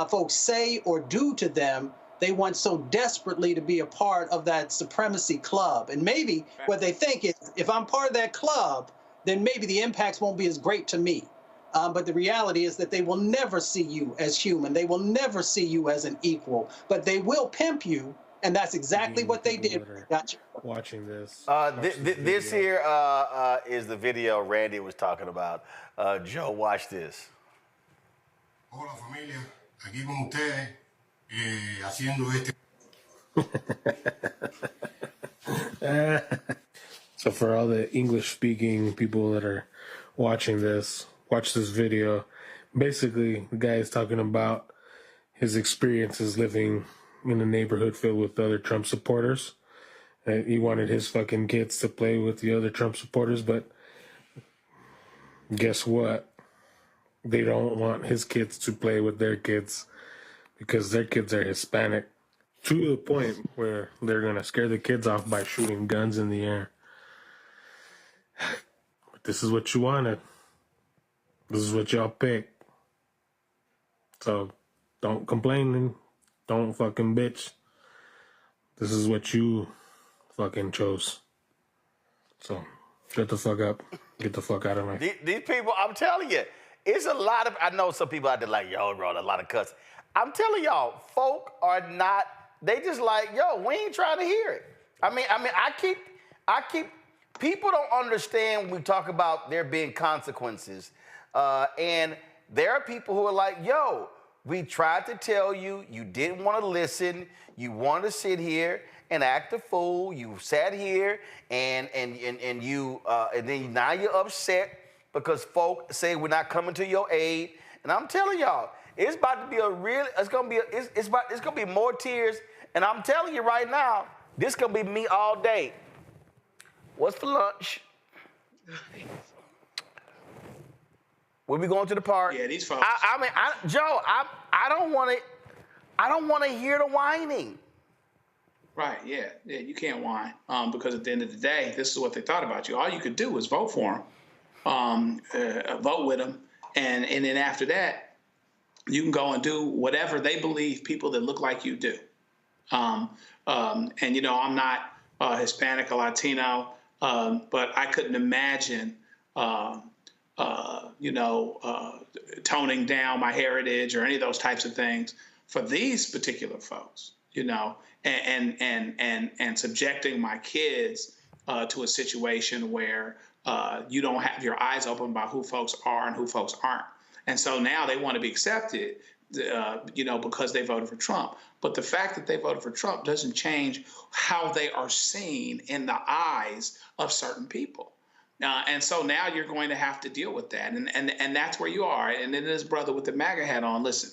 folks say or do to them, they want so desperately to be a part of that supremacy club. And maybe what they think is, if I'm part of that club, then maybe the impacts won't be as great to me. But the reality is that they will never see you as human. They will never see you as an equal, but they will pimp you. And that's exactly what they did. Gotcha. Watching this. This here is the video Randy was talking about. Joe, watch this. Hola familia, aquí con ustedes. Haciendo este. So for all the English-speaking people that are watching this, watch this video. Basically, the guy is talking about his experiences living in a neighborhood filled with other Trump supporters. He wanted his fucking kids to play with the other Trump supporters, but guess what? They don't want his kids to play with their kids, because their kids are Hispanic, to the point where they're going to scare the kids off by shooting guns in the air. But this is what you wanted. This is what y'all picked. So don't complain and don't fucking bitch. This is what you fucking chose. So shut the fuck up. Get the fuck out of my... These people, I'm telling you, it's a lot of... I know some people out there like, yo, bro, a lot of cuss. I'm telling y'all, folk are not, they just like, yo, we ain't trying to hear it. I mean, I keep, people don't understand when we talk about there being consequences. And there are people who are like, yo, we tried to tell you, you didn't want to listen, you wanted to sit here and act a fool, you sat here and you, and then now you're upset because folk say we're not coming to your aid. And I'm telling y'all, it's about to be a real, it's gonna be more tears. And I'm telling you right now, this gonna be me all day. What's for lunch? We'll be going to the park. Yeah, these folks. Joe, I don't want to hear the whining. Right, yeah, you can't whine because at the end of the day, this is what they thought about you. All you could do was vote for them, vote with them, and then after that, you can go and do whatever they believe people that look like you do. And, you know, I'm not Hispanic or Latino, but I couldn't imagine, you know, toning down my heritage or any of those types of things for these particular folks, you know, and subjecting my kids to a situation where you don't have your eyes open about who folks are and who folks aren't. And so now they want to be accepted, you know, because they voted for Trump. But the fact that they voted for Trump doesn't change how they are seen in the eyes of certain people. And so now you're going to have to deal with that. And that's where you are. And then this brother with the MAGA hat on, listen,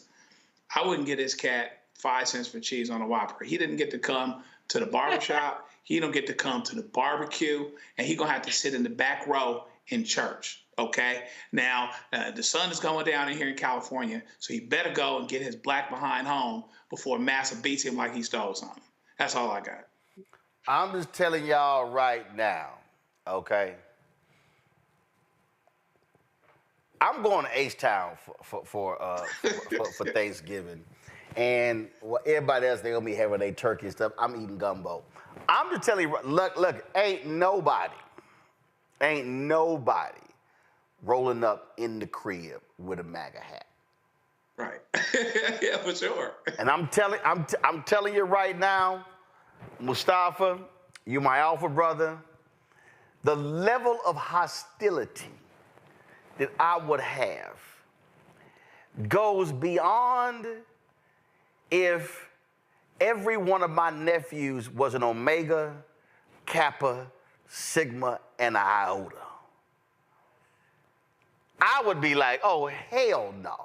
I wouldn't get his cat 5 cents for cheese on a Whopper. He didn't get to come to the barbershop. He don't get to come to the barbecue, and he gonna have to sit in the back row in church. Okay. Now the sun is going down in here in California, so he better go and get his black behind home before Massa beats him like he stole something. That's all I got. I'm just telling y'all right now, okay? I'm going to H-Town for Thanksgiving. And everybody else, they're going to be having their turkey and stuff. I'm eating gumbo. I'm just telling you, look, ain't nobody rolling up in the crib with a MAGA hat. Right. Yeah, for sure. And I'm telling you right now, Mustafa, you my alpha brother, the level of hostility that I would have goes beyond if every one of my nephews was an Omega, Kappa, Sigma, and Iota. I would be like, oh, hell no.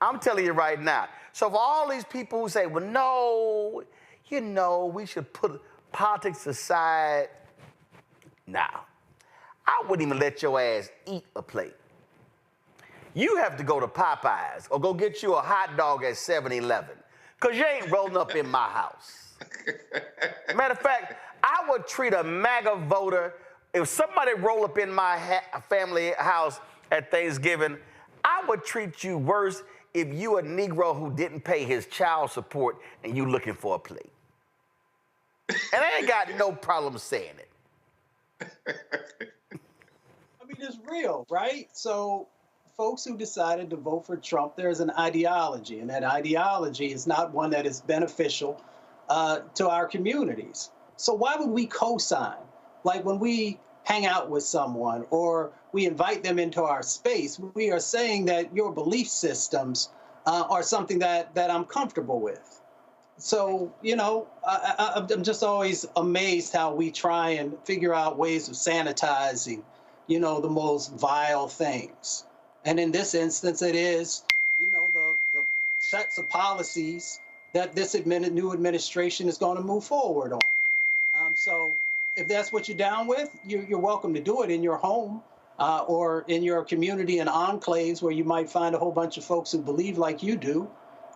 I'm telling you right now. So for all these people who say, well, no, you know, we should put politics aside. Now, I wouldn't even let your ass eat a plate. You have to go to Popeyes or go get you a hot dog at 7-Eleven, because you ain't rolling up in my house. Matter of fact, I would treat a MAGA voter, if somebody roll up in my family house at Thanksgiving, I would treat you worse if you a Negro who didn't pay his child support and you looking for a plate. And I ain't got no problem saying it. I mean, it's real, right? So folks who decided to vote for Trump, there's an ideology, and that ideology is not one that is beneficial to our communities. So why would we co-sign? Like when we hang out with someone or we invite them into our space, we are saying that your belief systems are something that I'm comfortable with. So, you know, I'm just always amazed how we try and figure out ways of sanitizing, you know, the most vile things. And in this instance, it is, you know, the sets of policies that this new administration is going to move forward on. So if that's what you're down with, you're welcome to do it in your home or in your community and enclaves where you might find a whole bunch of folks who believe like you do.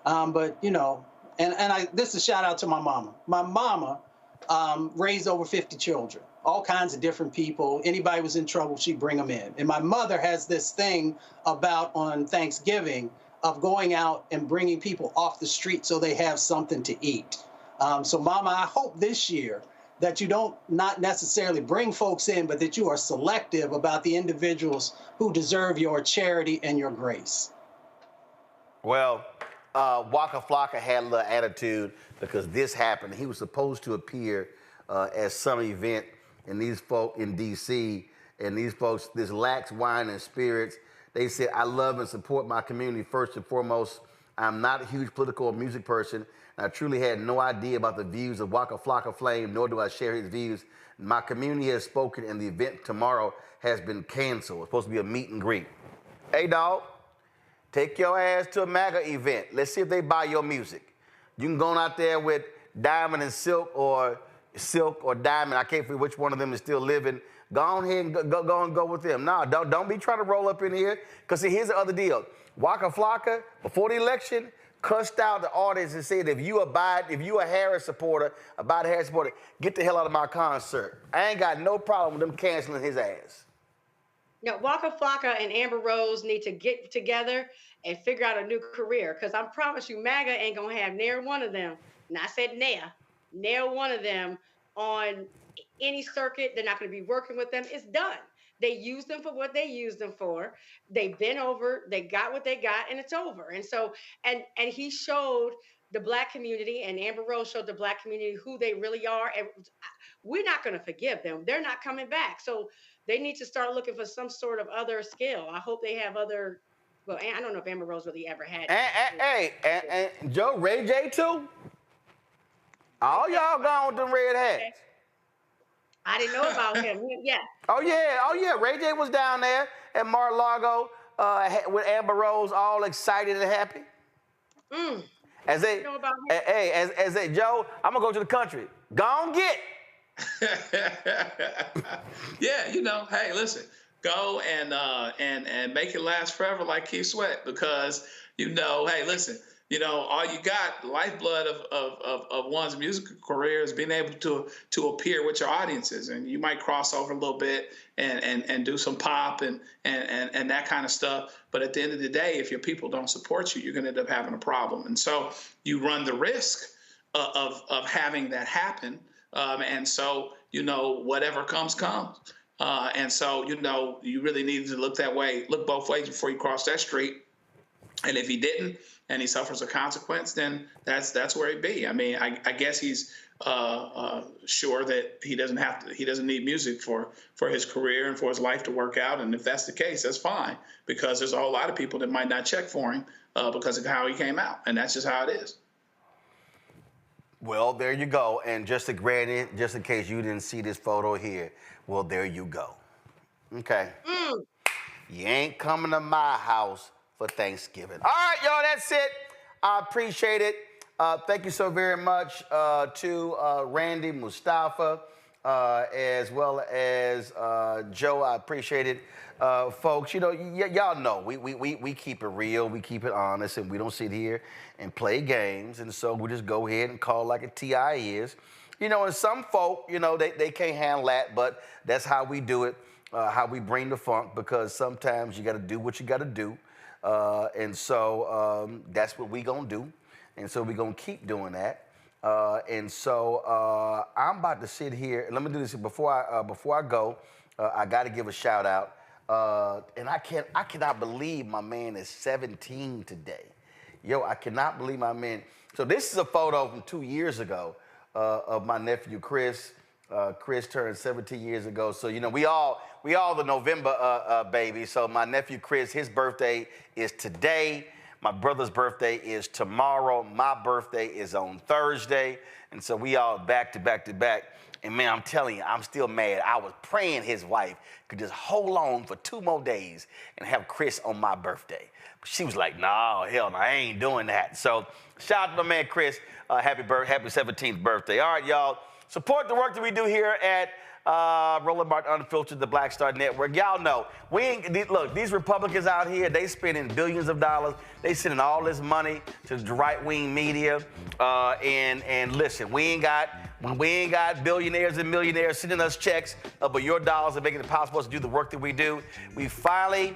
But, you know, and this is a shout out to my mama. My mama raised over 50 children, all kinds of different people. Anybody was in trouble, she'd bring them in. And my mother has this thing about on Thanksgiving of going out and bringing people off the street so they have something to eat. So Mama, I hope this year that you don't not necessarily bring folks in, but that you are selective about the individuals who deserve your charity and your grace. Well, Waka Flocka had a little attitude because this happened. He was supposed to appear at some event, and these folk in D.C., and these folks, this Lax Wine and Spirits, they said, I love and support my community first and foremost. I'm not a huge political or music person. I truly had no idea about the views of Waka Flocka Flame, nor do I share his views. My community has spoken, and the event tomorrow has been canceled. It's supposed to be a meet and greet. Hey, dog, take your ass to a MAGA event. Let's see if they buy your music. You can go out there with Diamond and Silk or Diamond. I can't figure which one of them is still living. Go on ahead and go with them. No, don't be trying to roll up in here. Because see, here's the other deal. Waka Flocka, before the election, cussed out the audience and said, if you a Harris supporter, get the hell out of my concert. I ain't got no problem with them canceling his ass. No, Waka Flocka and Amber Rose need to get together and figure out a new career. Because I promise you, MAGA ain't going to have near one of them. And I said near one of them on any circuit. They're not going to be working with them. It's done. They used them for what they used them for. They've been over, they got what they got, and it's over. And so, and he showed the Black community, and Amber Rose showed the Black community who they really are. And we're not going to forgive them. They're not coming back. So they need to start looking for some sort of other skill. I hope they have other, well, I don't know if Amber Rose really ever had. And Joe, Ray J too? All y'all gone with them red hats. I didn't know about him. Yeah. Oh yeah. Ray J was down there at Mar-a-Lago with Amber Rose, all excited and happy. As they, hey, as they, Joe, I'm gonna go to the country. Go on get. Yeah, you know, hey, listen, go and make it last forever like Keith Sweat, because you know, hey, listen, you know, all you got, the lifeblood of one's musical career is being able to appear with your audiences, and you might cross over a little bit and do some pop and that kind of stuff. But at the end of the day, if your people don't support you, you're going to end up having a problem. And so you run the risk of having that happen. And so, you know, whatever comes. And so, you know, you really need to look both ways before you cross that street. And if he didn't, and he suffers a consequence, then that's where he'd be. I mean, I guess he's sure that he doesn't need music for his career and for his life to work out. And if that's the case, that's fine, because there's a whole lot of people that might not check for him because of how he came out. And that's just how it is. Well, there you go. And just in case you didn't see this photo here, well, there you go. Okay. You ain't coming to my house for Thanksgiving. All right, y'all, that's it. I appreciate it. Thank you so very much to Randy, Mustafa, as well as Joe. I appreciate it. Folks, you know, y'all know, we keep it real, we keep it honest, and we don't sit here and play games. And so we just go ahead and call like a TI is. You know, and some folk, you know, they can't handle that, but that's how we do it, how we bring the funk, because sometimes you got to do what you got to do. And so that's what we gonna do. And so we gonna keep doing that. And so I'm about to sit here. Let me do this before I go. I got to give a shout out. And I cannot believe my man is 17 today. Yo, I cannot believe my man. So this is a photo from 2 years ago of my nephew Chris. Chris turned 17 years ago. So, you know, we all the November babies. So my nephew Chris, his birthday is today. My brother's birthday is tomorrow. My birthday is on Thursday. And so we all back to back to back. And man, I'm telling you, I'm still mad. I was praying his wife could just hold on for 2 more days and have Chris on my birthday. But she was like, no, hell no, I ain't doing that. So shout out to my man Chris. Happy 17th birthday. All right, y'all. Support the work that we do here at Roland Martin Unfiltered, the Black Star Network. Y'all know, look, these Republicans out here, they spending billions of dollars. They sending all this money to the right-wing media. And listen, we ain't got billionaires and millionaires sending us checks, but your dollars are making it possible to do the work that we do. We finally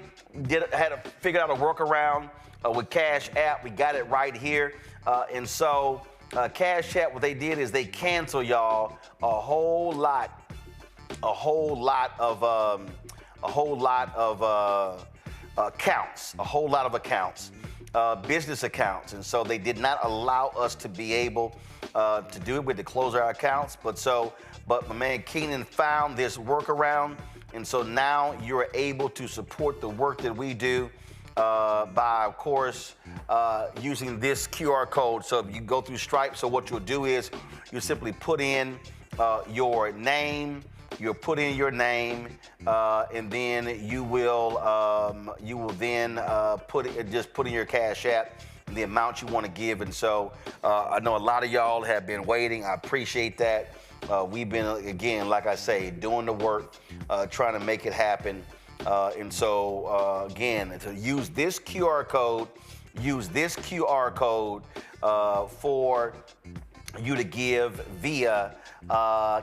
had to figure out a workaround with Cash App. We got it right here. And so Cash App, what they did is they cancel y'all a whole lot of accounts, business accounts. And so they did not allow us to be able to do it. We had to close our accounts. But my man Keenan found this workaround. And so now you're able to support the work that we do by, of course, using this QR code. So if you go through Stripe, so what you'll do is you simply put in your name. You'll put in your name, and then you will then put in your Cash App and the amount you want to give. And so I know a lot of y'all have been waiting. I appreciate that. We've been, again, like I say, doing the work, trying to make it happen. And so again, to use this QR code, for you to give via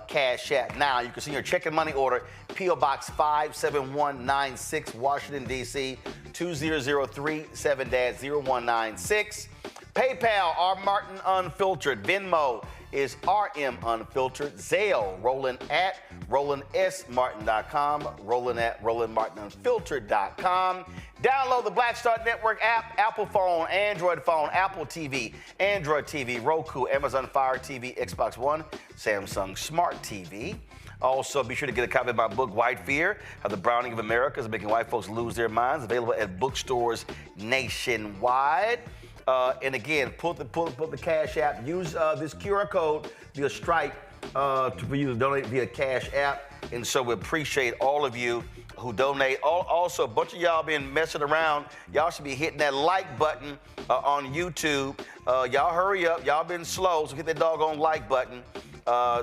Cash App. Now, you can see your check and money order, P.O. Box 57196, Washington, D.C., 20037 0196. PayPal, R. Martin Unfiltered. Venmo is RM Unfiltered. Zelle, Roland at RolandSMartin.com. Roland at RolandMartinUnfiltered.com. Download the Black Star Network app, Apple phone, Android phone, Apple TV, Android TV, Roku, Amazon Fire TV, Xbox One, Samsung Smart TV. Also, be sure to get a copy of my book, White Fear, How the Browning of America is Making White Folks Lose Their Minds, available at bookstores nationwide. And again, put the Cash App, use this QR code via Stripe for you to donate via Cash App. And so we appreciate all of you who donate. Also, a bunch of y'all been messing around. Y'all should be hitting that like button on YouTube. Y'all hurry up. Y'all been slow, so hit that doggone like button.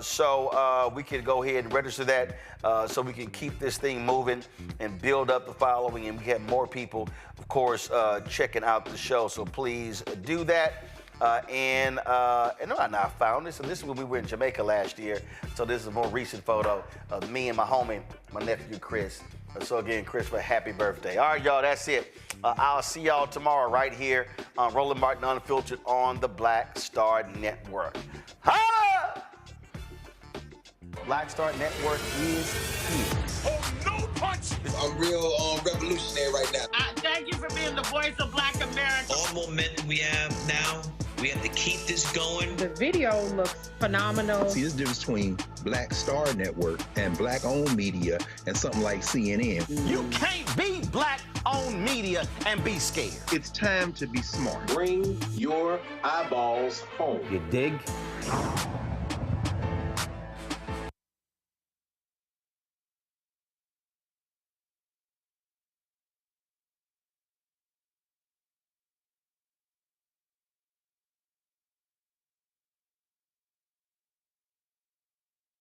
So we can go ahead and register that so we can keep this thing moving and build up the following, and we have more people, of course, checking out the show. So please do that. And I found this, and this is when we were in Jamaica last year. So this is a more recent photo of me and my homie, my nephew Chris. So again, Chris, for happy birthday. All right, y'all, that's it. I'll see y'all tomorrow right here on Roland Martin Unfiltered on the Black Star Network. Holla! Black Star Network is here. Oh, no punch! I'm real revolutionary right now. Thank you for being the voice of Black America. All momentum we have now, we have to keep this going. The video looks phenomenal. See, this difference between Black Star Network and black-owned media and something like CNN. You can't be black-owned media and be scared. It's time to be smart. Bring your eyeballs home. You dig?